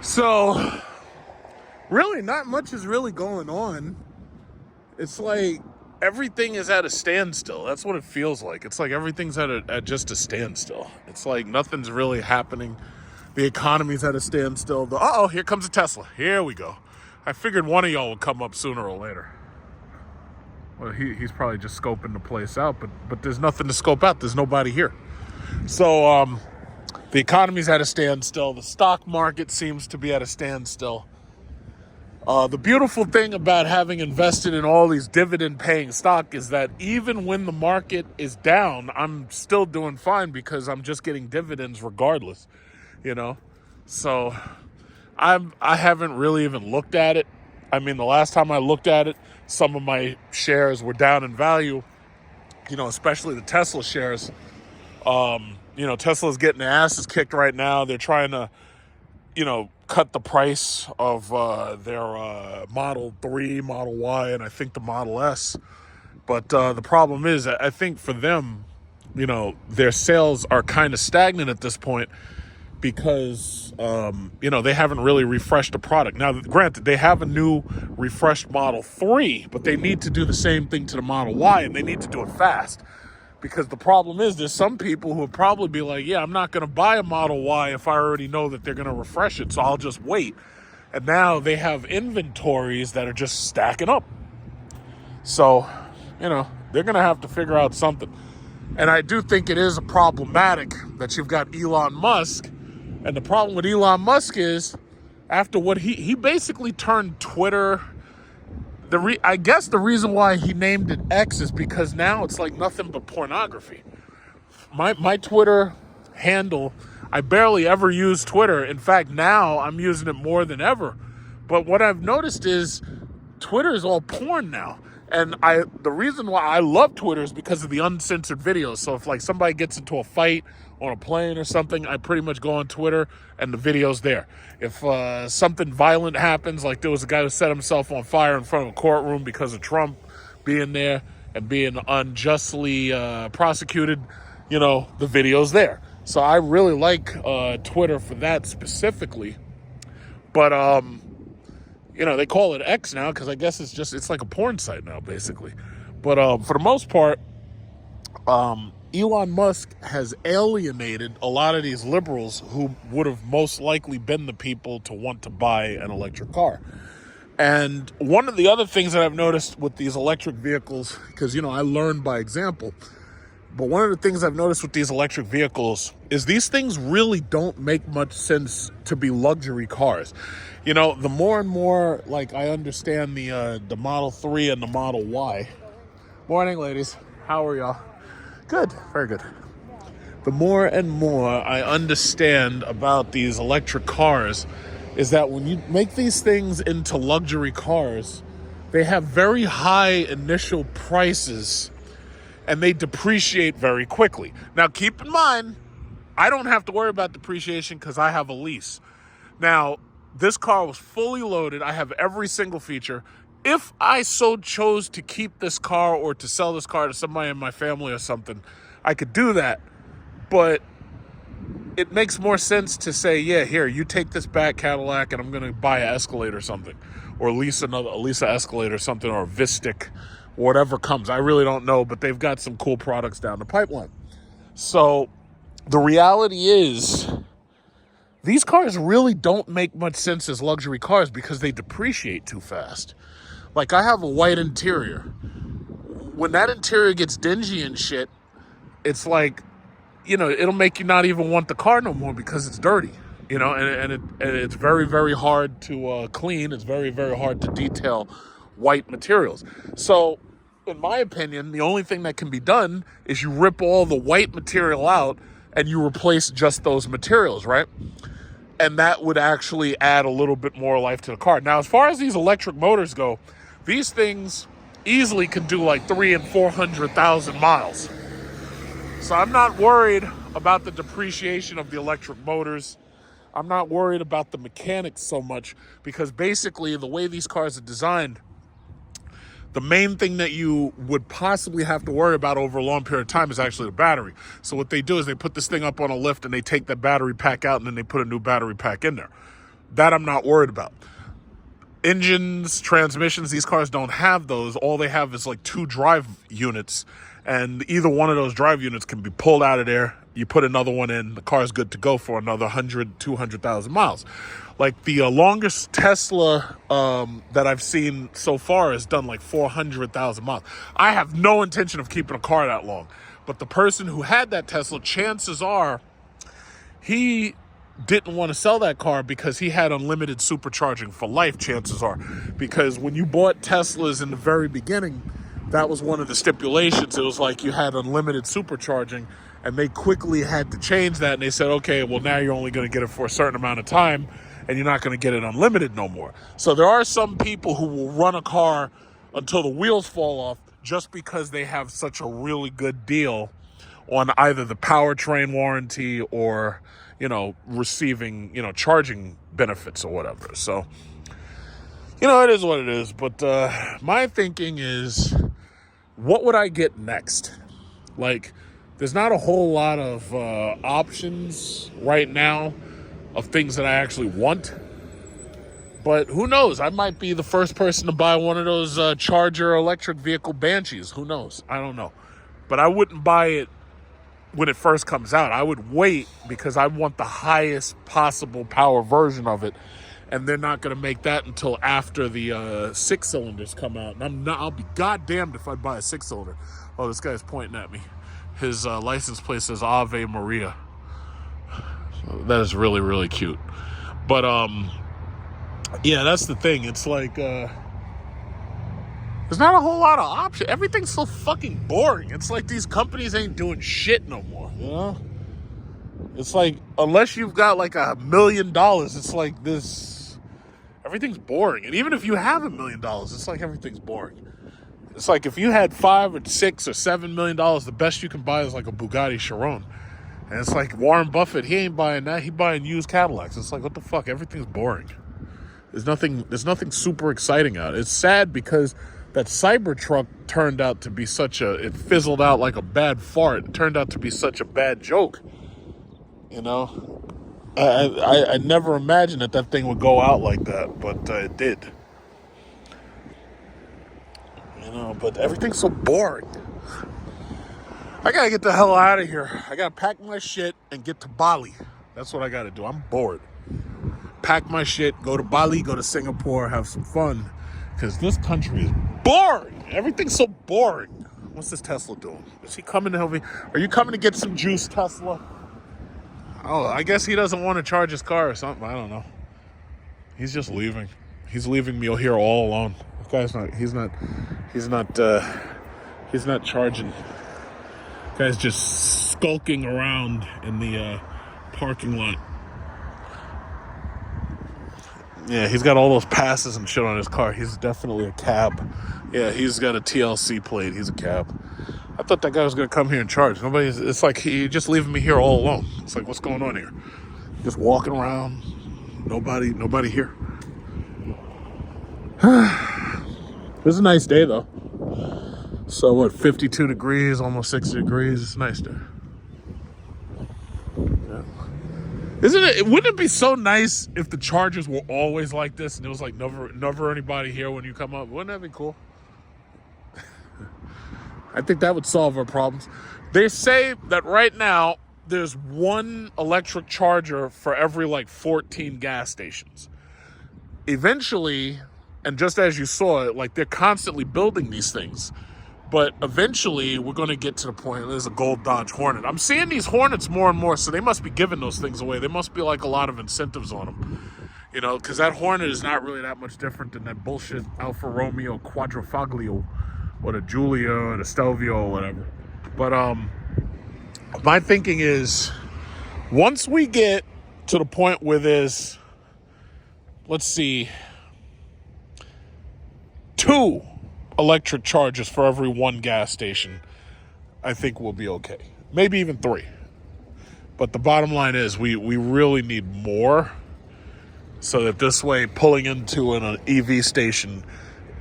So, really, not much is really going on. It's like everything is at a standstill. That's what it feels like. It's like everything's at just a standstill. It's like nothing's really happening. The economy's at a standstill. Uh-oh, here comes a Tesla. Here we go. I figured one of y'all would come up sooner or later. Well, he's probably just scoping the place out, but there's nothing to scope out. There's nobody here. So the economy's at a standstill. The stock market seems to be at a standstill. The beautiful thing about having invested in all these dividend-paying stock is that even when the market is down, I'm still doing fine because I'm just getting dividends regardless, So I haven't really even looked at it. I mean, the last time I looked at it, some of my shares were down in value, especially the Tesla shares. Tesla's getting their asses kicked right now. They're trying to, cut the price of their Model 3, Model Y, and I think the Model S. But the problem is, I think for them, their sales are kind of stagnant at this point because, they haven't really refreshed the product. Now, granted, they have a new refreshed Model 3, but they need to do the same thing to the Model Y, and they need to do it fast. Because the problem is there's some people who would probably be like, yeah, I'm not going to buy a Model Y if I already know that they're going to refresh it, so I'll just wait. And now they have inventories that are just stacking up. So, they're going to have to figure out something. And I do think it is problematic that you've got Elon Musk. And the problem with Elon Musk is, after what he basically turned Twitter... I guess the reason why he named it X is because now it's like nothing but pornography. My Twitter handle, I barely ever use Twitter. In fact, now I'm using it more than ever. But what I've noticed is Twitter is all porn now. And the reason why I love Twitter is because of the uncensored videos. So if like somebody gets into a fight on a plane or something, I pretty much go on Twitter and the video's there. If something violent happens, like there was a guy who set himself on fire in front of a courtroom because of Trump being there and being unjustly prosecuted, you know, the video's there. So I really like Twitter for that specifically. But, you know, they call it X now because I guess it's like a porn site now, basically. But for the most part, Elon Musk has alienated a lot of these liberals who would have most likely been the people to want to buy an electric car. And one of the other things that I've noticed with these electric vehicles, because, you know, I learned by example, but one of the things I've noticed with these electric vehicles is these things really don't make much sense to be luxury cars. You know, the more and more, like, I understand the Model 3 and the Model Y. Morning, ladies. How are y'all? Good. Very good. The more and more I understand about these electric cars is that when you make these things into luxury cars, they have very high initial prices and they depreciate very quickly. Now, keep in mind, I don't have to worry about depreciation because I have a lease. Now, this car was fully loaded. I have every single feature. If I so chose to keep this car or to sell this car to somebody in my family or something, I could do that. But it makes more sense to say, yeah, here, you take this back Cadillac and I'm going to buy an Escalade or something, or lease an Escalade or something, or a Vistic, whatever comes. I really don't know, but they've got some cool products down the pipeline. So the reality is these cars really don't make much sense as luxury cars because they depreciate too fast. Like, I have a white interior. When that interior gets dingy and shit, it's like, you know, it'll make you not even want the car no more because it's dirty, you know, and it's very, very hard to clean. It's very, very hard to detail white materials. So, in my opinion, the only thing that can be done is you rip all the white material out and you replace just those materials, right? And that would actually add a little bit more life to the car. Now, as far as these electric motors go, these things easily can do like 300,000 and 400,000 miles. So I'm not worried about the depreciation of the electric motors. I'm not worried about the mechanics so much because basically the way these cars are designed, the main thing that you would possibly have to worry about over a long period of time is actually the battery. So what they do is they put this thing up on a lift and they take that battery pack out and then they put a new battery pack in there. That I'm not worried about. Engines, transmissions, these cars don't have those. All they have is like 2 drive units, and either one of those drive units can be pulled out of there. You put another one in, the car's good to go for another 100, 200,000 miles. Like the longest Tesla that I've seen so far has done like 400,000 miles. I have no intention of keeping a car that long, but the person who had that Tesla, chances are he didn't want to sell that car because he had unlimited supercharging for life, chances are. Because when you bought Teslas in the very beginning, that was one of the stipulations. It was like you had unlimited supercharging, and they quickly had to change that. And they said, okay, well, now you're only going to get it for a certain amount of time, and you're not going to get it unlimited no more. So there are some people who will run a car until the wheels fall off just because they have such a really good deal on either the powertrain warranty or, you know, receiving, you know, charging benefits or whatever. So, you know, it is what it is. But my thinking is, what would I get next? Like, there's not a whole lot of options right now of things that I actually want. But who knows? I might be the first person to buy one of those Charger electric vehicle Banshees. Who knows? I don't know. But I wouldn't buy it when it first comes out. I would wait because I want the highest possible power version of it. And they're not going to make that until after the 6 cylinders come out. And I'll be goddamned if I buy a 6 cylinder. Oh, this guy's pointing at me. His license plate says Ave Maria. So that is really, really cute. But, yeah, that's the thing. It's like, there's not a whole lot of options. Everything's so fucking boring. It's like these companies ain't doing shit no more, you know? It's like, unless you've got like $1 million, it's like this, everything's boring. And even if you have $1 million, it's like everything's boring. It's like if you had $5 or $6 or $7 million, the best you can buy is like a Bugatti Chiron. And it's like Warren Buffett, he ain't buying that. He buying used Cadillacs. It's like, what the fuck? Everything's boring. There's nothing super exciting out. It's sad because that Cybertruck turned out to be it fizzled out like a bad fart. It turned out to be such a bad joke. You know? I never imagined that thing would go out like that, but it did. You know, but everything's so boring. I gotta get the hell out of here. I gotta pack my shit and get to Bali. That's what I gotta do. I'm bored. Pack my shit, go to Bali, go to Singapore, have some fun. Because this country is boring. Everything's so boring. What's this Tesla doing? Is he coming to help me? Are you coming to get some juice, Tesla? Oh, I guess he doesn't want to charge his car or something. I don't know. He's just leaving. He's leaving me here all alone. This guy's not. He's not charging. Guy's just skulking around in the parking lot. Yeah, he's got all those passes and shit on his car. He's definitely a cab. Yeah, he's got a TLC plate. He's a cab. I thought that guy was going to come here and charge. It's like he just leaving me here all alone. It's like, what's going on here? Just walking around. Nobody here. It was a nice day, though. So, what, 52 degrees, almost 60 degrees. It's nice there. Yeah. Wouldn't it be so nice if the chargers were always like this and there was like never anybody here when you come up? Wouldn't that be cool? I think that would solve our problems. They say that right now there's one electric charger for every like 14 gas stations. Eventually, and just as you saw it, like they're constantly building these things. But eventually, we're going to get to the point, there's a Gold Dodge Hornet. I'm seeing these Hornets more and more, so they must be giving those things away. There must be like a lot of incentives on them. You know, because that Hornet is not really that much different than that bullshit Alfa Romeo Quadrifoglio or the Giulia or the Stelvio or whatever. But my thinking is, once we get to the point where there's, let's see, 2 electric chargers for every 1 gas station, I think we'll be okay. Maybe even 3. But the bottom line is we really need more so that this way pulling into an EV station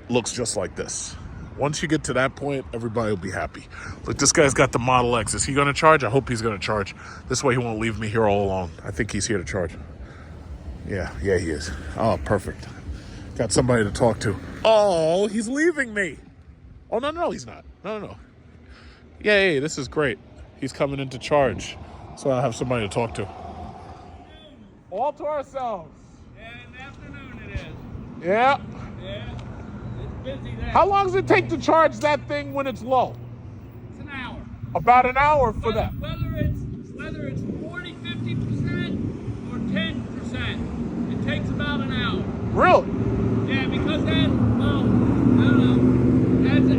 looks just like this. Once you get to that point, everybody will be happy. Look, this guy's got the Model X. Is he going to charge? I hope he's going to charge. This way he won't leave me here all alone. I think he's here to charge. Yeah, he is. Oh, perfect. Got somebody to talk to. Oh, he's leaving me. Oh, no, he's not. No. Yay, this is great. He's coming in to charge. So I'll have somebody to talk to. All to ourselves. Yeah, in the afternoon it is. Yeah. Yeah, it's busy there. How long does it take to charge that thing when it's low? It's an hour. About an hour for that. Whether it's 40, 50% or 10%, it takes about an hour. Really? Yeah, because then, well, I don't know, as the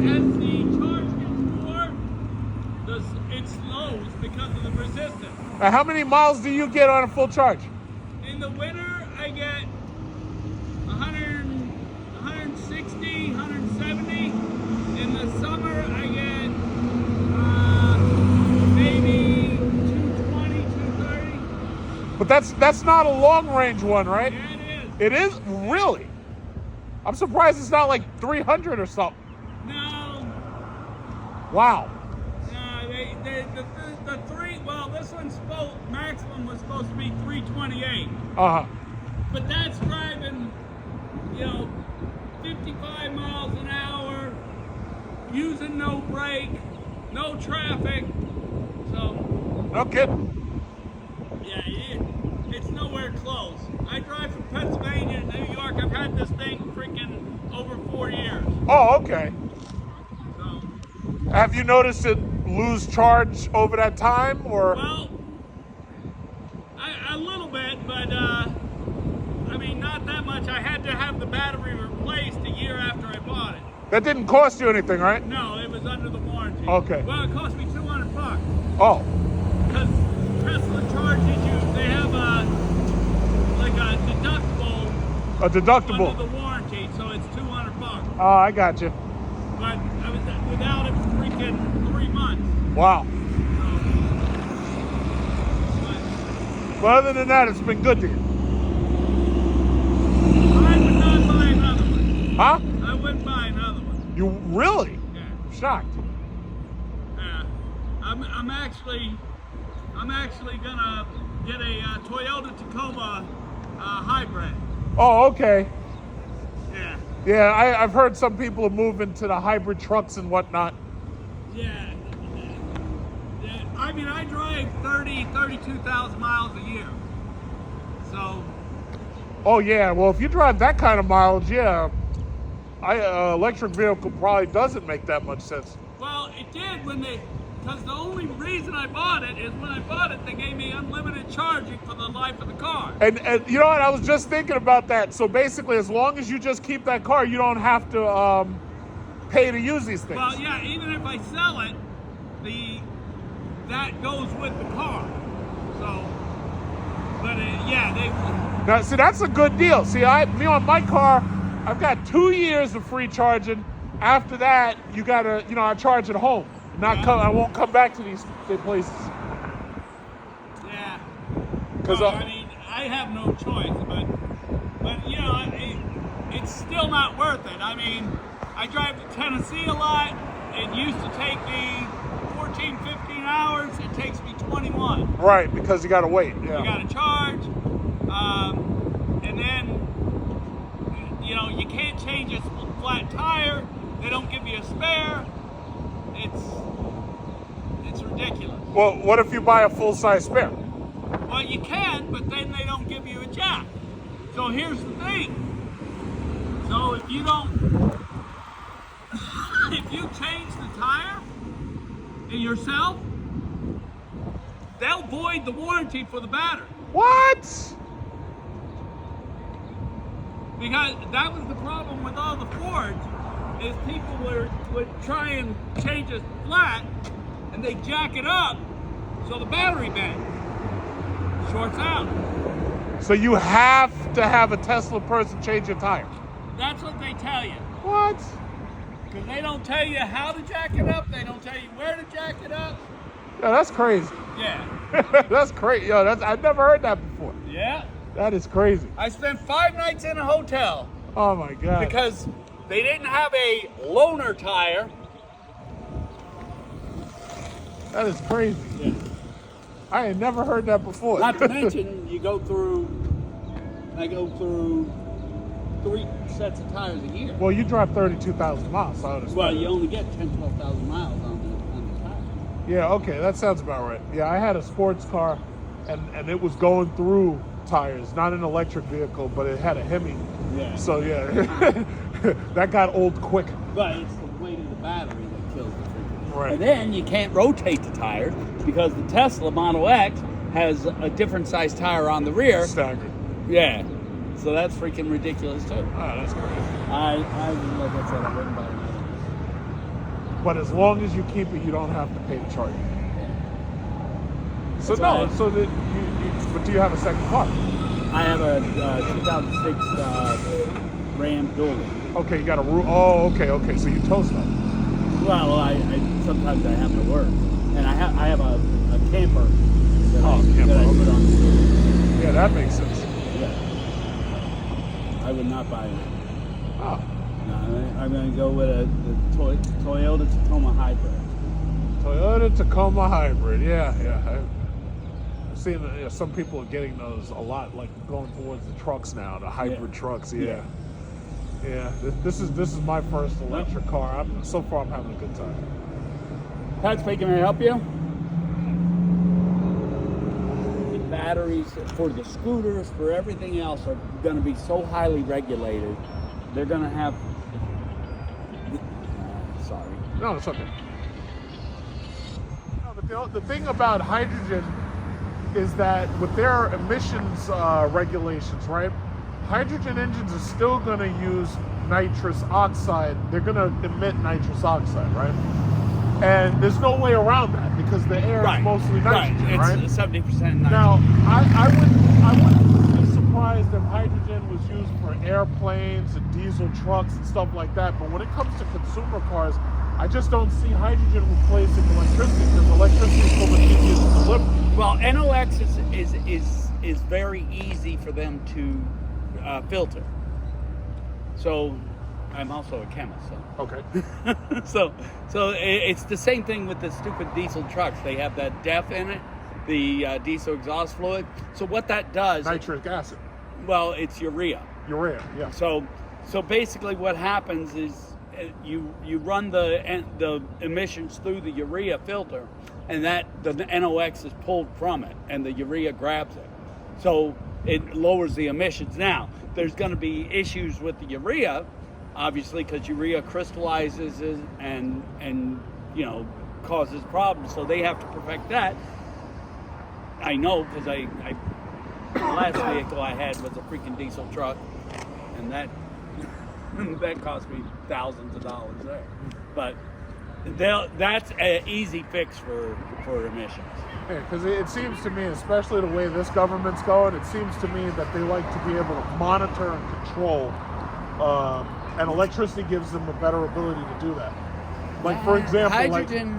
charge gets more, it slows because of the resistance. How many miles do you get on a full charge? In the winter, I get 100, 160, 170. In the summer, I get maybe 220, 230. But that's not a long range one, right? Yeah, it is. It is? Really? I'm surprised it's not like 300 or something. No. Wow. The three, well, this one's maximum was supposed to be 328. Uh-huh. But that's driving, 55 miles an hour, using no brake, no traffic. So, No kidding. yeah, it's nowhere close. I drive from Pennsylvania to New York. I've had this thing freaking over 4 years. Oh, okay. So, Have you noticed it lose charge over that time, or? well, a little bit, but not that much. I had to have the battery replaced a year after I bought it. That didn't cost you anything, right? No, it was under the warranty. Okay. Well, it cost me $200 Oh. because Tesla charges you. They have a deductible. A deductible. Under the warranty, so it's $200. Oh, I got you. But I was without it for freaking 3 months. Wow. But other than that, it's been good to you. I would not buy another one. Huh? I wouldn't buy another one. You really? Yeah. Shocked. I'm actually gonna get a Toyota Tacoma hybrid. Oh, okay. Yeah. Yeah, I've heard some people are moving to the hybrid trucks and whatnot. Yeah. I mean, I drive 32,000 miles a year. So, Oh yeah, well if you drive that kind of mileage, yeah, electric vehicle probably doesn't make that much sense. well, it did because the only reason I bought it is when I bought it, they gave me unlimited charging for the life of the car. And you know what? I was just thinking about that. So basically, as long as you just keep that car, you don't have to pay to use these things. Well, yeah, even if I sell it, that goes with the car. So, but Now, see, that's a good deal. See, me on my car, I've got 2 years of free charging. After that, you gotta, I charge at home. I won't come back to these places. Yeah. 'Cause Well, I mean, I have no choice, but it's still not worth it. I mean, I drive to Tennessee a lot. It used to take me 14, 15 hours. It takes me 21. Right, because you gotta wait. Yeah. You got to charge, and then you can't change a flat tire. They don't give you a spare. It's ridiculous. Well, what if you buy a full-size spare? Well, you can, but then they don't give you a jack. So here's the thing. So if you change the tire yourself, they'll void the warranty for the battery. What? Because that was the problem with all the Fords, is people would try and change it flat, and they jack it up, so the battery bank shorts out. So you have to have a Tesla person change your tire? That's what they tell you. What? Because they don't tell you how to jack it up, they don't tell you where to jack it up. Yeah, that's crazy. Yeah. That's crazy. Yo, I've never heard that before. Yeah. That is crazy. I spent 5 nights in a hotel Oh my God. because they didn't have a loaner tire. That is crazy. Yeah. I ain't never heard that before. Not to mention, I go through 3 sets of tires a year. Well, you drive 32,000 miles, so I would expect. Well, you only get 10, 12,000 miles on the tire. Yeah, okay, that sounds about right. Yeah, I had a sports car, and it was going through tires, not an electric vehicle, but it had a Hemi. Yeah. So yeah, that got old quick. But it's the weight of the battery that kills the freaking. Right. And then you can't rotate the tires because the Tesla Model X has a different size tire on the rear. Staggered. Yeah. So that's freaking ridiculous too. Oh, that's crazy. I like I said, I wouldn't buy another one. But as long as you keep it, you don't have to pay to charge it. So That's no, right. so that but do you have a second car? I have a 2006 Ram Dually. Okay, you got a roof. Oh, okay. So you tow stuff. Well, I sometimes I have to work, and I have a camper that I camper, put on the street. Yeah, that makes sense. Yeah. I would not buy it. Oh, No, I'm going to go with the Toyota Tacoma Hybrid. Toyota Tacoma Hybrid. Yeah. I've seen some people are getting those a lot, like going towards the trucks now, the hybrid trucks. Yeah. This is my first electric car. So far, I'm having a good time. Pat speaking, may I help you? The batteries for the scooters, for everything else, are going to be so highly regulated. They're going to have. Sorry. No, it's okay. No, but the thing about hydrogen is that with their emissions regulations, right? Hydrogen engines are still going to use nitrous oxide. They're going to emit nitrous oxide, right? And there's no way around that because the air is mostly nitrogen, right? It's 70% nitrogen. Now, I wouldn't be surprised if hydrogen was used for airplanes and diesel trucks and stuff like that. But when it comes to consumer cars, I just don't see hydrogen replacing electricity because electricity is so much easier to deliver. Well, NOx is is very easy for them to filter. So I'm also a chemist. So. So it's the same thing with the stupid diesel trucks. They have that DEF in it, the diesel exhaust fluid. So what that does, Nitric acid. well, it's urea. Urea, yeah. So basically, what happens is you run the emissions through the urea filter, and that the NOx is pulled from it, and the urea grabs it. So it lowers the emissions. Now, there's going to be issues with the urea, obviously, because urea crystallizes and causes problems. So they have to perfect that. I know, because I the last vehicle I had was a freaking diesel truck, and that cost me thousands of dollars there. But that's an easy fix for emissions. Because it seems to me, especially the way this government's going, it seems to me that they like to be able to monitor and control, and electricity gives them a better ability to do that. Like, for example, hydrogen,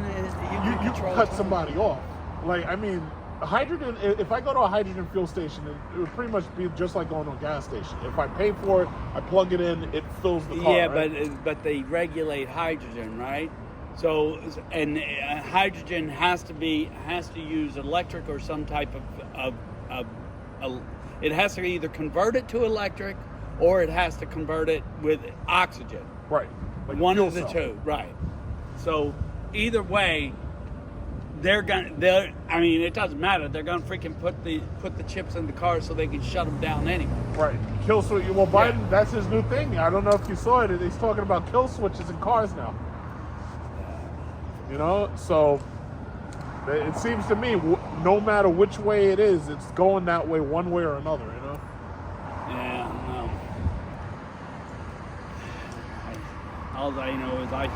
you can cut somebody off. Like, I mean, hydrogen, if I go to a hydrogen fuel station, it would pretty much be just like going to a gas station. If I pay for it, I plug it in, it fills the car. Yeah, right? but they regulate hydrogen, right? So, and hydrogen has to use electric or some type of it has to either convert it to electric or it has to convert it with oxygen. Right. Like One fuel of the cell. two, right? So either way, I mean, it doesn't matter. They're gonna freaking put the chips in the car so they can shut them down anyway. Right. Kill switch. Well, Biden, that's his new thing. I don't know if you saw it. He's talking about kill switches in cars now. You know, so it seems to me, no matter which way it is, it's going that way, one way or another. You know. Yeah, no. All I know is I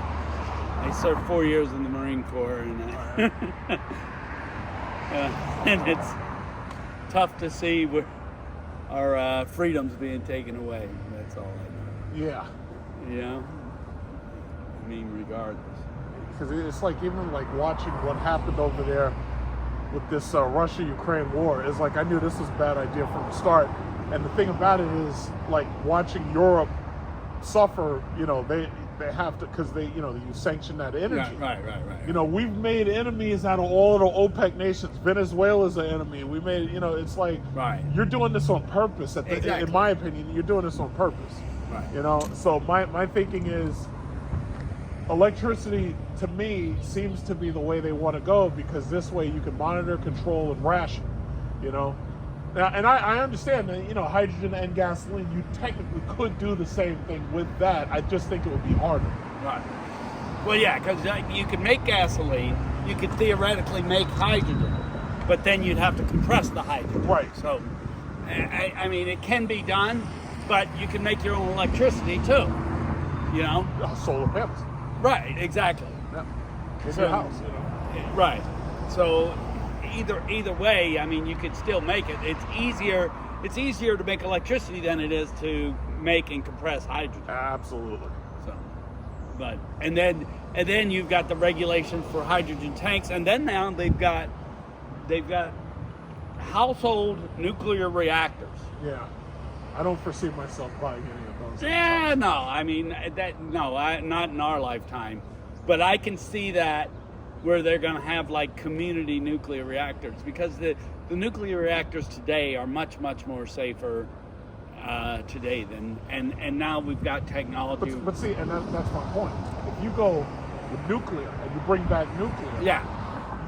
served 4 years in the Marine Corps, and and it's tough to see our freedoms being taken away. That's all I know. Yeah. You know? I mean, regardless. Because it's like, even like watching what happened over there with this Russia-Ukraine war, is like, I knew this was a bad idea from the start. And the thing about it is, like, watching Europe suffer, you know, they have to, because they sanction that energy. Right. You know, we've made enemies out of all of the OPEC nations. Venezuela's an enemy. We made, it's like, Right. You're doing this on purpose. Exactly. In my opinion, you're doing this on purpose. Right. You know, so my thinking is, electricity, to me, seems to be the way they want to go, because this way you can monitor, control, and ration, you know. Now, and I understand that, hydrogen and gasoline, you technically could do the same thing with that. I just think it would be harder. Right. Well, yeah, because you could make gasoline, you could theoretically make hydrogen, but then you'd have to compress the hydrogen. Right. So, I mean, it can be done, but you can make your own electricity too. You know. Solar panels. Right. Exactly. Yeah. In So- your house, you know. Right. So either way, I mean, you could still make it. It's easier to make electricity than it is to make and compress hydrogen. Absolutely. So, but and then you've got the regulations for hydrogen tanks, and then now they've got household nuclear reactors. Yeah. I don't foresee myself buying any of those. Yeah, no, I mean not in our lifetime, but I can see that where they're going to have like community nuclear reactors, because the nuclear reactors today are much more safer today than and now we've got technology. But see, and that's my point. If you go with nuclear and you bring back nuclear, Yeah,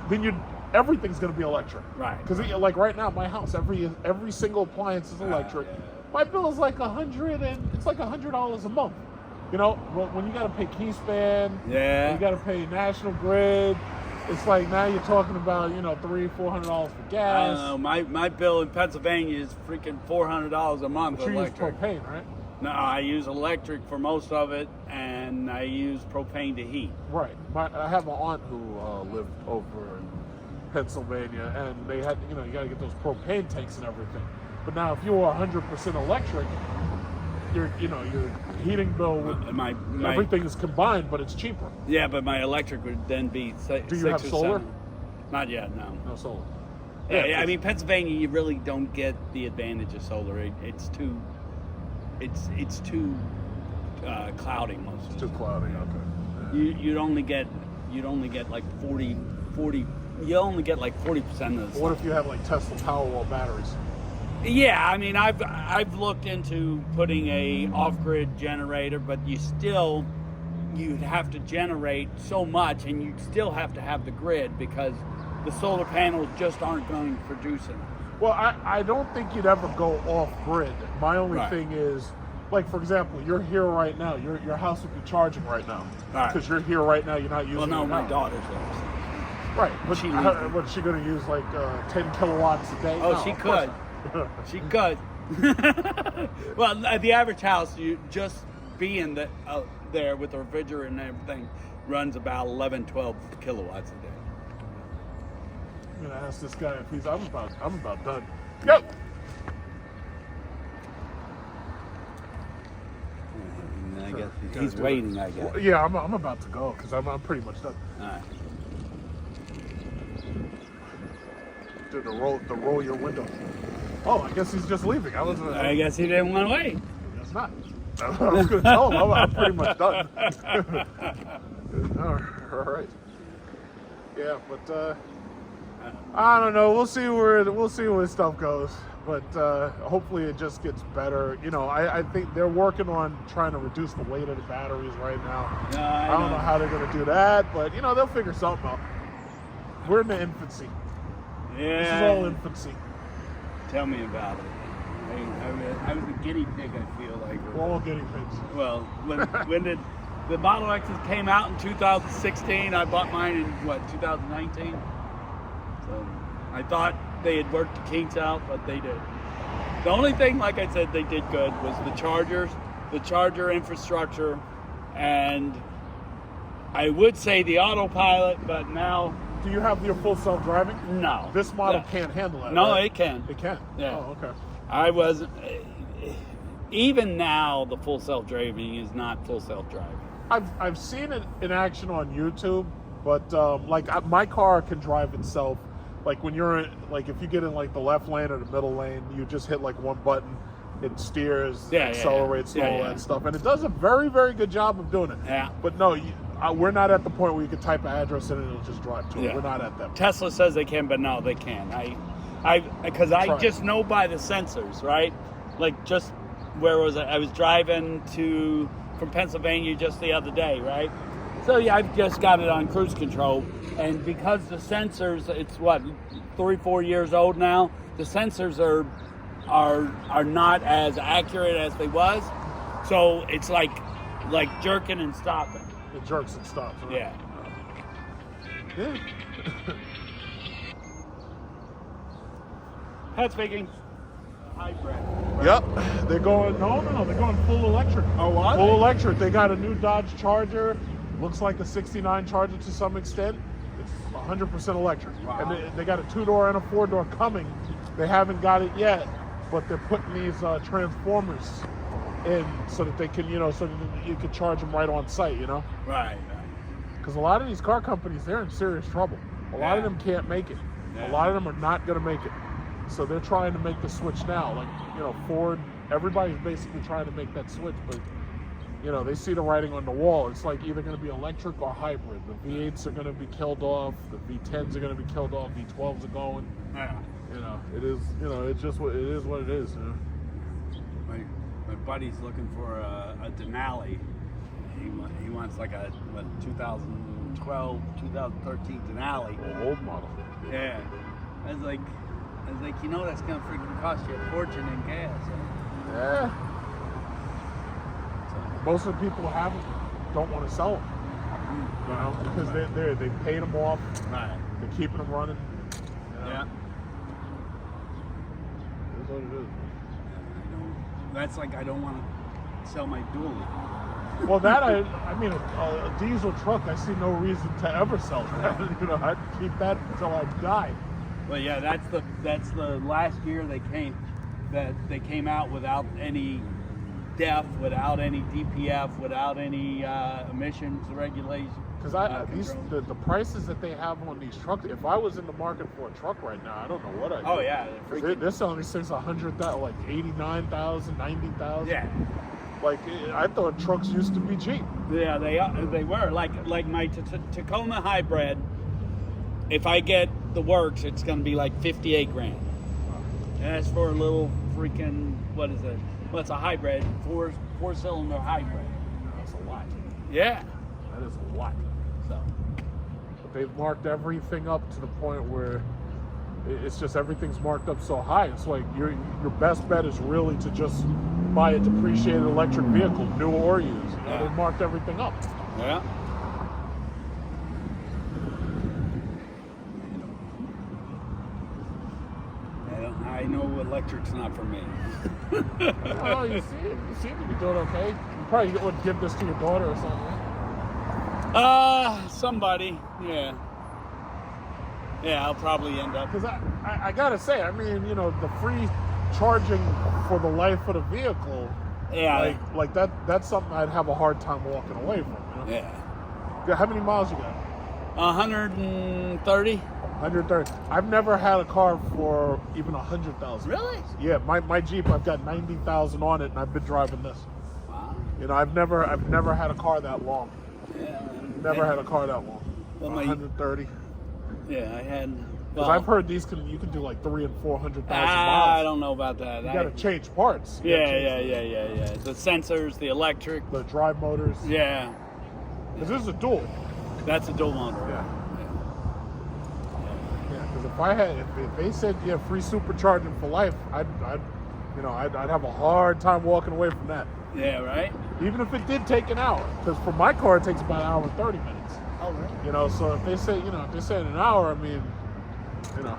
then everything's going to be electric. Right. Because like right now, my house, every single appliance is electric. My bill is like $100 a month. You know, when you got to pay Keyspan, Yeah. you got to pay National Grid. It's like now you're talking about $300-400 for I gas. don't know. My bill in Pennsylvania is freaking $400 a month. But you use Electric. propane, right? No, I use electric for most of it, and I use propane to heat. Right. I have an aunt who lived over in Pennsylvania, and they had, you got to get those propane tanks and everything. But now, if you are 100% electric, your heating bill would, My everything is combined, but it's cheaper. Yeah, but my electric would then be Do you have solar? Not yet, no. No solar. Yeah, I mean Pennsylvania, you really don't get the advantage of solar. It's too cloudy most. It's too cloudy. Okay. You'd only get like 40. You only get like 40% of the. What if you have like Tesla Powerwall batteries? Yeah, I mean, I've looked into putting a off-grid generator, but you'd have to generate so much, and you'd still have to have the grid because the solar panels just aren't going to produce enough. Well, I don't think you'd ever go off grid. My only Right. thing is, like for example, you're here right now. Your house would be charging right now Right. because you're here right now. You're not using. Well, no, it my now. daughter's there. Right, but She what's she going to use like 10 kilowatts a day? Oh, No, she of course could. not. She could. Well, the average house, you just being there with the refrigerator and everything, runs about 11, 12 kilowatts a day. I'm gonna ask this guy if he's. I'm about done. Go. I guess he's waiting. I guess. Yeah, I'm about to go because I'm pretty much done. All right. Dude, to roll your window. Oh, I guess he's just leaving. I guess he didn't want to wait. Guess not. I was gonna tell him I'm pretty much done. All right. Yeah, but I don't know. We'll see where stuff goes. But hopefully it just gets better. You know, I think they're working on trying to reduce the weight of the batteries right now. I don't know how they're gonna do that, but you know they'll figure something out. We're in the infancy. Yeah. This is all infancy. Tell me about it. I was a guinea pig. I feel like. We're all guinea pigs. Well, when did the Model X's came out in 2016? I bought mine in 2019. So I thought they had worked the kinks out, but they did. The only thing, like I said, they did good was the chargers, the charger infrastructure, and I would say the autopilot, but now Do you have your full self-driving? no. This model Yeah. can't handle that. No, right? it can. It can. Yeah. Oh, okay. I was even now the full self-driving is not full self-driving. I've seen it in action on YouTube, but my car can drive itself. Like when you're like if you get in like the left lane or the middle lane, you just hit like one button, it steers, accelerates, and all that stuff, and it does a very, very good job of doing it. Yeah. But no, we're not at the point where you can type an address in and it'll just drive to it. Yeah. We're not at that point. Tesla says they can, but no, they can't. Because I Try. just know by the sensors, right? Like just where was I? I was driving from Pennsylvania just the other day, right? So yeah, I've just got it on cruise control, and because the sensors, it's what 3-4 years old now. The sensors are not as accurate as they was, so it's like jerking and stopping. It jerks and stops. Right? Yeah. Yeah. Pat speaking. Hybrid. Yep, they're going. No, they're going full electric. Oh, what? Full electric. They got a new Dodge Charger. Looks like a '69 Charger to some extent. It's 100% electric. Wow. And they got a 2-door and a 4-door coming. They haven't got it yet, but they're putting these transformers in so that they can, so that you can charge them right on site. Right. Because a lot of these car companies, they're in serious trouble. A lot of them can't make it. Yeah. A lot of them are not going to make it. So they're trying to make the switch now. Like, Ford, everybody's basically trying to make that switch, but, they see the writing on the wall. It's like either going to be electric or hybrid. The V8s are going to be killed off. The V10s are going to be killed off. V12s are going. Yeah. It is, it's just what it is. What it is. My buddy's looking for a Denali. He wants like a 2012, 2013 Denali. Old model. Yeah. I was like, that's gonna freaking cost you a fortune in gas. Yeah. Most of the people don't want to sell them. Because they paid them off. Right. They're keeping them running. Yeah. It is what it is. That's like I don't want to sell my dually. Well, that I mean, a diesel truck, I see no reason to ever sell that. I'd keep that until I die. Well, yeah, that's the last year they came out without any DEF, without any DPF, without any emissions regulations. Because the prices that they have on these trucks, if I was in the market for a truck right now, I don't know what I'd do. Oh yeah, 'Cause they're selling these things 100,000, like 89,000, 90,000. yeah. Like I thought trucks used to be cheap. Yeah, they were like my Tacoma Hybrid. If I get the works, it's gonna be like 58 grand. And that's for a little freaking, what is it? Well, it's a hybrid, four-cylinder hybrid. That's a lot. Yeah. That is a lot. So. But they've marked everything up to the point where it's just everything's marked up so high. It's like your best bet is really to just buy a depreciated electric vehicle, new or used. Yeah. They've marked everything up. Yeah. I know electric's not for me. Oh, you seem to be doing okay. You probably would give this to your daughter or something. Somebody, yeah. Yeah, I'll probably end up. Because I gotta say, I mean, you know, the free charging for the life of the vehicle, Yeah. like that's something I'd have a hard time walking away from. You know? Yeah. How many miles you got? 130. 130. I've never had a car for even 100,000. Really? Yeah, my Jeep, I've got 90,000 on it, and I've been driving this. Wow. You know, I've never had a car that long. Yeah. Never had a car that long. Well, 130. Yeah, I had. Because Well, I've heard these you can do like 300,000 and 400,000 I miles. don't know about that. You got to change parts. You Yeah, gotta change yeah. The sensors, the electric. the drive motors. Yeah, Because this is a dual. that's a dual motor. Yeah. Yeah, because if they said free supercharging for life, I'd have a hard time walking away from that. Yeah, right? Even if it did take an hour, because for my car it takes about an hour and 30 minutes. Oh, really? You know, so if they say an hour, I mean, you know,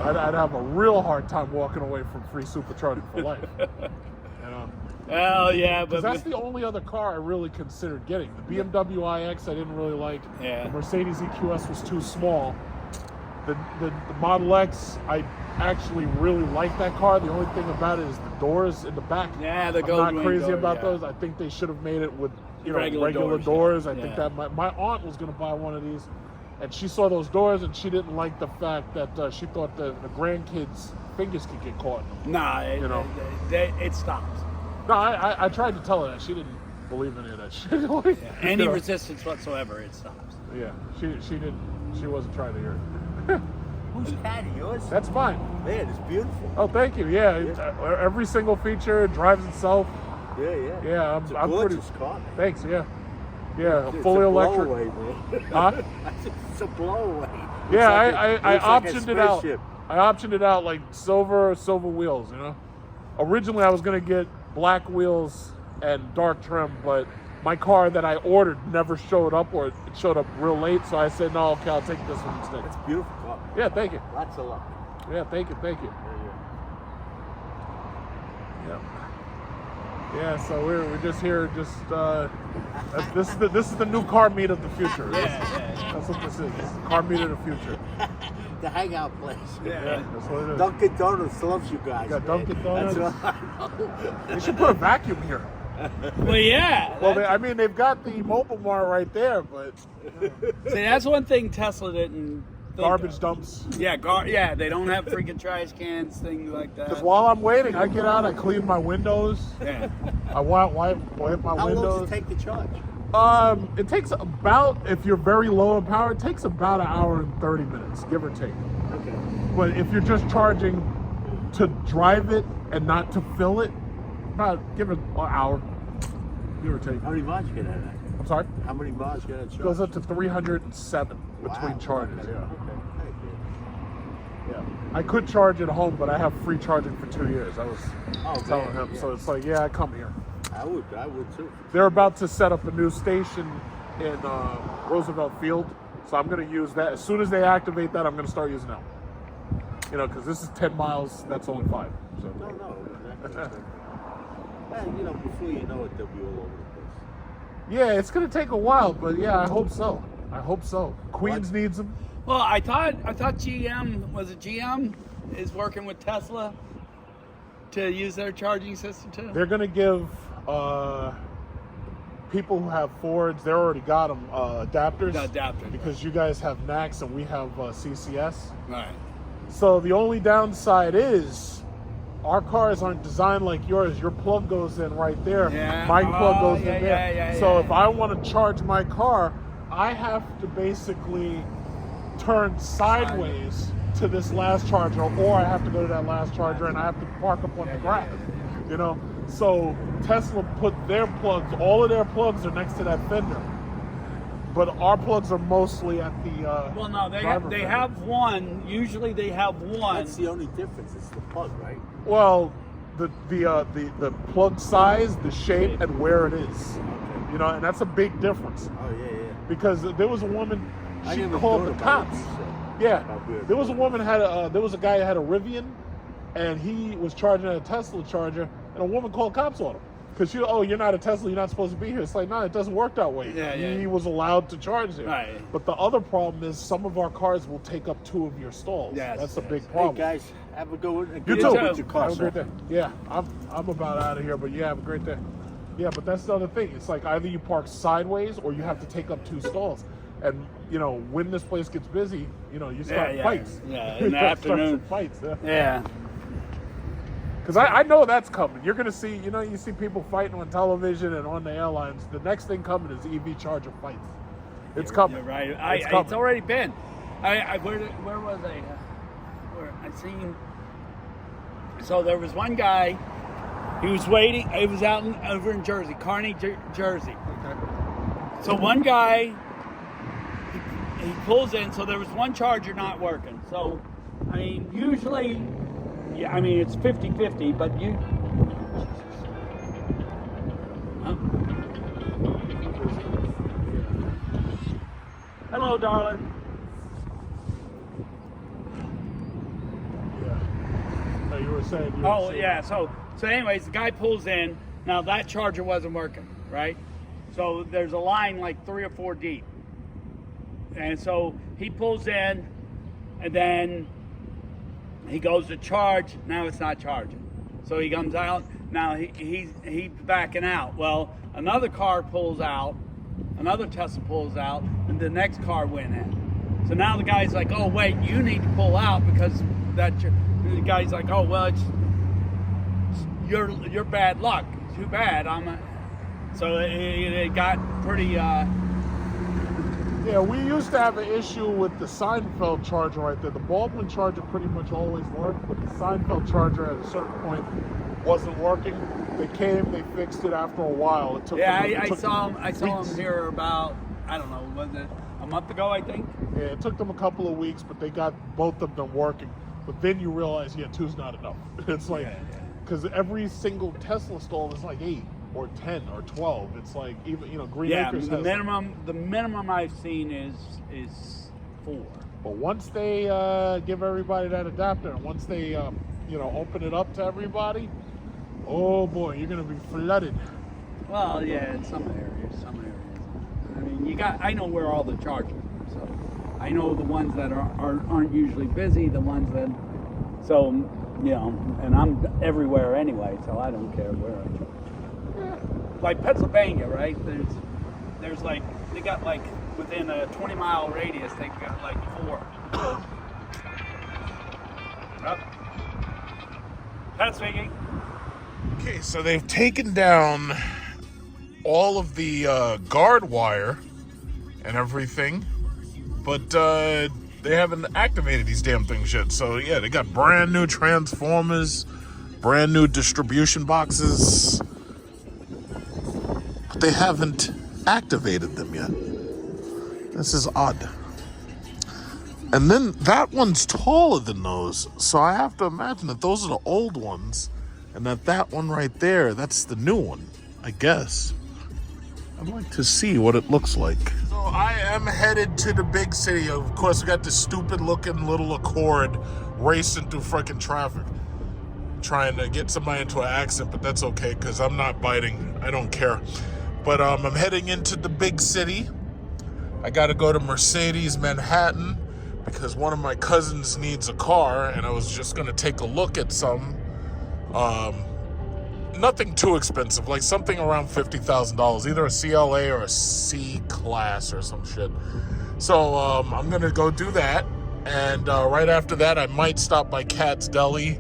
I'd have a real hard time walking away from free supercharging for life. You know, Well, yeah, but because that's the only other car I really considered getting. The BMW iX I didn't really like. Yeah. The Mercedes EQS was too small. The Model X, I actually really like that car. The only thing about it is the doors in the back. Yeah, the I'm gold not wing crazy door, about yeah. those. I think they should have made it with Regular regular doors, doors. yeah. I think Yeah. that my aunt was going to buy one of these, and she saw those doors and she didn't like the fact that she thought the grandkids' fingers could get caught in them. nah, it stops. No, I tried to tell her that. She didn't believe any of that shit. Any You know? resistance whatsoever, it stops. Yeah, she didn't. She wasn't trying to hear it. Whose cat? Yours? That's mine. Man, it's beautiful. Oh, thank you. Yeah, every single feature, it drives itself. Yeah. Yeah, It's a I'm pretty. gorgeous car. Thanks. Yeah, It's fully a electric. Blowaway, man. Huh? It's a blowaway. Yeah, Looks like I looks like a optioned it out. spaceship. I optioned it out like silver wheels. You know, originally I was gonna get black wheels and dark trim, but my car that I ordered never showed up, or it showed up real late. So I said, no, okay, I'll take this one instead. It's a beautiful car. Yeah, thank you. Lots of luck. Yeah, thank you. Yeah, so we're just here. This is the new car meet of the future. Yeah. That's what this is. This is the car meet of the future. The hangout place. Yeah, that's what it is. Dunkin' Donuts loves you guys. Yeah, man. Dunkin' Donuts. That's what I know. They should put a vacuum here. Well, yeah. Well, they've got the mobile mart right there, but See, that's one thing Tesla didn't think garbage of. dumps. Yeah, they don't have freaking trash cans, things like that. Because while I'm waiting, I get out, I clean my windows, Yeah. I wipe my How long does windows. it take to charge? It takes about, if you're very low in power, it takes about an hour and 30 minutes, give or take. Okay. But if you're just charging to drive it and not to fill it, about give it an hour, give or take. How many miles you get out of that? I'm sorry? How many miles you get out of It goes up to 307 Wow. between charges, Okay. yeah. Okay. Yeah. I could charge at home, but I have free charging for 2 years. I was Oh, telling man, him. yeah. So it's like, yeah, I come here. I would too. They're about to set up a new station in Roosevelt Field. So I'm going to use that. As soon as they activate that, I'm going to start using that one. You know, because this is 10 miles. That's only 5. So. No. And before you know it, they'll be all over the place. Yeah, it's going to take a while, but yeah, I hope so. Queens needs them. Well, I thought GM is working with Tesla. to use their charging system too? They're gonna give people who have Fords, they already got them adapters. The adapters, because you guys have NACS and we have CCS. Right. So the only downside is our cars aren't designed like yours. Your plug goes in right there. Yeah. My plug goes yeah, in there. yeah, So yeah. if I want to charge my car, I have to basically turn sideways to this last charger, or I have to go to that last charger and I have to park up on the grass. You know? So Tesla put their plugs, all of their plugs are next to that fender. But our plugs are mostly at the Well, no, they driver fender. have one. Usually they have one. That's the only difference. It's the plug, right? Well, the plug size, the shape, and where it is. Okay. You know, and that's a big difference. Oh yeah, yeah. Because there was a woman, I she never called thought the about cops. what you said. Yeah, How weird there was a that woman there was a guy that had a Rivian, and he was charging at a Tesla charger, and a woman called cops on him because you're not a Tesla, you're not supposed to be here. It's like, no, it doesn't work that way. Yeah, yeah. He was allowed to charge there. Right. But the other problem is some of our cars will take up 2 of your stalls. Yes, That's a yes. big Hey problem. guys, have a good one. You Good too. luck with your car, Have a great sir. day. Yeah, I'm about out of here, but yeah, have a great day. Yeah, but that's the other thing. It's like either you park sideways or you have to take up 2 stalls. And you know, when this place gets busy, you know, you start yeah. fights. Yeah, You in the start afternoon. some fights. Yeah. Yeah. Because I know that's coming. You're gonna see, you know, you see people fighting on television and on the airlines. The next thing coming is EV charger fights. It's coming. You're right. It's coming. It's already been. Where was I? Where I seen. So there was one guy. He was waiting. He was over in Jersey, Kearney, Jersey. Okay. So one guy, he pulls in. So there was one charger not working. So, I mean, usually, yeah, I mean it's 50-50, but you. Hello, darling. Yeah. No, you were saying. Oh yeah. So anyways, the guy pulls in. Now that charger wasn't working, right? So there's a line like 3 or 4 deep, and so he pulls in, and then he goes to charge. Now it's not charging. So he comes out. Now he's backing out. Well, another car pulls out. Another Tesla pulls out, and the next car went in. So now the guy's like, "Oh wait, you need to pull out because the guy's like, "Oh well, it's your bad luck. Too bad." So it got pretty. Yeah, we used to have an issue with the Seinfeld charger right there. The Baldwin charger pretty much always worked, but the Seinfeld charger at a certain point wasn't working. They came, they fixed it after a while. It took Yeah, them, I saw him. I saw weeks. him here about, I don't know, was it a month ago? I think. Yeah, it took them a couple of weeks, but they got both of them working. But then you realize, yeah, 2's not enough. It's like, because every single Tesla stall is like 8 or 10 or 12. It's like, even, you know, Green Yeah, Acres the has. minimum I've seen is 4. But once they give everybody that adapter, and once they, open it up to everybody, oh boy, you're gonna be flooded. Well, yeah, in some areas. I mean, I know where all the chargers are, so I know the ones that aren't usually busy, the ones that, so, you know, and I'm everywhere anyway, so I don't care where I charge. Like Pennsylvania, right? There's like, they got like, within a 20-mile radius, they've got like 4. Pat speaking. Okay, so they've taken down all of the guard wire and everything, but they haven't activated these damn things yet. So yeah, they got brand new transformers, brand new distribution boxes, but they haven't activated them yet. This is odd. And then that one's taller than those, so I have to imagine that those are the old ones, and that one right there, that's the new one, I guess. I'd like to see what it looks like. So I am headed to the big city. Of course, we got this stupid looking little Accord racing through freaking traffic, trying to get somebody into an accident, but that's okay, because I'm not biting. I don't care. But I'm heading into the big city. I got to go to Mercedes Manhattan because one of my cousins needs a car, and I was just going to take a look at some Nothing too expensive, like something around $50,000, either a CLA or a C class or some shit. So I'm gonna go do that, and right after that, I might stop by Cat's Deli,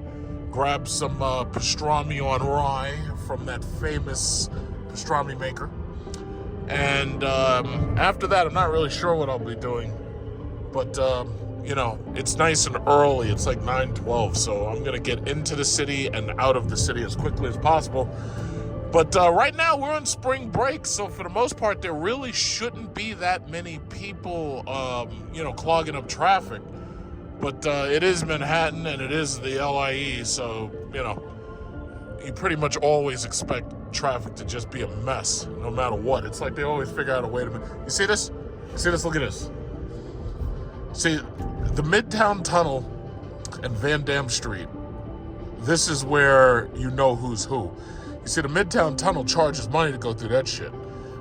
grab some pastrami on rye from that famous pastrami maker, and after that, I'm not really sure what I'll be doing, but you know, it's nice and early. It's like 9:12, so I'm gonna get into the city and out of the city as quickly as possible. But right now we're on spring break, so for the most part there really shouldn't be that many people, you know, clogging up traffic. But it is Manhattan and it is the LIE, so you know, you pretty much always expect traffic to just be a mess, no matter what. It's like they always figure out a way to. You see this? You see this? Look at this. See, the Midtown Tunnel and Van Dam Street, this is where you know who's who. You see, the Midtown Tunnel charges money to go through that shit.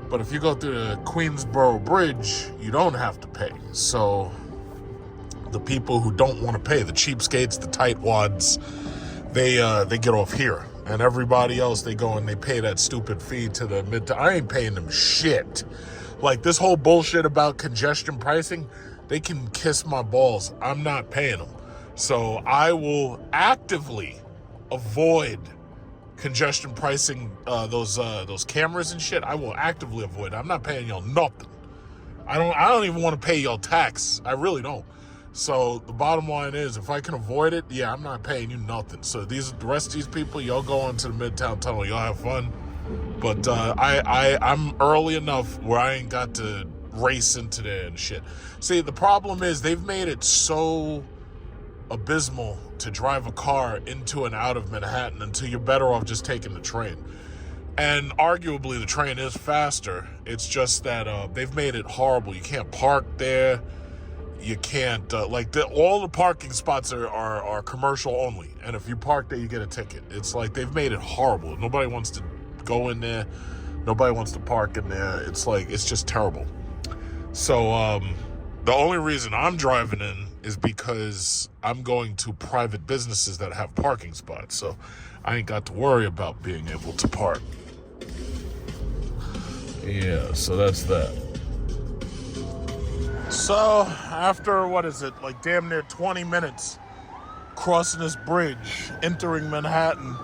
But if you go through the Queensboro Bridge, you don't have to pay. So the people who don't want to pay, the cheapskates, the tightwads, they get off here. And everybody else, they go and they pay that stupid fee to the Midtown. I ain't paying them shit. Like this whole bullshit about congestion pricing, they can kiss my balls. I'm not paying them. So I will actively avoid congestion pricing, those cameras and shit. I will actively avoid it. I'm not paying y'all nothing. I don't even want to pay y'all tax. I really don't. So the bottom line is, if I can avoid it, yeah, I'm not paying you nothing. So the rest of these people, y'all go on to the Midtown Tunnel, y'all have fun. But I'm early enough where I ain't got to race into there and shit. See, the problem is they've made it so abysmal to drive a car into and out of Manhattan until you're better off just taking the train. And arguably the train is faster. It's just that they've made it horrible. You can't park there. You can't, all the parking spots are commercial only. And if you park there, you get a ticket. It's like they've made it horrible. Nobody wants to go in there. Nobody wants to park in there. It's like, it's just terrible. So the only reason I'm driving in is because I'm going to private businesses that have parking spots. So I ain't got to worry about being able to park. Yeah, so that's that. So after, what is it, like damn near 20 minutes crossing this bridge, entering Manhattan,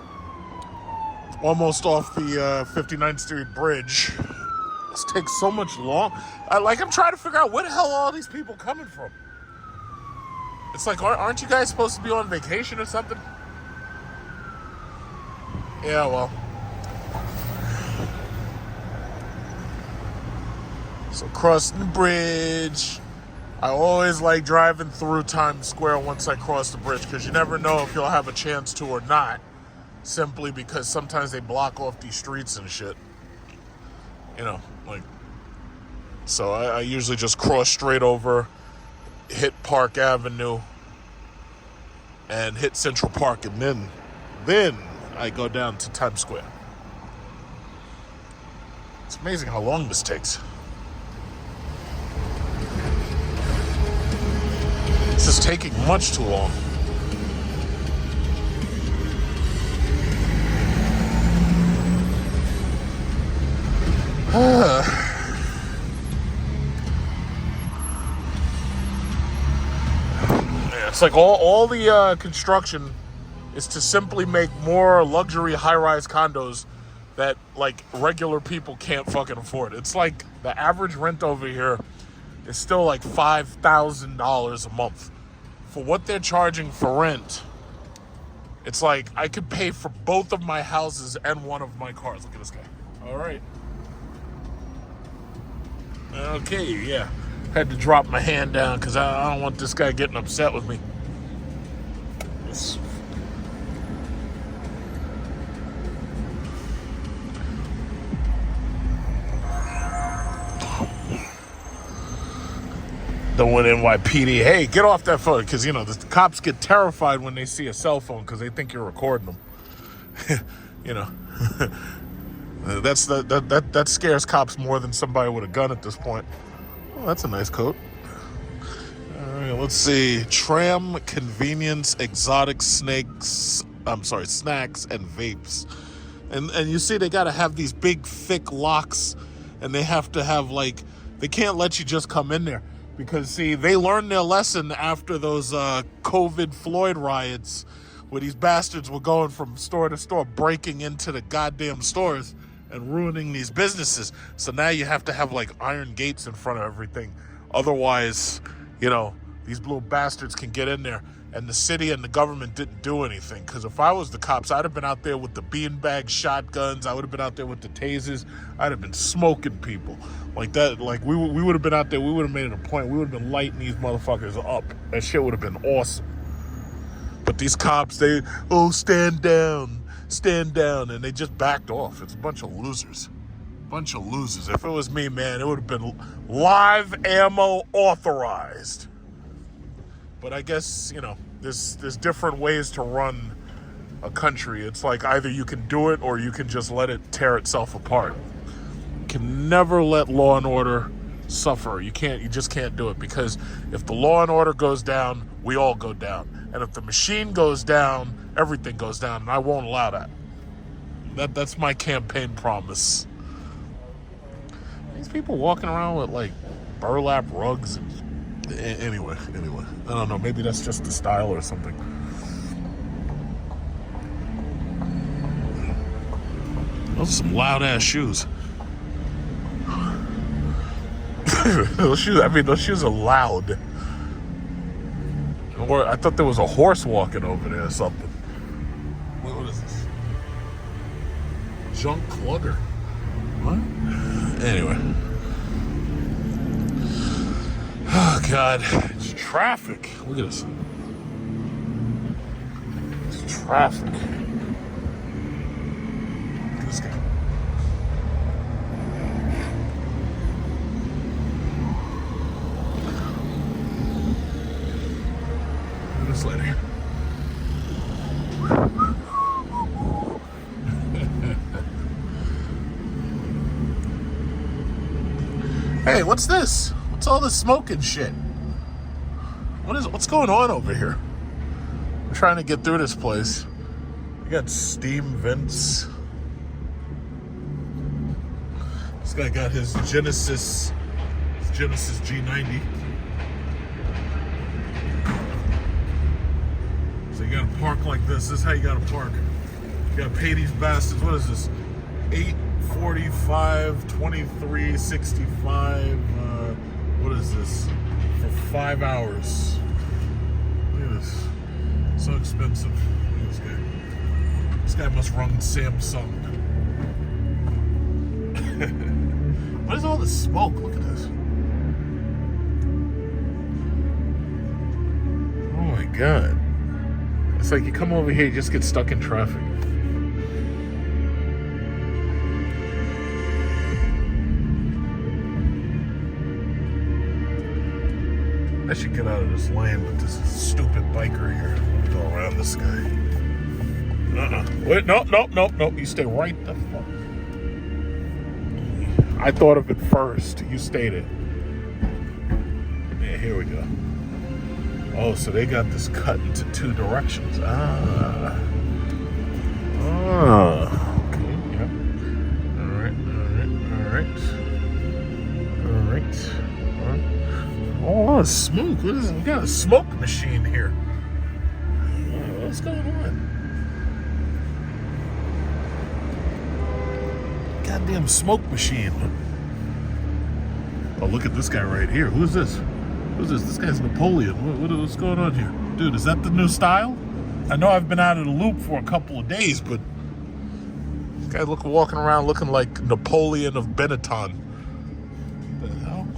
almost off the 59th Street Bridge. This takes so much long. I'm trying to figure out where the hell are all these people coming from. It's like, aren't you guys supposed to be on vacation or something? Yeah, well. So crossing the bridge. I always like driving through Times Square once I cross the bridge, because you never know if you'll have a chance to or not. Simply because sometimes they block off these streets and shit. You know, like, so I usually just cross straight over, hit Park Avenue, and hit Central Park, and then I go down to Times Square. It's amazing how long this takes. This is taking much too long. Yeah, it's like all the construction is to simply make more luxury high-rise condos that like regular people can't fucking afford. It's like the average rent over here is still like $5,000 a month. For what they're charging for rent, it's like I could pay for both of my houses and one of my cars. Look at this guy. All right. Okay, yeah. Had to drop my hand down because I don't want this guy getting upset with me. The one NYPD, hey, get off that phone, because, you know, the cops get terrified when they see a cell phone because they think you're recording them. You know, that scares cops more than somebody with a gun at this point. Oh, that's a nice coat. All right, let's see. Tram Convenience Exotic Snakes snacks and vapes. And you see they got to have these big thick locks, and they have to have they can't let you just come in there, because see, they learned their lesson after those COVID Floyd riots, where these bastards were going from store to store, breaking into the goddamn stores and ruining these businesses. So now you have to have iron gates in front of everything. Otherwise, these little bastards can get in there. And the city and the government didn't do anything. Because if I was the cops, I'd have been out there with the beanbag shotguns. I would have been out there with the tasers. I'd have been smoking people like that. We would have been out there. We would have made it a point. We would have been lighting these motherfuckers up. That shit would have been awesome. But these cops, stand down, and they just backed off. It's a bunch of losers. If it was me, man, it would have been live ammo authorized. But I guess, there's different ways to run a country. It's either you can do it or you can just let it tear itself apart. You can never let law and order suffer. You just can't do it, because if the law and order goes down, we all go down. And if the machine goes down, everything goes down, and I won't allow that. That's my campaign promise. These people walking around with burlap rugs and Anyway, I don't know. Maybe that's just the style or something. Those are some loud ass shoes. Those shoes are loud. Or I thought there was a horse walking over there or something. What is this? Junk clugger. What? Anyway. Oh, God. It's traffic. Look at this. It's traffic. Look at this guy. Look at this lady. Hey, what's this? What's all this smoking shit? What's going on over here? I'm trying to get through this place. We got steam vents. This guy got his Genesis G90. So you gotta park like this. This is how you gotta park. You gotta pay these bastards. What is this? $8.45, $23.65. What is this? For 5 hours. Look at this. So expensive. Look at this guy. This guy must run Samsung. What is all this smoke? Look at this. Oh my God. It's like you come over here, you just get stuck in traffic. I should get out of this lane, but this stupid biker here. Go around this guy. Wait, no. You stay right the fuck. I thought of it first. You stayed it. Yeah, here we go. Oh, so they got this cut into two directions. Okay, yep. All right. Oh, smoke. What is it? We got a smoke machine here. What's going on? Goddamn smoke machine. Oh, look at this guy right here. Who's this? This guy's Napoleon. What's going on here? Dude, is that the new style? I know I've been out of the loop for a couple of days, but this guy walking around looking like Napoleon of Benetton. What the hell?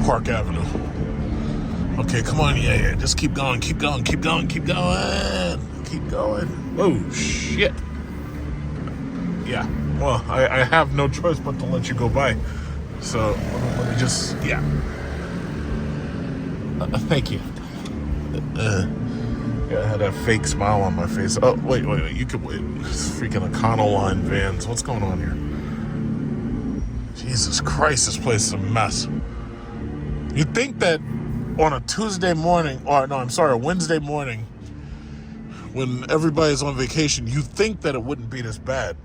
Park Avenue. Okay, come on, yeah. Just keep going. Oh, shit. Yeah. Well, I have no choice but to let you go by. So let me just, yeah. Thank you. Yeah, I had a fake smile on my face. Oh, wait. You could wait. It's freaking Econoline vans. What's going on here? Jesus Christ, this place is a mess. You'd think that on a Tuesday morning, or no, I'm sorry, a Wednesday morning, when everybody's on vacation, you'd think that it wouldn't be this bad.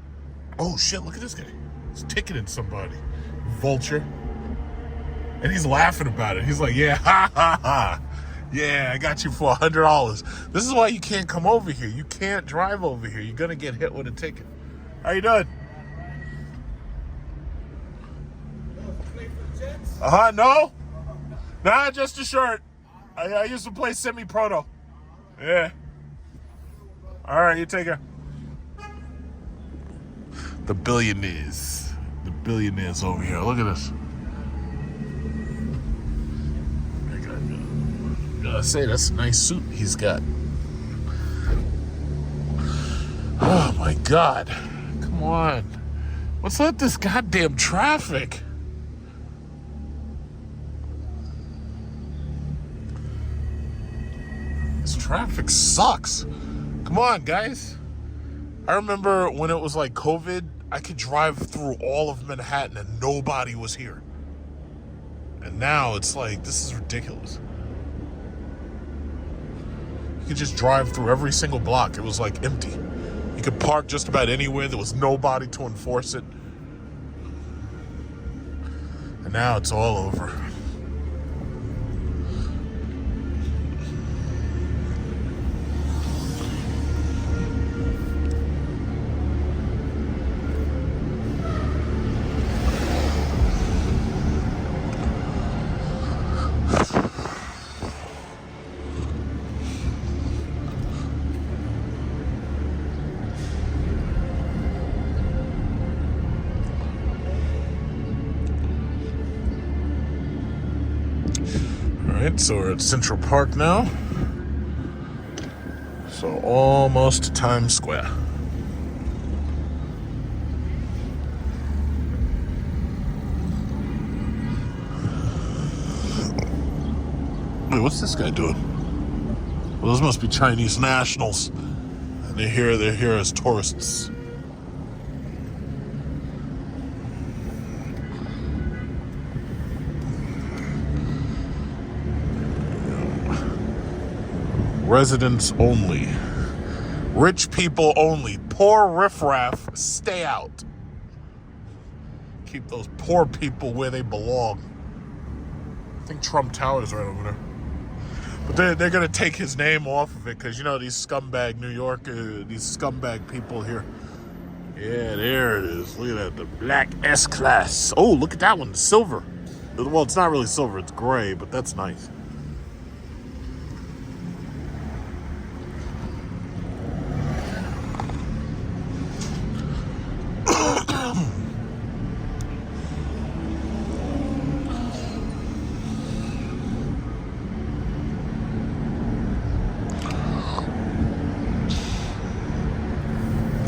Oh shit, look at this guy. He's ticketing somebody. Vulture. And he's laughing about it. He's like, yeah, ha ha ha. Yeah, I got you for $100. This is why you can't come over here. You can't drive over here. You're gonna get hit with a ticket. How you doing? No? Nah, just a shirt. I used to play semi-proto. Yeah. All right, you take care. The billionaires. The billionaires over here. Look at this. I gotta say, that's a nice suit he's got. Oh my God. Come on. What's up with this goddamn traffic? This traffic sucks. Come on, guys. I remember when it was like COVID, I could drive through all of Manhattan and nobody was here. And now it's like, this is ridiculous. You could just drive through every single block. It was like empty. You could park just about anywhere. There was nobody to enforce it. And now it's all over. Alright, so we're at Central Park now. So almost to Times Square. Wait, what's this guy doing? Well, those must be Chinese nationals. And they're here as tourists. Residents only. Rich people only. Poor riffraff, stay out. Keep those poor people where they belong. I think Trump Tower's right over there. But they're going to take his name off of it because, you know, these scumbag New York, these scumbag people here. Yeah, there it is. Look at that, the black S-Class. Oh, look at that one, silver. Well, it's not really silver, it's gray, but that's nice.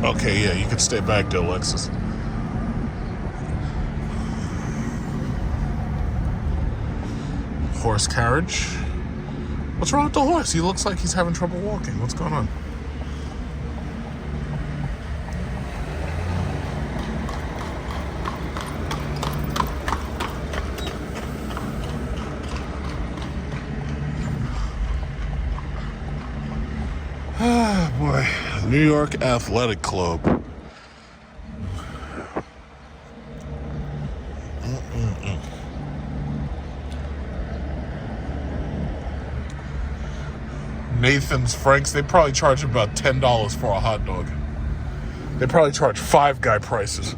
Okay, yeah, you can stay back there, Alexis. Horse carriage. What's wrong with the horse? He looks like he's having trouble walking. What's going on? Ah, boy. New York Athletic Club. Nathan's Franks, they probably charge about $10 for a hot dog. They probably charge Five Guy prices.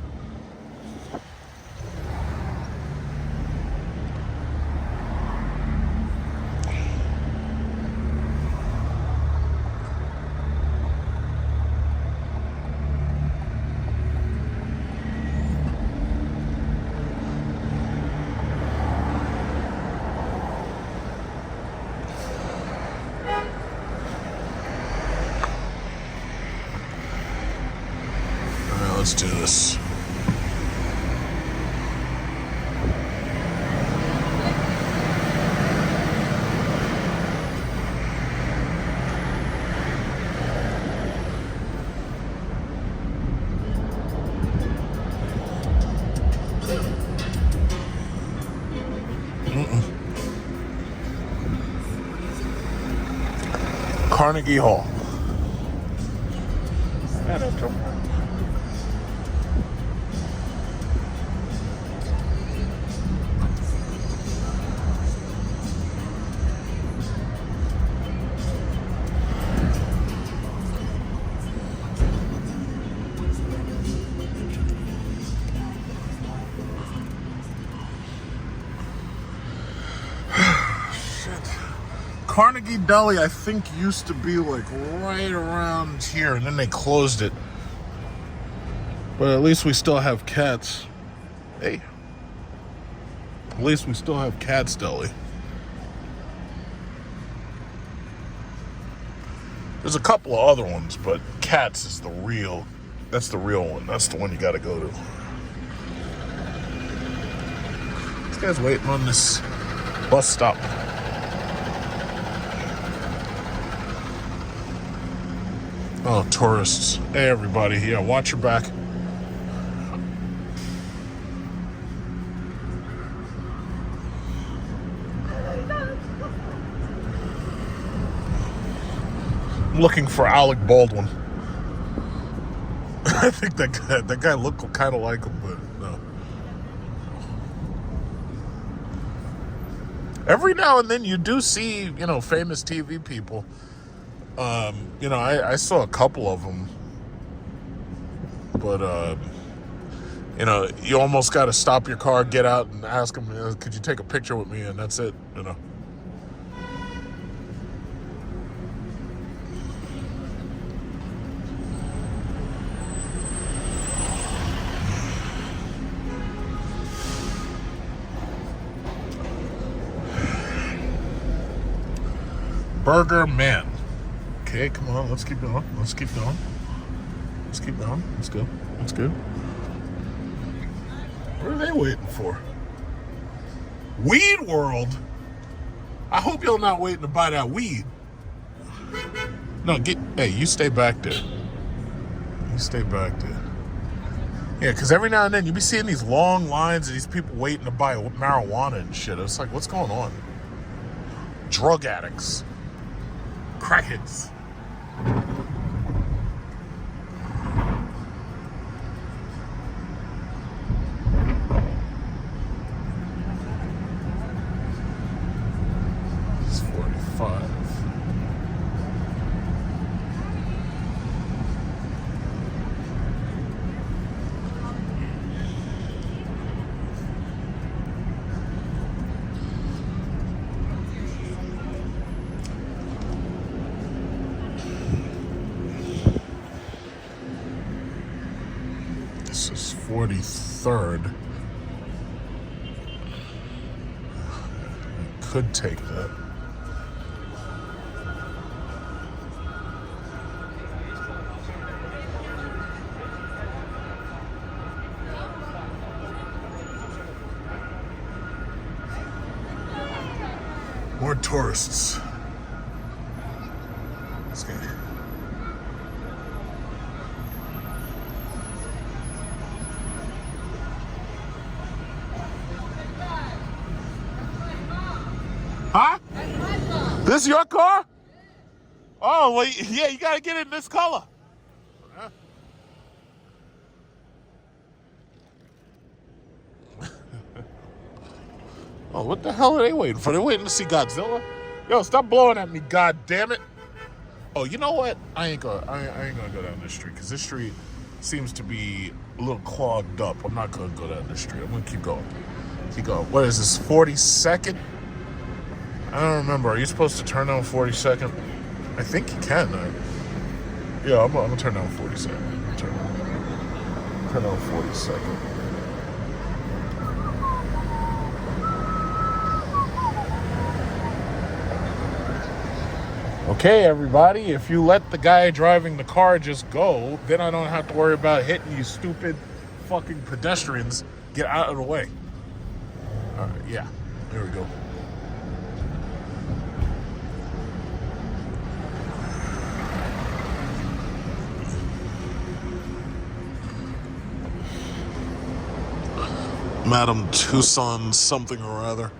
Let's do this. Carnegie Hall. Carnegie Deli, I think, used to be like right around here, and then they closed it. But at least we still have Cats. Hey. At least we still have Cats Deli. There's a couple of other ones, but Cats is that's the real one. That's the one you gotta go to. This guy's waiting on this bus stop. Oh, tourists. Hey, everybody. Yeah, watch your back. I'm looking for Alec Baldwin. I think that guy looked kind of like him, but no. Every now and then you do see, famous TV people. I saw a couple of them, but, you almost got to stop your car, get out, and ask them, could you take a picture with me? And that's it, Burger Man. Okay, come on, let's keep going. Let's keep going. Let's keep going. Let's go. Let's go. What are they waiting for? Weed World? I hope you're not waiting to buy that weed. No, hey, you stay back there. You stay back there. Yeah, because every now and then you be seeing these long lines of these people waiting to buy marijuana and shit. It's like, what's going on? Drug addicts. Crackheads. It's 45. This is 43rd. I could take that. More tourists. Let's go. Huh? This is your car? Oh, well, yeah, you gotta get it in this color. Huh? Oh, what the hell are they waiting for? They're waiting to see Godzilla? Yo, stop blowing at me, god damn it. Oh, you know what? I ain't gonna go down this street, because this street seems to be a little clogged up. I'm not gonna go down this street. I'm gonna keep going. Keep going. What is this, 42nd? I don't remember. Are you supposed to turn down 42nd? I think you can. Yeah, I'm gonna turn down 42nd. Turn down 42nd. Okay, everybody, if you let the guy driving the car just go, then I don't have to worry about hitting you stupid fucking pedestrians. Get out of the way. All right, yeah, there we go. Madam Tucson something or other.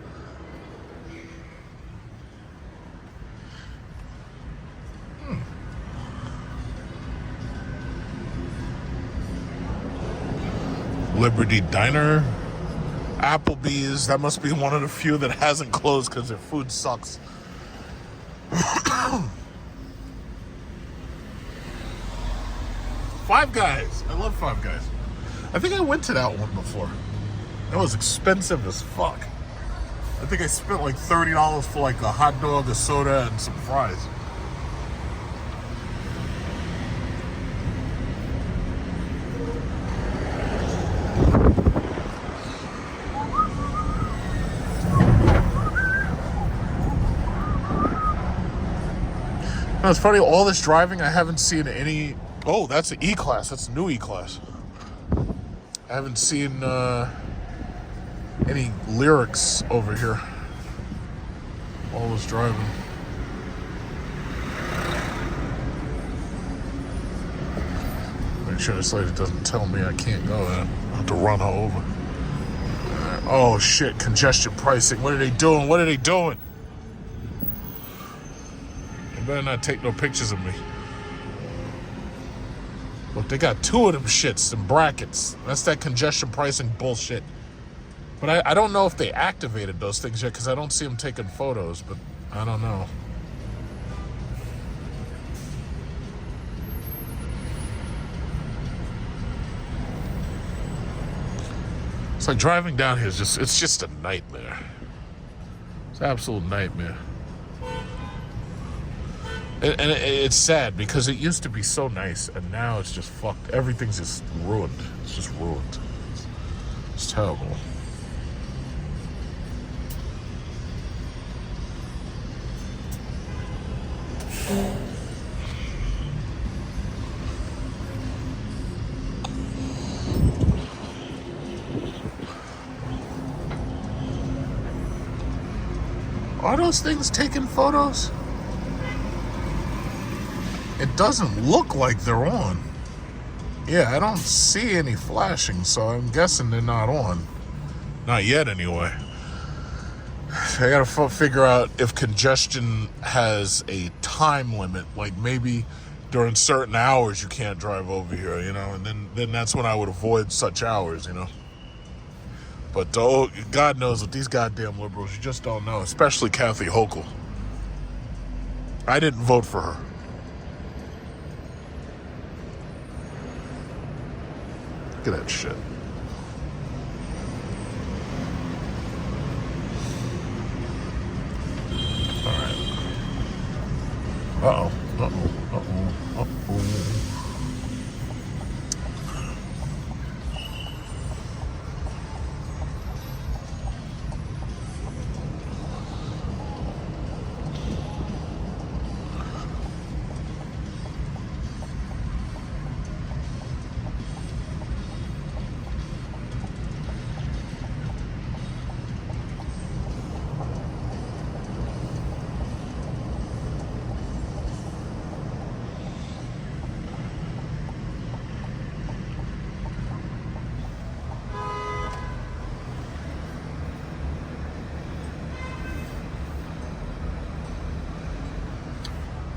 Liberty Diner, Applebee's. That must be one of the few that hasn't closed because their food sucks. Five Guys. I love Five Guys. I think I went to that one before. That was expensive as fuck. I think I spent like $30 for like a hot dog, a soda, and some fries. No, it's funny, all this driving, I haven't seen any... Oh, that's an E-Class. That's a new E-Class. I haven't seen any lyrics over here. All this driving. Make sure this lady doesn't tell me I can't go there. I have to run her over. Oh, shit. Congestion pricing. What are they doing? What are they doing? They better not take no pictures of me. Look, they got two of them shits, them brackets. That's that congestion pricing bullshit. But I don't know if they activated those things yet because I don't see them taking photos, but I don't know. It's like driving down here is it's just a nightmare. It's an absolute nightmare. And it's sad because it used to be so nice and now it's just fucked. Everything's just ruined. It's just ruined. It's terrible. Are those things taking photos? It doesn't look like they're on. Yeah, I don't see any flashing, so I'm guessing they're not on. Not yet, anyway. I gotta figure out if congestion has a time limit. Like maybe during certain hours you can't drive over here, you know, and then that's when I would avoid such hours, you know. But God knows with these goddamn liberals, you just don't know, especially Kathy Hochul. I didn't vote for her. Look at that shit. All right. Uh-oh. Uh-oh. Uh-oh. Uh-oh.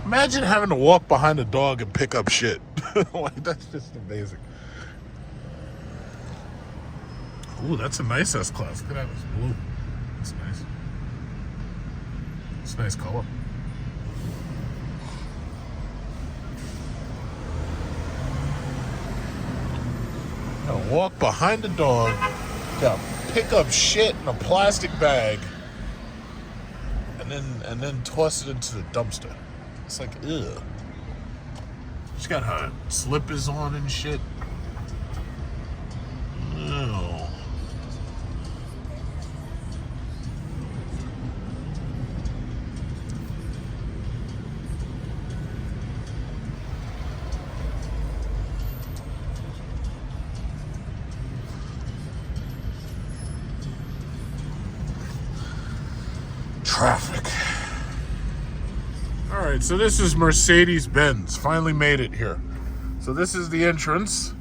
Imagine having to walk behind a dog and pick up shit. Like, that's just amazing. Ooh, that's a nice S-Class. Look at that, it's blue. That's nice. It's a nice color. Gotta walk behind a dog, gotta pick up shit in a plastic bag, and then toss it into the dumpster. It's like, ugh. She's got her slippers on and shit. Ew. Traffic. All right, so this is Mercedes-Benz. Finally made it here. So this is the entrance.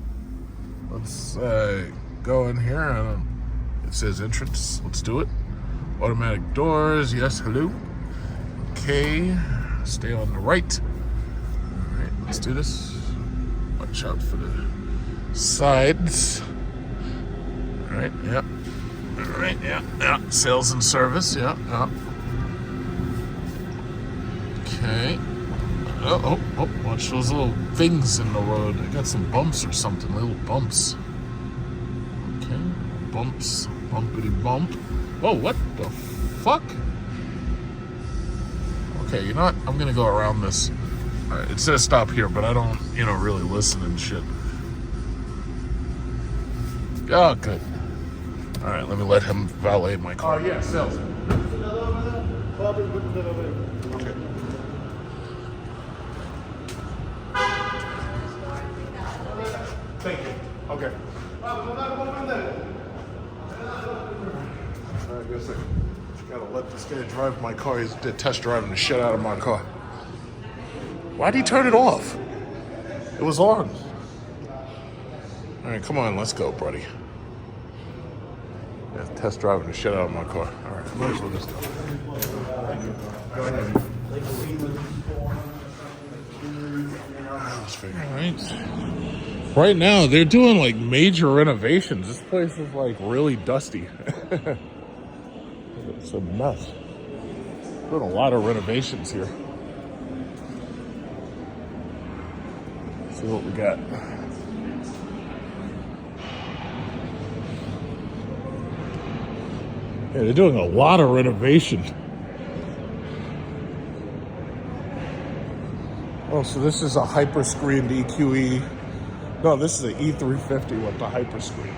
Let's go in here. It says entrance. Let's do it. Automatic doors. Yes, hello. Okay. Stay on the right. All right, let's do this. Watch out for the sides. right, yeah. All right, yeah. Sales and service, yeah. Okay. Oh, watch those little things in the road. I got some bumps or something, little bumps. Okay, bumps, bumpity bump. Whoa, what the fuck? Okay, you know what? I'm gonna go around this. All right, it says stop here, but I don't, really listen and shit. Oh, good. All right, let me let him valet my car. Oh, yeah, sales. Okay. Thank you. Okay. I guess I gotta let this guy drive my car. He's test driving the shit out of my car. Why'd he turn it off? It was on. All right, come on, let's go, buddy. Yeah, test driving the shit out of my car. All right, might as well just go. Thank you. Go ahead. All right. Right now, they're doing like major renovations. This place is like really dusty. It's a mess. Doing a lot of renovations here. Let's see what we got. Yeah, they're doing a lot of renovation. Oh, so this is a hyper-screened EQE. No, this is an E350 with the hyper-screen.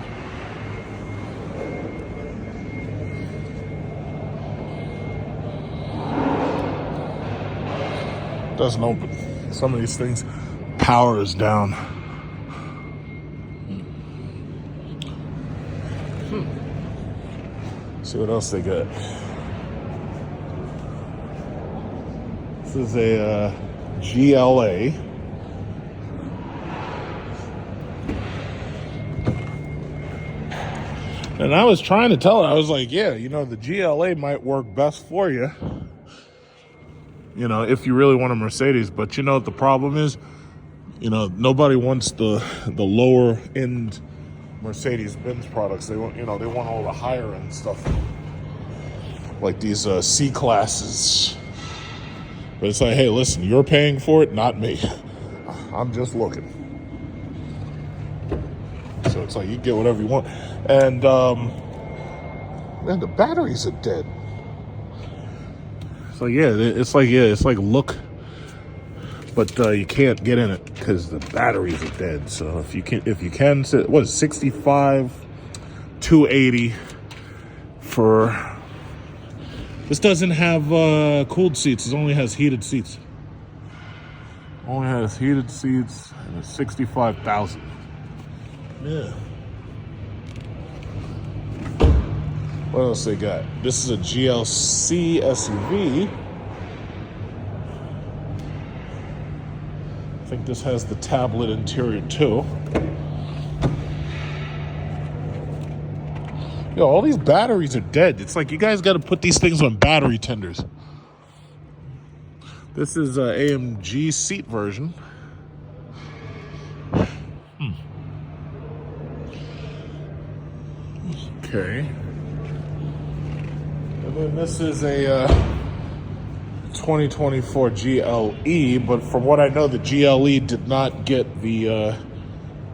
Doesn't open. Some of these things, power is down. See what else they got. This is a GLA. And I was trying to tell her, I was like, yeah, the GLA might work best for you. If you really want a Mercedes. But what the problem is? Nobody wants the lower end Mercedes-Benz products. They want, they want all the higher end stuff. Like these C classes. But it's like, hey, listen, you're paying for it, not me. I'm just looking. So it's like you get whatever you want. And man, the batteries are dead. So it's like look, but you can't get in it because the batteries are dead. So if you can, what is 65, 280 for. This doesn't have cooled seats. It only has heated seats. Only has heated seats and it's 65,000. Yeah. What else they got? This is a GLC SUV. I think this has the tablet interior too. Yo, all these batteries are dead. It's like you guys got to put these things on battery tenders. This is an AMG seat version. Okay. And then this is a 2024 GLE, but from what I know, the GLE did not get the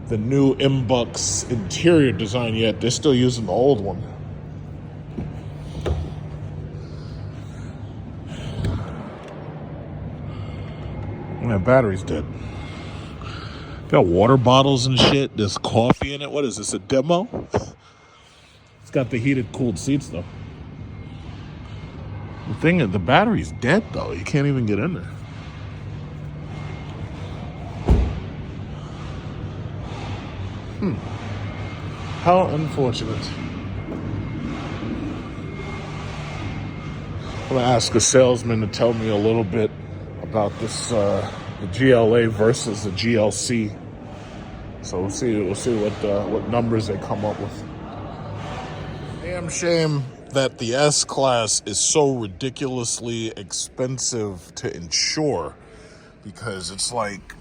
new MBUX interior design yet. They're still using the old one. My battery's dead. Got water bottles and shit. There's coffee in it. What is this, a demo? It's got the heated, cooled seats, though. The thing is, the battery's dead, though. You can't even get in there. How unfortunate. I'm going to ask a salesman to tell me a little bit about this, the GLA versus the GLC. So we'll see what numbers they come up with. Damn shame that the S-Class is so ridiculously expensive to insure, because it's like,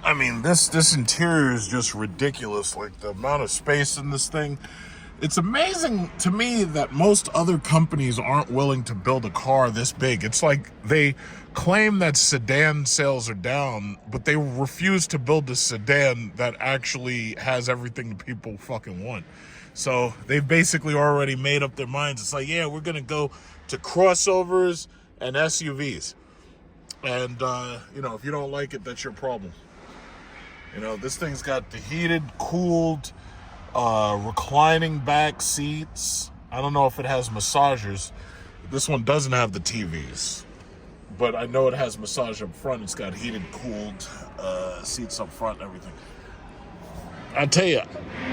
I mean, this interior is just ridiculous. Like the amount of space in this thing, It's amazing to me that most other companies aren't willing to build a car this big. It's like they claim that sedan sales are down, but they refuse to build a sedan that actually has everything people fucking want. So they've basically already made up their minds. It's like, yeah, we're going to go to crossovers and SUVs. And, if you don't like it, that's your problem. This thing's got the heated, cooled, reclining back seats. I don't know if it has massagers. This one doesn't have the TVs, but I know it has massage up front. It's got heated, cooled seats up front and everything. I tell you,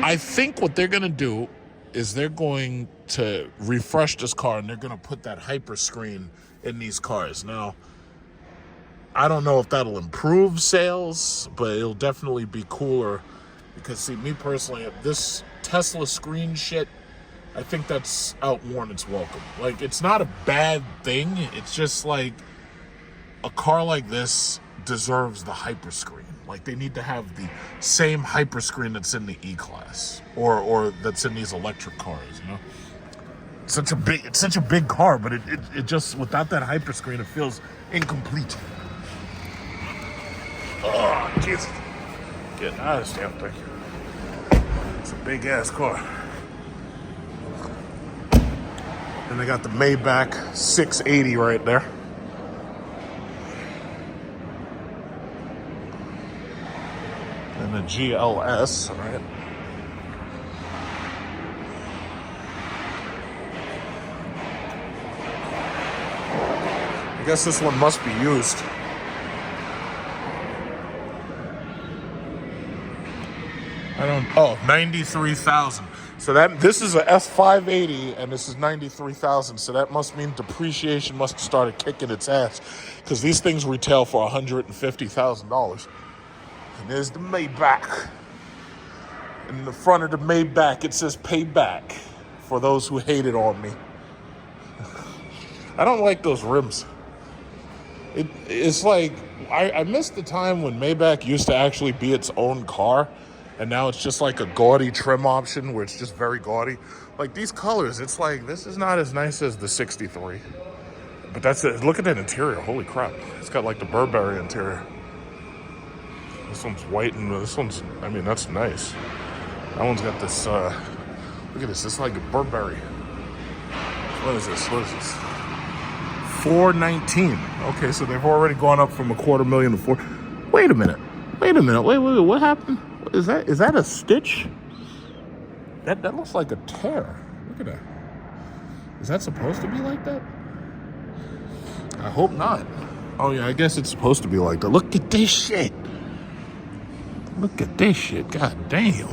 I think what they're gonna do is they're going to refresh this car and they're gonna put that hyper screen in these cars. Now, I don't know if that'll improve sales, but it'll definitely be cooler. Because, see, me personally, this Tesla screen shit, I think that's outworn its welcome. Like, it's not a bad thing. It's just like a car like this deserves the hyperscreen. Like, they need to have the same hyperscreen that's in the E-Class or that's in these electric cars, It's such a big car, but it just, without that hyperscreen, it feels incomplete. Oh, Jesus. Getting out of this damn thing. It's a big ass car. And they got the Maybach 680 right there. And the GLS, right? I guess this one must be used. Oh, 93,000. So this is a S580 and this is 93,000. So that must mean depreciation must have started kicking its ass, because these things retail for $150,000. And there's the Maybach. In the front of the Maybach, it says "Payback" for those who hated on me. I don't like those rims. It's like I miss the time when Maybach used to actually be its own car. And now it's just like a gaudy trim option where it's just very gaudy. Like these colors, it's like, this is not as nice as the 63. But that's it. Look at that interior. Holy crap. It's got like the Burberry interior. This one's white and this one's, that's nice. That one's got this, look at this. It's like a Burberry. What is this? $419. Okay, so they've already gone up from $250,000 to $4. Wait a minute. Wait, what happened? Is that a stitch? That looks like a tear. Look at that. Is that supposed to be like that? I hope not. Oh yeah, I guess it's supposed to be like that. Look at this shit. Look at this shit. God damn.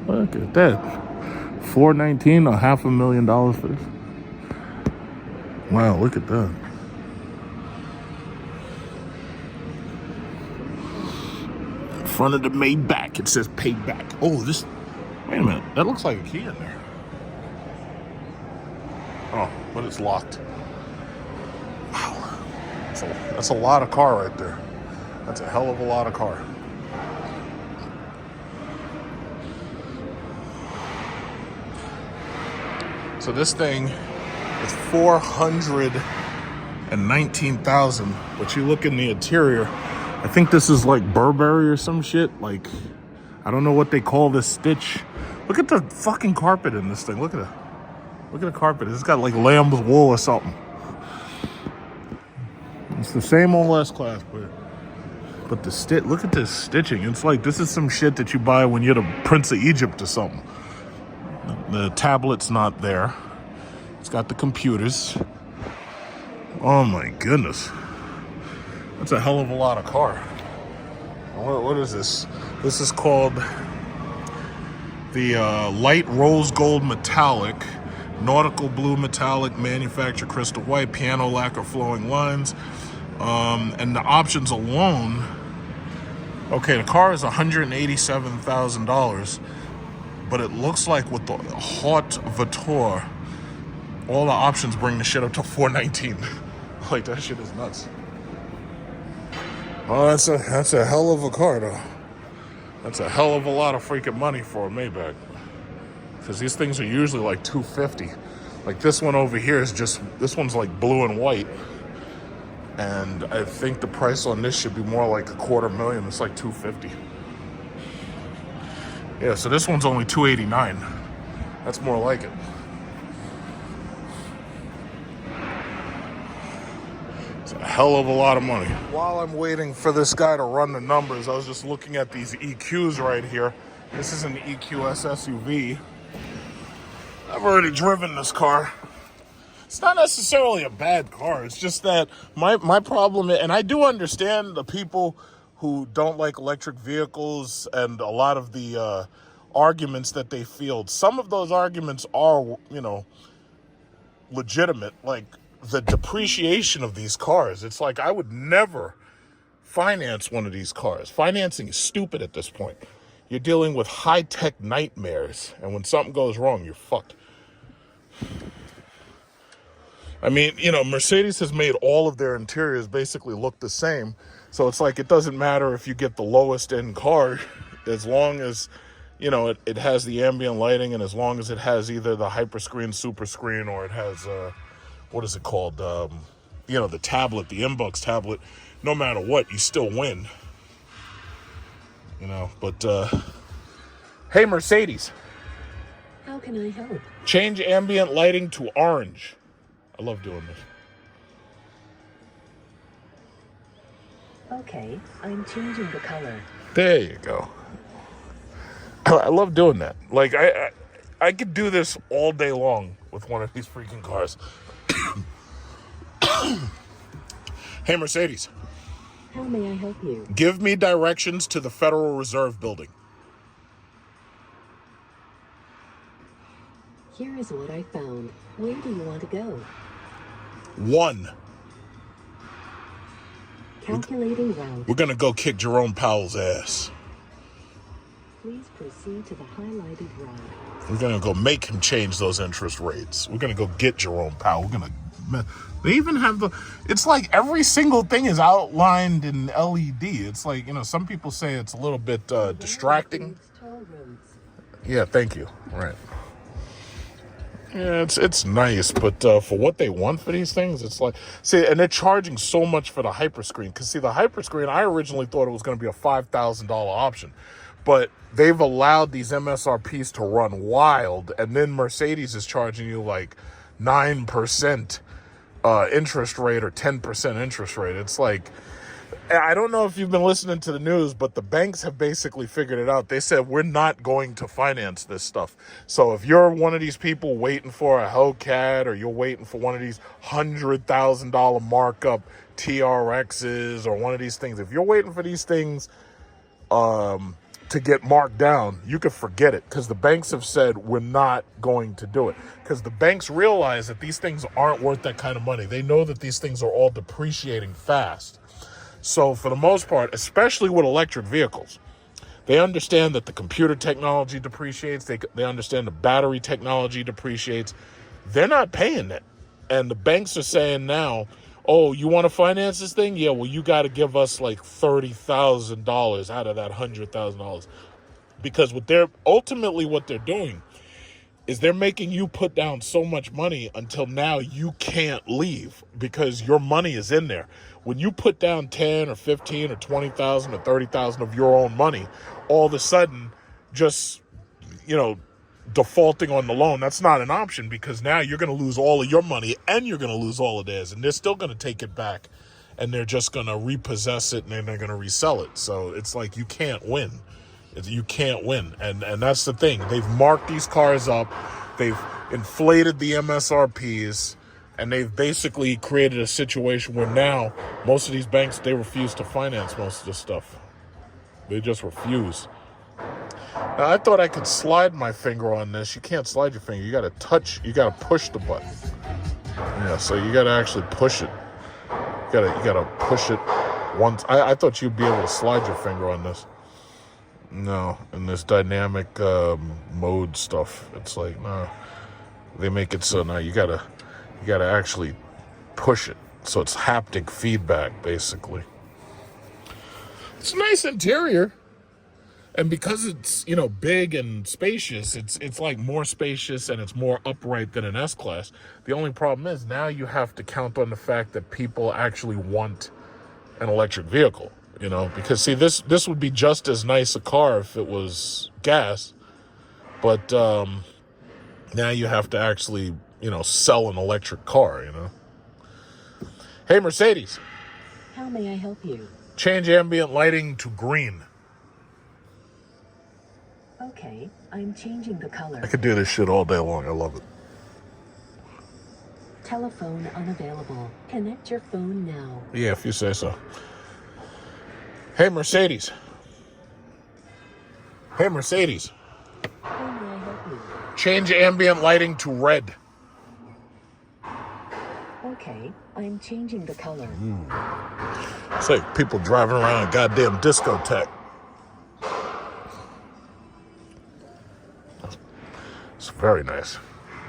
Look at that. $419 or $500,000 for this. Wow, look at that. Front of the Maybach, it says "Payback." Oh, wait a minute, that looks like a key in there. Oh, but it's locked. Wow, that's a lot of car right there. That's a hell of a lot of car. So this thing is $419,000, but you look in the interior, I think this is like Burberry or some shit. Like, I don't know what they call this stitch. Look at the fucking carpet in this thing. Look at the carpet. It's got like lamb's wool or something. It's the same old S-Class, but the look at this stitching. It's like, this is some shit that you buy when you're the Prince of Egypt or something. The tablet's not there. It's got the computers. Oh my goodness. That's a hell of a lot of car. What is this? This is called the light rose gold metallic, nautical blue metallic, manufactured crystal white, piano lacquer flowing lines. And the options alone, okay, the car is $187,000, but it looks like with the Haute Voiture, all the options bring the shit up to $419. Like, that shit is nuts. Oh, that's a hell of a car, though. That's a hell of a lot of freaking money for a Maybach. Because these things are usually like $250. Like this one over here is just, this one's like blue and white. And I think the price on this should be more like $250,000. It's like $250,000. Yeah, so this one's only $289,000. That's more like it. It's a hell of a lot of money. While I'm waiting for this guy to run the numbers, I was just looking at these EQs right here. This is an EQS SUV. I've already driven this car. It's not necessarily a bad car. It's just that my problem, and I do understand the people who don't like electric vehicles and a lot of the arguments that they field. Some of those arguments are, you know, legitimate. Like the depreciation of these cars. It's like I would never finance one of these cars. Financing is stupid at this point. You're dealing with high-tech nightmares, and when something goes wrong, you're fucked. I mean, you know, Mercedes has made all of their interiors basically look the same. So it's like it doesn't matter if you get the lowest end car, as long as, you know, it has the ambient lighting, and as long as it has either the Hyperscreen, Super Screen, or it has, what is it called? You know, the tablet, the Inbox tablet. No matter what, you still win. You know, but, hey, Mercedes. How can I help? Change ambient lighting to orange. I love doing this. Okay, I'm changing the color. There you go. I love doing that. Like, I could do this all day long with one of these freaking cars. Hey, Mercedes. How may I help you? Give me directions to the Federal Reserve Building. Here is what I found. Where do you want to go? 1. Calculating route. We're gonna go kick Jerome Powell's ass. Please proceed to the highlighted route. We're gonna go make him change those interest rates. We're gonna go get Jerome Powell. They even have it's like every single thing is outlined in LED. It's like, you know, some people say it's a little bit distracting. Yeah, thank you. Right. Yeah, it's nice, but for what they want for these things, it's like, see, and they're charging so much for the Hyperscreen. Because, see, the Hyperscreen, I originally thought it was going to be a $5,000 option. But they've allowed these MSRPs to run wild, and then Mercedes is charging you like 9% interest rate or 10% interest rate. It's like, I don't know if you've been listening to the news, but the banks have basically figured it out. They said, we're not going to finance this stuff. So if you're one of these people waiting for a Hellcat, or you're waiting for one of these $100,000 markup TRXs, or one of these things, if you're waiting for these things to get marked down, you can forget it, because the banks have said we're not going to do it. Because the banks realize that these things aren't worth that kind of money. They know that these things are all depreciating fast. So for the most part, especially with electric vehicles, they understand that the computer technology depreciates. They understand the battery technology depreciates. They're not paying it. And the banks are saying now, oh, you want to finance this thing? Yeah, well, you got to give us like $30,000 out of that $100,000. Because what they're doing is they're making you put down so much money until now you can't leave, because your money is in there. When you put down 10 or 15 or 20,000 or 30,000 of your own money, all of a sudden, just, you know, defaulting on the loan, that's not an option, because now you're going to lose all of your money and you're going to lose all of theirs, and they're still going to take it back, and they're just going to repossess it, and then they're going to resell it. So it's like you can't win. You can't win. And that's the thing. They've marked these cars up. They've inflated the MSRPs. And they've basically created a situation where now most of these banks, they refuse to finance most of this stuff. They just refuse. Now, I thought I could slide my finger on this. You can't slide your finger. You got to push the button. Yeah, so you got to actually push it. You got to push it once. I thought you'd be able to slide your finger on this. No, in this dynamic mode stuff, it's like, no. They make it so now you gotta actually push it. So it's haptic feedback, basically. It's a nice interior. And because it's, you know, big and spacious, it's like more spacious and it's more upright than an S-Class. The only problem is now you have to count on the fact that people actually want an electric vehicle, you know, because see, this would be just as nice a car if it was gas, but now you have to actually, you know, sell an electric car, you know. Hey, Mercedes. How may I help you? Change ambient lighting to green. Okay, I'm changing the color. I could do this shit all day long. I love it. Telephone unavailable. Connect your phone now. Yeah, if you say so. Hey, Mercedes. Hey, Mercedes. How may I help you? Change ambient lighting to red. Okay, I'm changing the color. It's like people driving around a goddamn discotheque. It's very nice.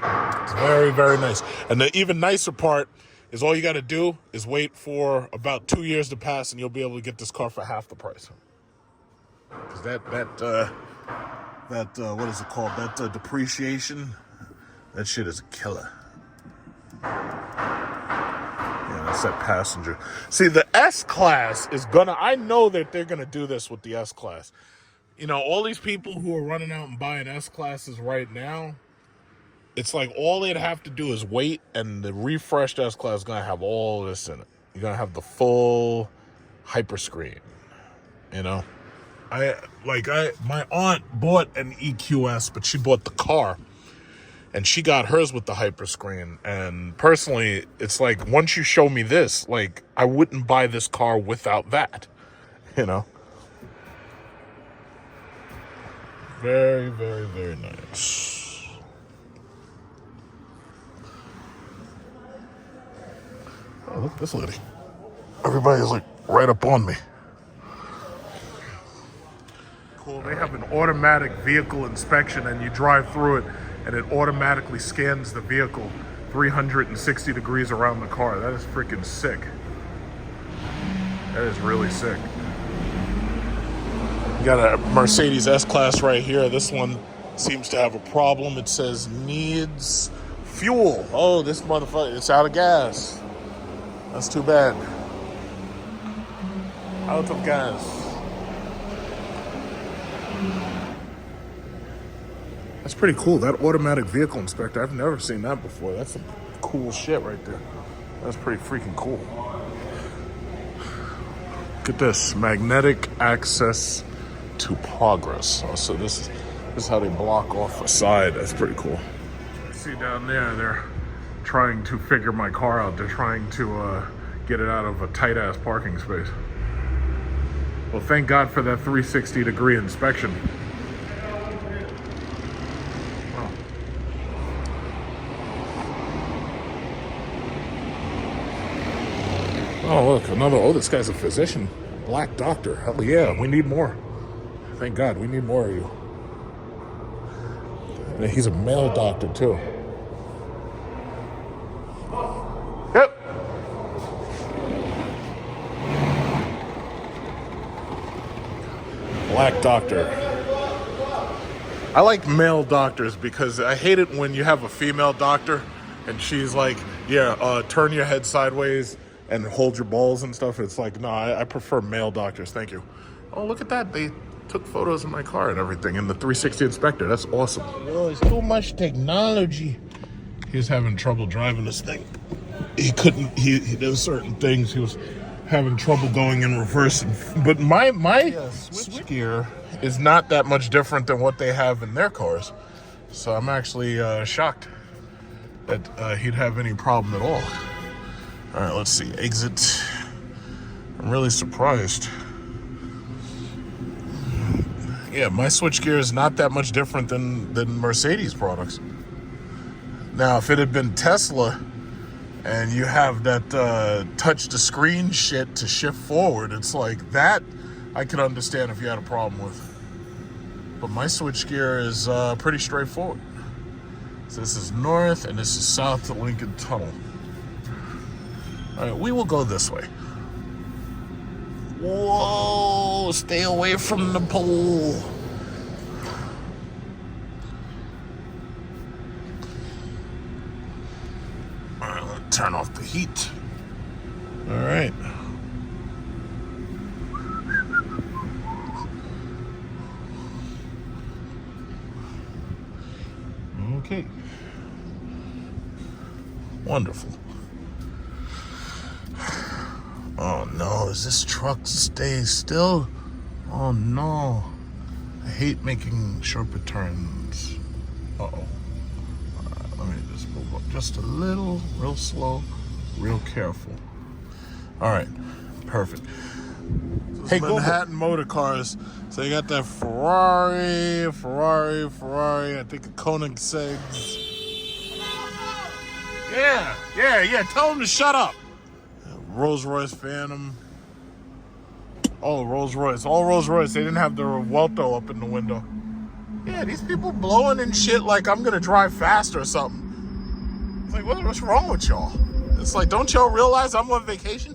It's very, very nice. And the even nicer part is all you got to do is wait for about 2 years to pass and you'll be able to get this car for half the price. Because that what is it called? That depreciation, that shit is a killer. Yeah, that's that passenger. See, the S-Class is gonna, I know that they're gonna do this with the S-Class. You know, all these people who are running out and buying S-Classes right now, it's like all they'd have to do is wait, and the refreshed S-Class is gonna have all this in it. You're gonna have the full hyperscreen, you know? My aunt bought an EQS, but she bought the car, and she got hers with the hyperscreen. And personally, it's like, once you show me this, like, I wouldn't buy this car without that, you know? Very, very, very nice. Oh, look at this lady. Everybody's like right up on me. Cool. They have an automatic vehicle inspection, and you drive through it, and it automatically scans the vehicle 360 degrees around the car. That is freaking sick. That is really sick. You got a Mercedes S-Class right here. This one seems to have a problem. It says needs fuel. Oh, this motherfucker, it's out of gas. That's too bad. Out of gas. That's pretty cool. That automatic vehicle inspector, I've never seen that before. That's some cool shit right there. That's pretty freaking cool. Look at this. Magnetic access to progress. Oh, so this is how they block off a side. That's pretty cool. See down there, they're trying to figure my car out. They're trying to get it out of a tight-ass parking space. Well, thank God for that 360 degree inspection. Oh, look, another, oh, this guy's a physician. Black doctor. Hell yeah, we need more. Thank God, we need more of you. And he's a male doctor, too. Yep. Black doctor. I like male doctors because I hate it when you have a female doctor and she's like, yeah, turn your head sideways and hold your balls and stuff. It's like, no, I prefer male doctors. Thank you. Oh, look at that. They took photos of my car and everything in the 360 inspector. That's awesome. Oh, it's too much technology. He's having trouble driving this thing. He couldn't, there was certain things he was having trouble going in reverse. But my switch gear is not that much different than what they have in their cars. So I'm actually shocked that he'd have any problem at all. All right, let's see. Exit. I'm really surprised. Yeah, my switchgear is not that much different than Mercedes products. Now, if it had been Tesla and you have that touch the screen shit to shift forward, it's like that I could understand if you had a problem with. But my switchgear is pretty straightforward. So this is north and this is south to Lincoln Tunnel. All right, we will go this way. Whoa, stay away from the pole. Turn off the heat. All right. Okay. Wonderful. Oh no, is this truck stay still? Oh no. I hate making sharper turns. Uh-oh. Alright, let me just move up just a little, real slow, real careful. Alright, perfect. Hey, Manhattan Motor Cars. So you got that Ferrari, I think a Koenigsegg's. Yeah, tell them to shut up. Rolls Royce Phantom. Oh, Rolls Royce. All Rolls Royce. They didn't have the Revuelto up in the window. Yeah, these people blowing and shit like I'm gonna drive fast or something. It's like, what's wrong with y'all? It's like, don't y'all realize I'm on vacation?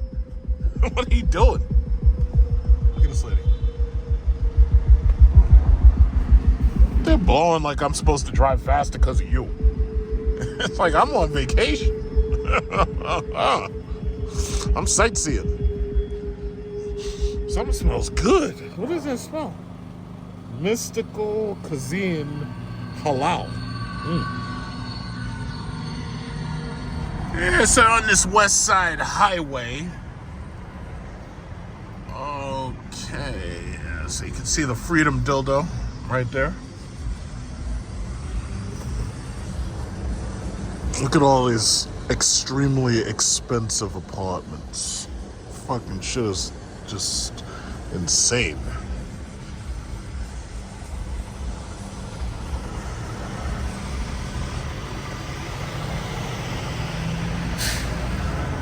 What are you doing? Look at this lady. They're blowing like I'm supposed to drive faster because of you. It's like I'm on vacation. I'm sightseeing. Something smells good. What does that smell? Mystical Cuisine Halal. Yeah, so on this West Side Highway. Okay, so you can see the Freedom dildo right there. Look at all these extremely expensive apartments. Fucking shit is just insane.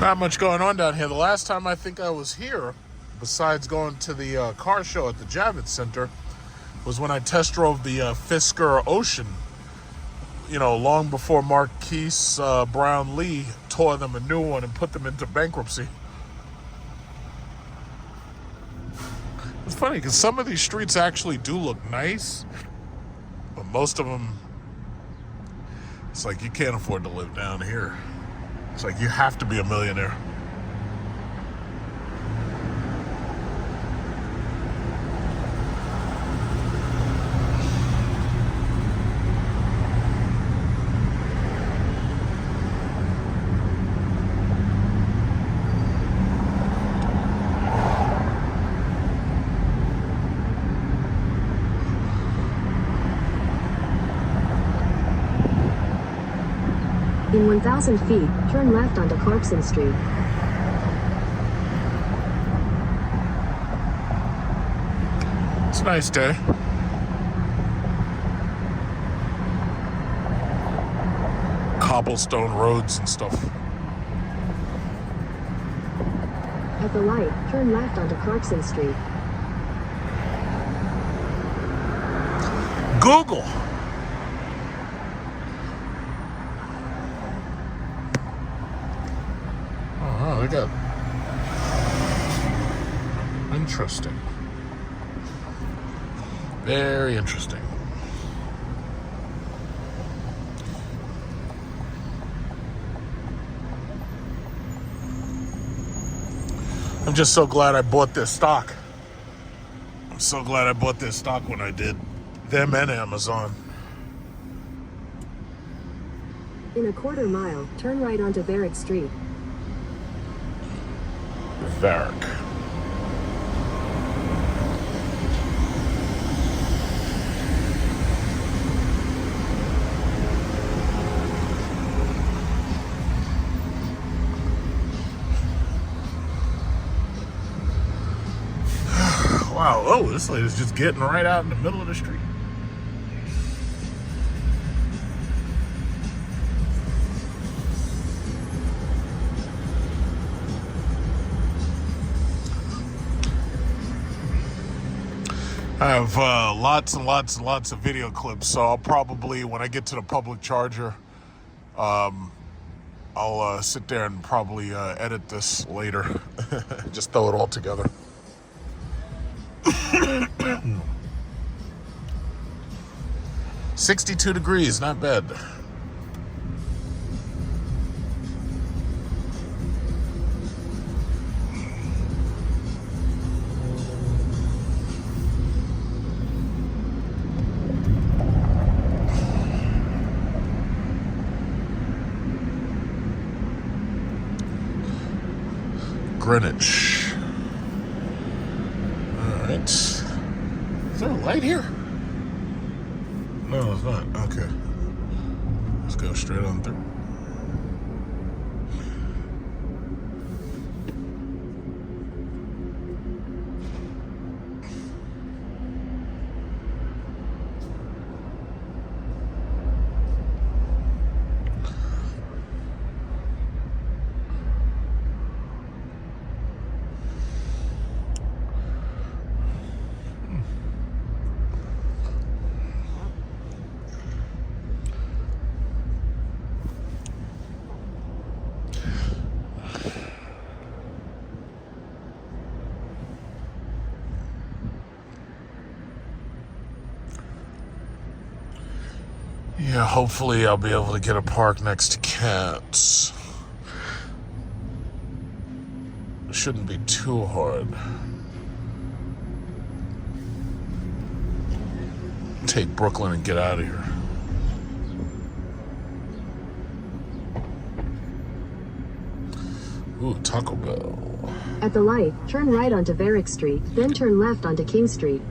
Not much going on down here. The last time I think I was here, besides going to the car show at the Javits Center, was when I test drove the Fisker Ocean. You know, long before Marquise Brown Lee tore them a new one and put them into bankruptcy. It's funny because some of these streets actually do look nice, but most of them, it's like you can't afford to live down here. It's like you have to be a millionaire. In 1,000 feet, turn left onto Clarkson Street. It's a nice day. Cobblestone roads and stuff. At the light, turn left onto Clarkson Street. Google. Oh, they got interesting. Very interesting. I'm just so glad I bought this stock. I'm so glad I bought this stock when I did. Them and Amazon. In a quarter mile, turn right onto Varick Street. Varick. Wow, oh, this lady's just getting right out in the middle of the street. I have lots and lots and lots of video clips, so I'll probably, when I get to the public charger, I'll sit there and probably edit this later. Just throw it all together. 62 degrees, not bad. Greenwich. Alright. Is there a light here? No, it's not. Okay. Let's go straight on through. Yeah, hopefully I'll be able to get a park next to Cats. It shouldn't be too hard. Take Brooklyn and get out of here. Ooh, Taco Bell. At the light, turn right onto Varick Street, then turn left onto King Street.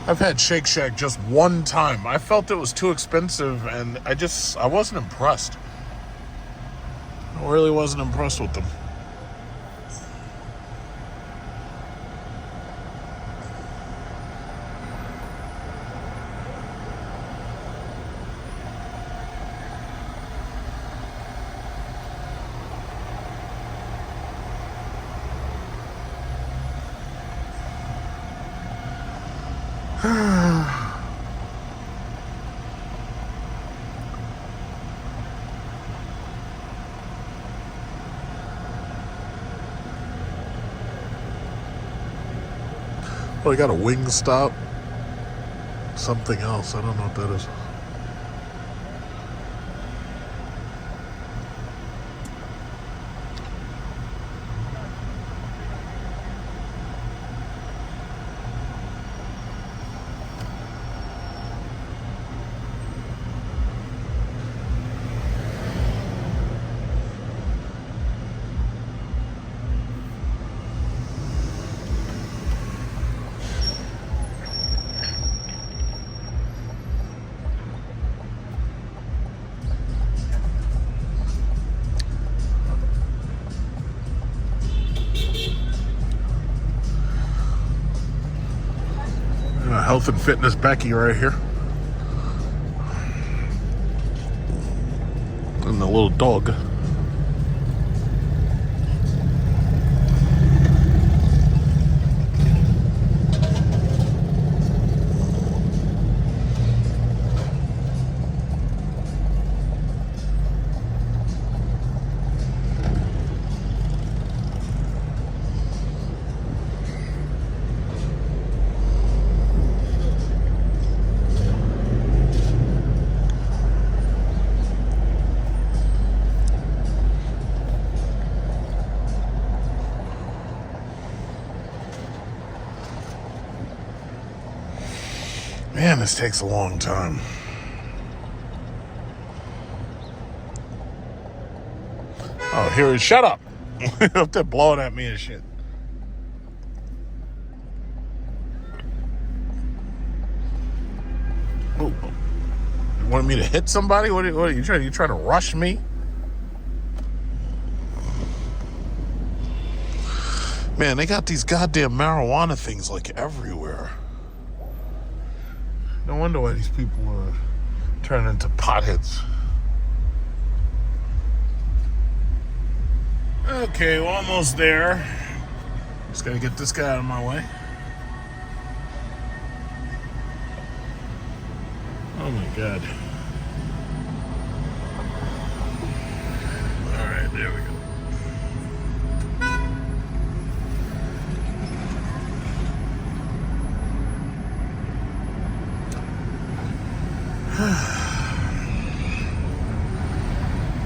I've had Shake Shack just one time. I felt it was too expensive, and I wasn't impressed. I really wasn't impressed with them. Oh, I got a Wingstop. Something else. I don't know what that is. Health and Fitness Becky right here. And the little dog. Man, this takes a long time. Oh, here is. Shut up! Up there blowing at me and shit. Ooh. You want me to hit somebody? What are you trying? You trying to rush me? Man, they got these goddamn marijuana things like everywhere. No wonder why these people are turning into potheads. Okay, we're almost there. Just gotta get this guy out of my way. Oh my God. Alright, there we go.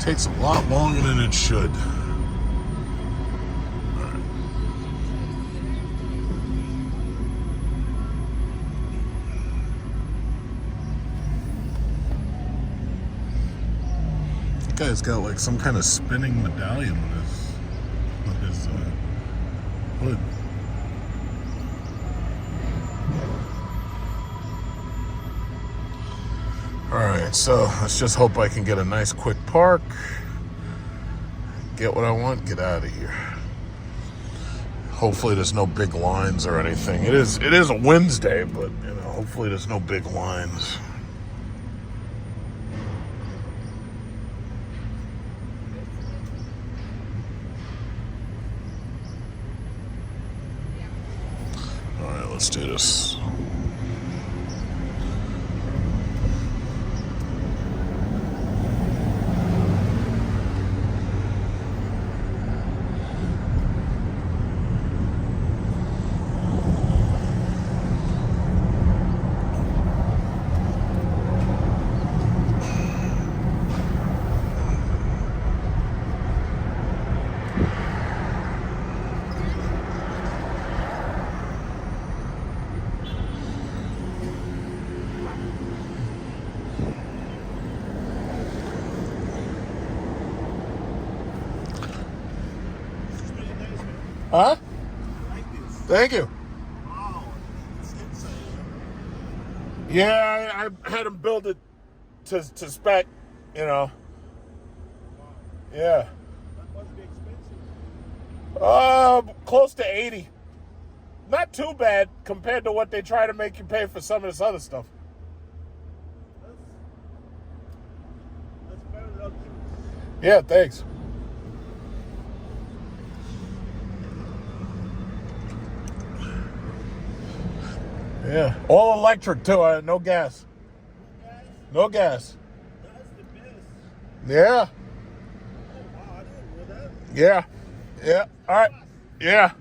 Takes a lot longer than it should. That guy's got like some kind of spinning medallion on his hood. Alright, so let's just hope I can get a nice quick park, get what I want, get out of here. Hopefully there's no big lines or anything. It is a Wednesday, but you know, hopefully there's no big lines. Alright, let's do this. Huh? Thank you. Yeah, I had him build it to spec, you know. Yeah. Close to 80. Not too bad compared to what they try to make you pay for some of this other stuff. That's very luxury. Yeah, thanks. Yeah, all electric too. No gas. No gas. That's the best. Yeah. Oh, wow, I didn't know that. Yeah. Yeah. All right. Yeah.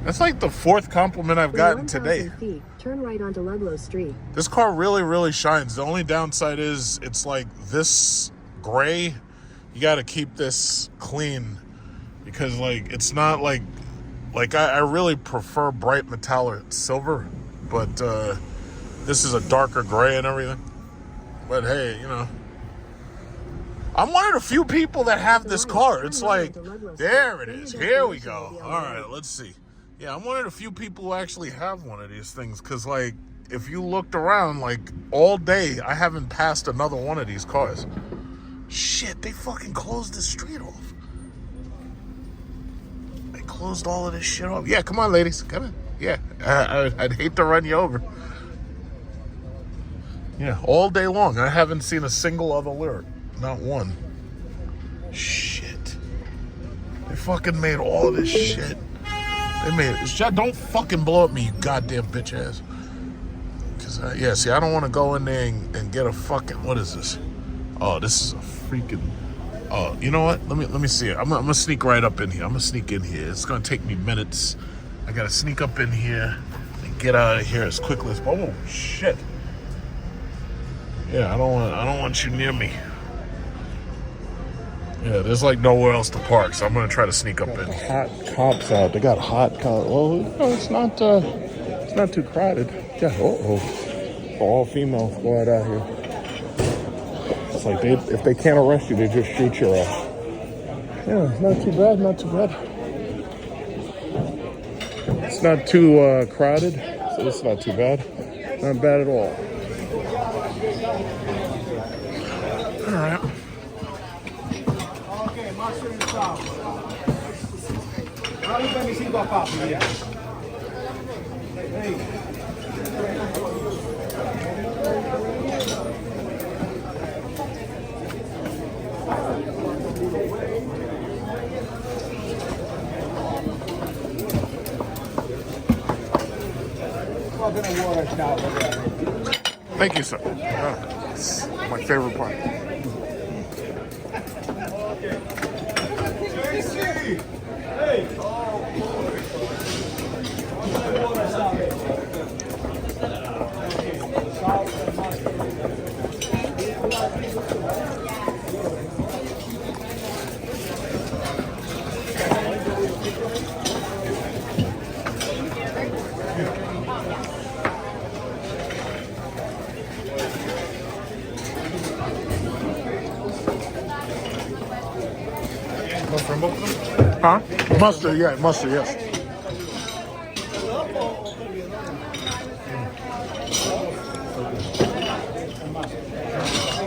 That's like the fourth compliment I've gotten today. Feet, turn right onto Ludlow Street. This car really, really shines. The only downside is it's like this gray. You got to keep this clean because like it's not like I really prefer bright metallic silver, but this is a darker gray and everything. But hey, you know, I'm one of the few people that have this car. It's like, there it is. Here we go. All right, let's see. Yeah, I'm one of the few people who actually have one of these things because, like, if you looked around, like, all day, I haven't passed another one of these cars. Shit, they fucking closed the street off. They closed all of this shit off. Yeah, come on, ladies. Come in. Yeah, I'd hate to run you over. Yeah, all day long. I haven't seen a single other lyric. Not one. Shit. They fucking made all this shit. They made it. Don't fucking blow at me, you goddamn bitch ass. Cause yeah, see, I don't want to go in there and get a fucking. What is this? Oh, this is a freaking. Oh, you know what? Let me see it. I'm gonna sneak right up in here. I'm gonna sneak in here. It's gonna take me minutes. I gotta sneak up in here and get out of here as quickly as. Oh shit. Yeah, I don't want you near me. Yeah, there's like nowhere else to park, so I'm gonna try to sneak up in. Hot cops out. They got hot cops. Well, no, it's not too crowded. Yeah. All female squad out here. It's like if they can't arrest you, they just shoot your ass. Yeah, not too bad. Not too bad. It's not too crowded, so it's not too bad. Not bad at all. All right. Okay, master in south. Ahora un 25 a papi, ya. Hey. Thank you, sir. Yeah, it's my favorite part. from both of them? Huh? Mustard, yeah, mustard, yes.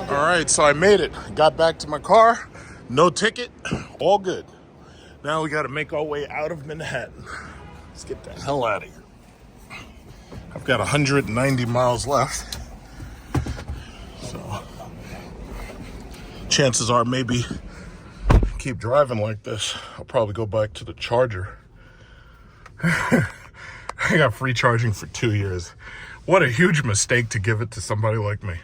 All right, so I made it. Got back to my car. No ticket. All good. Now we got to make our way out of Manhattan. Let's get the hell out of here. I've got 190 miles left. So chances are maybe keep driving like this. I'll probably go back to the charger. I got free charging for 2 years. What a huge mistake to give it to somebody like me.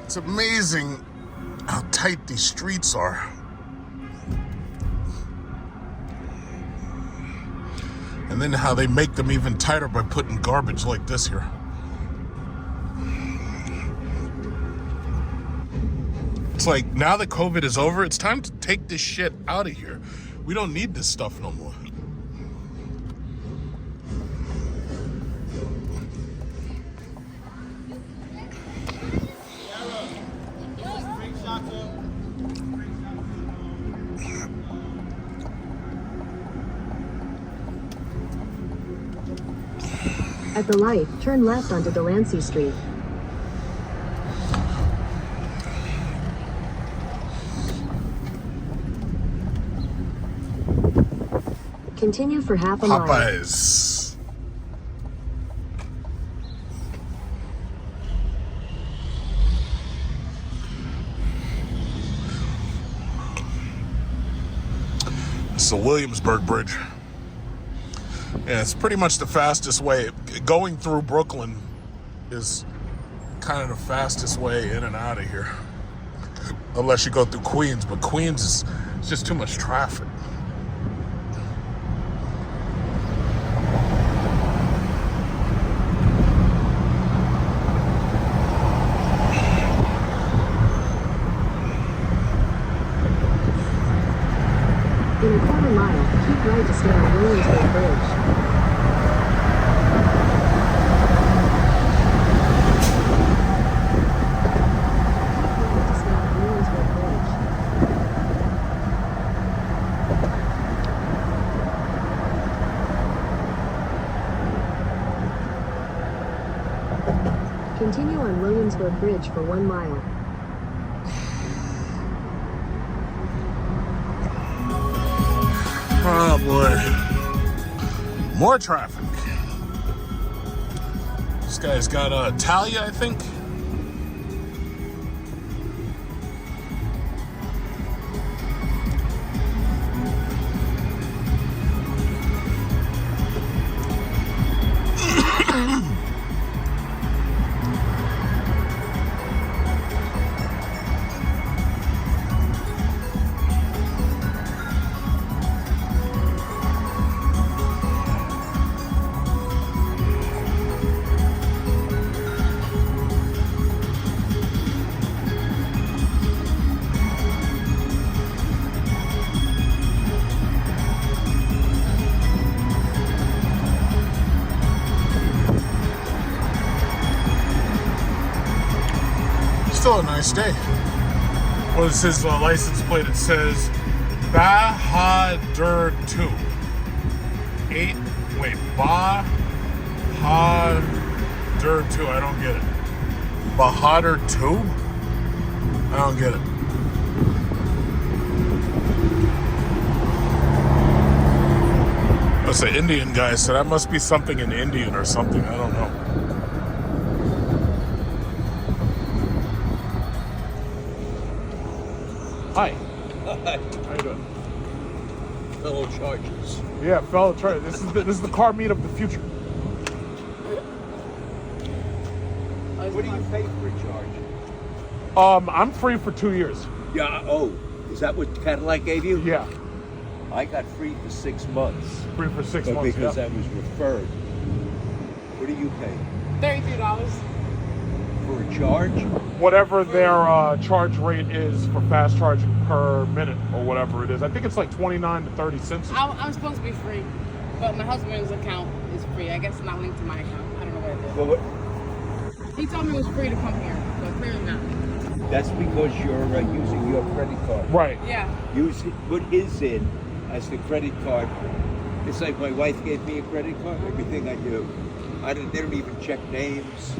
It's amazing how tight these streets are. And then how they make them even tighter by putting garbage like this here. It's like, now that COVID is over, it's time to take this shit out of here. We don't need this stuff no more. At the light, turn left onto Delancey Street. Continue for half a mile. Popeyes. It's the Williamsburg Bridge. Yeah, it's pretty much the fastest way. Going through Brooklyn is kind of the fastest way in and out of here. Unless you go through Queens, but Queens is just too much traffic. In a quarter mile, keep right to stay on Williamsburg Bridge. Continue on Williamsburg Bridge for 1 mile. Oh boy. More traffic. This guy's got Talia, I think. Still a nice day. What is his license plate? It says Bahadur 2. Bahadur 2. I don't get it. Bahadur 2? I don't get it. That's an Indian guy, so that must be something in Indian or something. I don't know. Hi. Hi. How you doing? Fellow Chargers. Yeah, fellow Chargers. This is the car meet of the future. What do you pay for a charge? I'm free for 2 years. Yeah. Oh, is that what Cadillac gave you? Yeah, I got free for 6 months. free for 6 But months. because Yeah. I was referred. What do you pay $33. for a charge? Whatever their charge rate is for fast charging per minute or whatever it is. I think it's like 29 to 30 cents. I'm supposed to be free, but my husband's account is free. I guess it's not linked to my account. I don't know what it is. Well, what? He told me it was free to come here, but clearly not. That's because you're using your credit card. Right. Yeah. Put his in as the credit card. It's like my wife gave me a credit card. Everything I do, they don't even check names.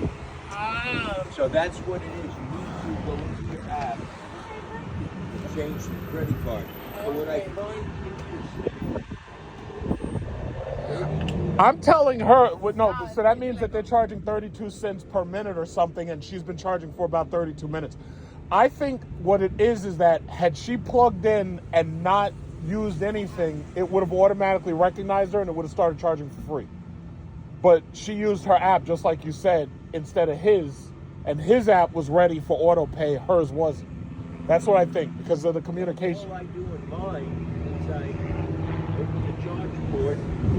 Oh. So that's what it is. You need to go into your app and change the credit card. So what I find interesting. I'm telling her, so that means that they're charging 32 cents per minute or something, and she's been charging for about 32 minutes. I think what it is that had she plugged in and not used anything, it would have automatically recognized her and it would have started charging for free. But she used her app, just like you said, instead of his, and his app was ready for auto pay, hers wasn't. That's what I think, because of the communication. All I do in mine is I open the charge port,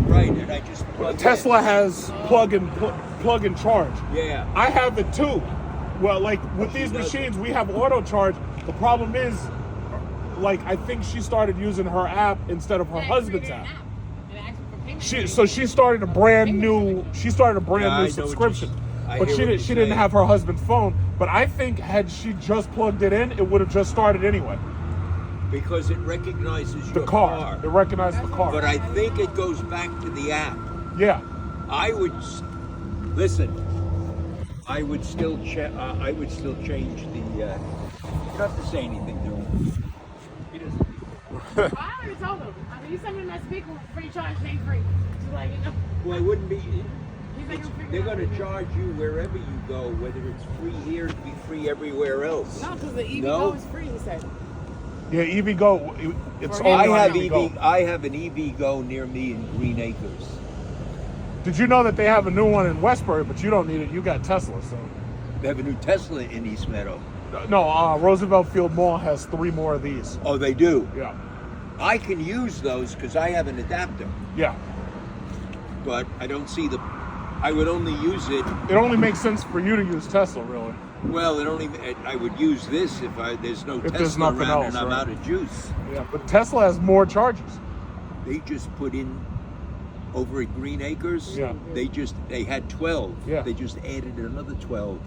right, and I just plug Tesla in. has plug and charge. Yeah. I have it too. Well, like with these machines, we have auto charge. The problem is, like, I think she started using her app instead of her husband's app. She started a brand new subscription, but she didn't have her husband's phone. But I think had she just plugged it in, it would have just started anyway. Because it recognizes The your car. It recognized the car. But I think it goes back to the app. Yeah. I would still change the. You don't have to say anything to him. He doesn't. I already told him. I mean, you send me that speaker with free charge, ain't free. Just like, you know. Well, it wouldn't be. They're going to charge you wherever you go, whether it's free here, it'd be free everywhere else. No, because the EV No? Go is free, he said. Yeah, EV Go. It's I only I on have Go. I have an EV Go near me in Green Acres. Did you know that they have a new one in Westbury, but you don't need it? You got Tesla, so. They have a new Tesla in East Meadow. No, Roosevelt Field Mall has 3 more of these. Oh, they do? Yeah. I can use those because I have an adapter, Yeah. but I don't see I would only use it. It only makes sense for you to use Tesla, really. Well, I would use this if there's no If there's Tesla nothing around else, and I'm right. out of juice. Yeah, but Tesla has more charges. They just put in over at Green Acres. Yeah. They had 12. Yeah. They just added another 12.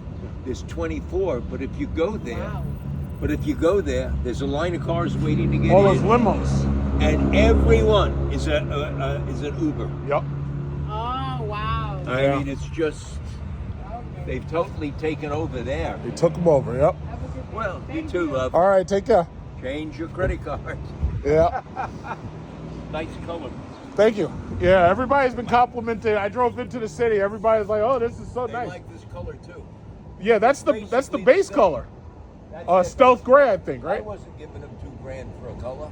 There's 24, but if you go there, there's a line of cars waiting to get All in. those limos. And everyone is an Uber. Yep. Oh, wow. I mean, it's just they've totally taken over there. They took them over, yep. Well, you too, love. All right, take care. Change your credit card. Yeah. Nice color. Thank you. Yeah, everybody's been complimented. I drove into the city. Everybody's like, "Oh, this is so They nice." like this color too. Yeah, that's the Basically base the same. color. That's it. Stealth gray, I think, I right? wasn't giving them $2,000 for a color.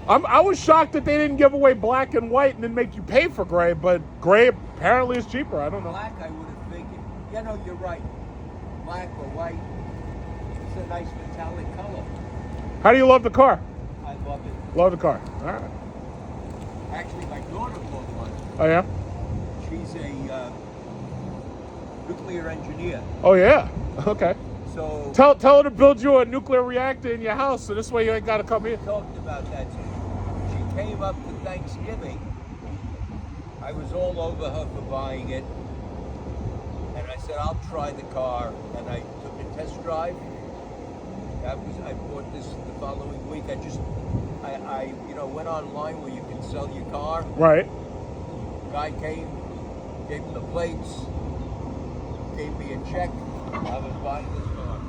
I was shocked that they didn't give away black and white and then make you pay for gray, but gray apparently is cheaper. I don't know. Black, I would have figured. Yeah, no, you're right. Black or white. It's a nice metallic color. How do you love the car? I love it. Love the car. All right. Actually, my daughter bought one. Oh yeah. She's a nuclear engineer. Oh yeah. Okay. So Tell her to build you a nuclear reactor in your house, so this way you ain't got to come here. we talked about that. So she came up to Thanksgiving. I was all over her for buying it. And I said, I'll try the car. And I took a test drive. I bought this the following week. I went online where you can sell your car. Right. Guy came, gave me the plates, gave me a check. I was buying this car.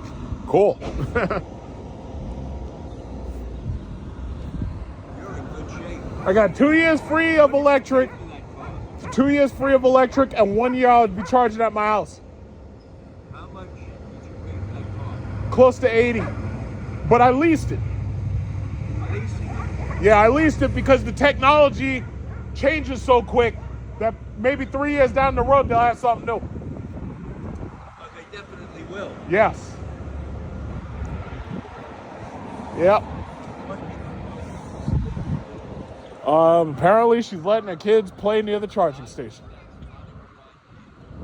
Cool. You're in good shape. I got 2 years free of electric. 2 years free of electric, and 1 year I would be charging at my house. How much did you pay for that car? Close to 80. But I leased it. Leasing it? Yeah, I leased it because the technology changes so quick that maybe 3 years down the road they'll have something new. Oh, they definitely will. Yes. Yep. Apparently she's letting her kids play near the charging station.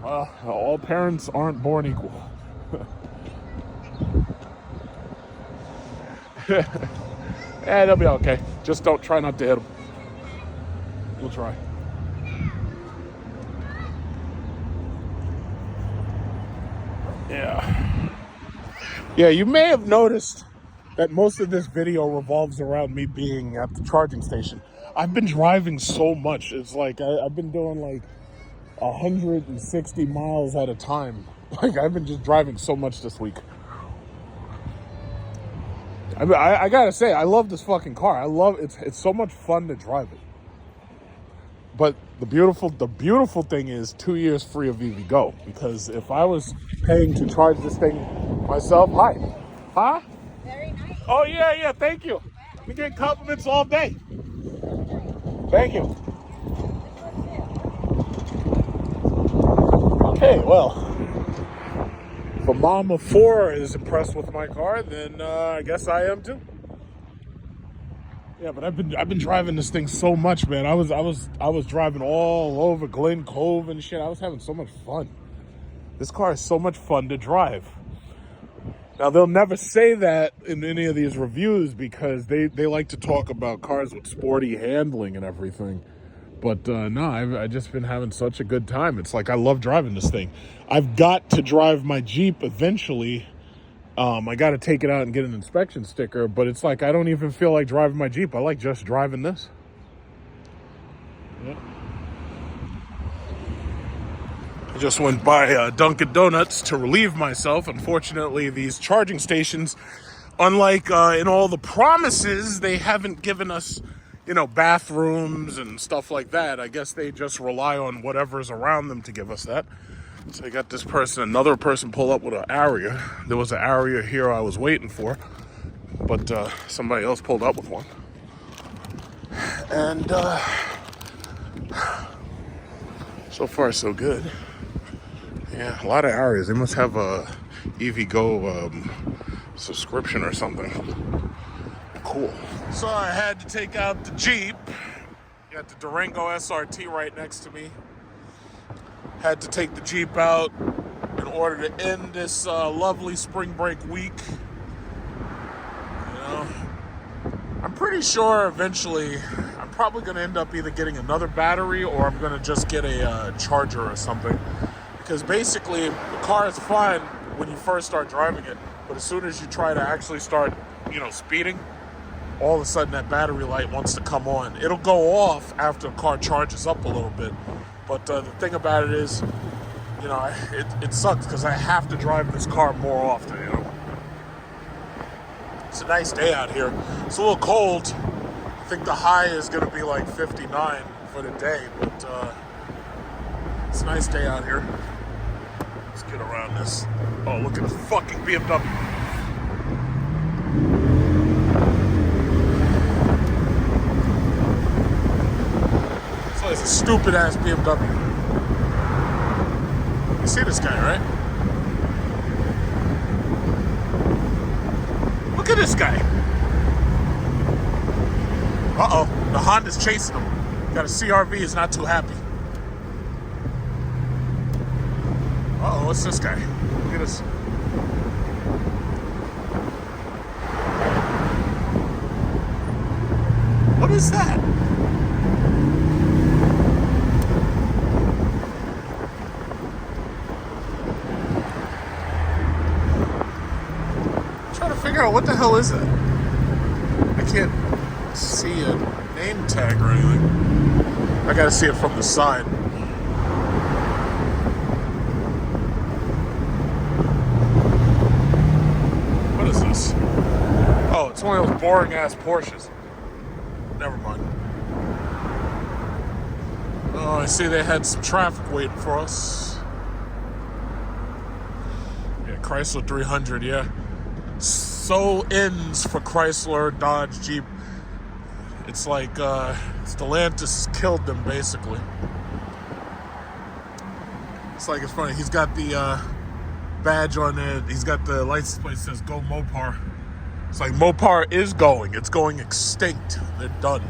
All parents aren't born equal. Yeah, they'll be okay. Just try not to hit them. We'll try. Yeah. Yeah, you may have noticed that most of this video revolves around me being at the charging station. I've been driving so much. It's like I've been doing like 160 miles at a time. Like I've been just driving so much this week. I gotta say, I love this fucking car. I love it's so much fun to drive it. But the beautiful thing is 2 years free of EVgo. Because if I was paying to charge this thing myself, huh? Very nice. Oh yeah, thank you. We get compliments all day. Thank you. Okay, well, if a mom of 4 is impressed with my car, then I guess I am too. Yeah, but I've been driving this thing so much, man. I was driving all over Glen Cove and shit. I was having so much fun. This car is so much fun to drive. Now, they'll never say that in any of these reviews because they like to talk about cars with sporty handling and everything. But no, I've just been having such a good time. It's like I love driving this thing. I've got to drive my Jeep eventually. I got to take it out and get an inspection sticker. But it's like I don't even feel like driving my Jeep. I like just driving this. Yeah. I just went by Dunkin' Donuts to relieve myself. Unfortunately, these charging stations, unlike in all the promises, they haven't given us, bathrooms and stuff like that. I guess they just rely on whatever's around them to give us that. So I got another person pull up with an Aria. There was an Aria here I was waiting for, but somebody else pulled up with one. And so far so good. Yeah, a lot of Arias. They must have a EVgo subscription or something. Cool. So I had to take out the Jeep. Got the Durango SRT right next to me. Had to take the Jeep out in order to end this lovely spring break week. I'm pretty sure eventually I'm probably going to end up either getting another battery or I'm going to just get a charger or something. Because basically, the car is fine when you first start driving it, but as soon as you try to actually start, speeding, all of a sudden that battery light wants to come on. It'll go off after the car charges up a little bit, but the thing about it is, it sucks because I have to drive this car more often, It's a nice day out here. It's a little cold. I think the high is going to be like 59 for the day, but it's a nice day out here. Let's get around this. Oh, look at this fucking BMW. So it's a stupid ass BMW. You see this guy, right? Look at this guy. Uh-oh, the Honda's chasing him. Got a CRV, is not too happy. Uh-oh, what's this guy? Look at this. What is that? I'm trying to figure out what the hell is that? I can't see a name tag or anything. I gotta see it from the side. What is this? Oh, it's one of those boring ass Porsches. Never mind. Oh, I see they had some traffic waiting for us. Yeah, Chrysler 300, yeah. So ends for Chrysler, Dodge, Jeep. It's like Stellantis has killed them, basically. It's like, it's funny, he's got the badge on it. He's got the license plate that says Go Mopar. It's like Mopar is going. It's going extinct. They're done.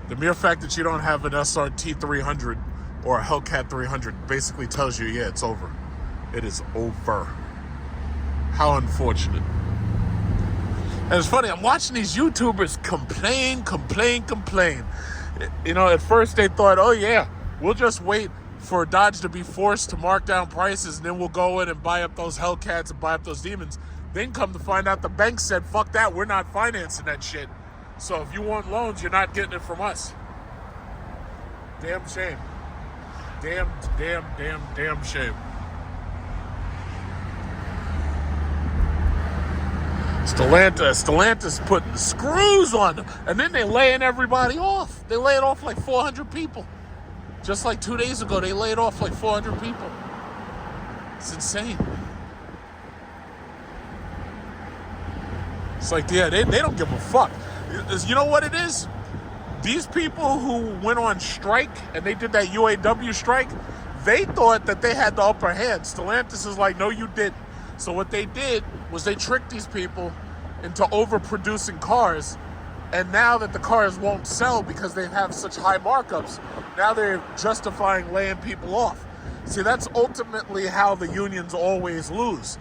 The mere fact that you don't have an SRT 300 or a Hellcat 300 basically tells you, yeah, it's over. It is over. How unfortunate. And it's funny, I'm watching these YouTubers complain. At first they thought, oh yeah, we'll just wait for Dodge to be forced to mark down prices, and then we'll go in and buy up those Hellcats and buy up those Demons. Then come to find out the bank said, fuck that, we're not financing that shit. So if you want loans, you're not getting it from us. Damn shame. Damn shame. Stellantis putting screws on them, and then they laying everybody off. They laid off like 400 people. Just like 2 days ago, they laid off like 400 people. It's insane. It's like, yeah, they don't give a fuck. You know what it is? These people who went on strike and they did that UAW strike, they thought that they had the upper hand. Stellantis is like, no, you didn't. So what they did was they tricked these people into overproducing cars, and now that the cars won't sell because they have such high markups, now they're justifying laying people off. See, that's ultimately how the unions always lose.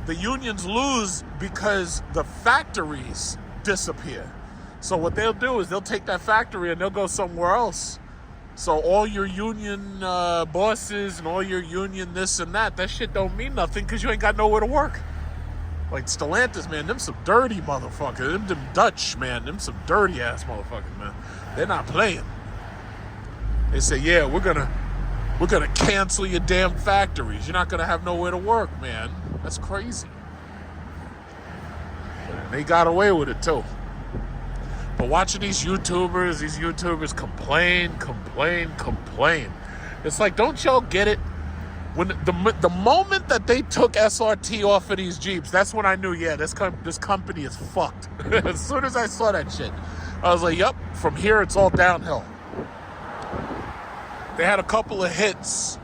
The unions lose because the factories disappear. So what they'll do is they'll take that factory and they'll go somewhere else. So all your union bosses and all your union this and that shit don't mean nothing because you ain't got nowhere to work. Like Stellantis, man, them some dirty motherfuckers. Them Dutch, man, them some dirty ass motherfuckers, man. They're not playing. They say, yeah, we're gonna cancel your damn factories. You're not gonna have nowhere to work, man. That's crazy. And they got away with it too. But watching these YouTubers complain. It's like, don't y'all get it? When the moment that they took SRT off of these Jeeps, that's when I knew, yeah, this company is fucked. As soon as I saw that shit, I was like, yep, from here it's all downhill. They had a couple of hits,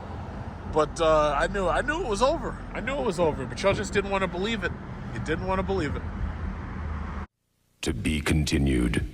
but I knew it was over. I knew it was over, but y'all just didn't want to believe it. You didn't want to believe it. To be continued.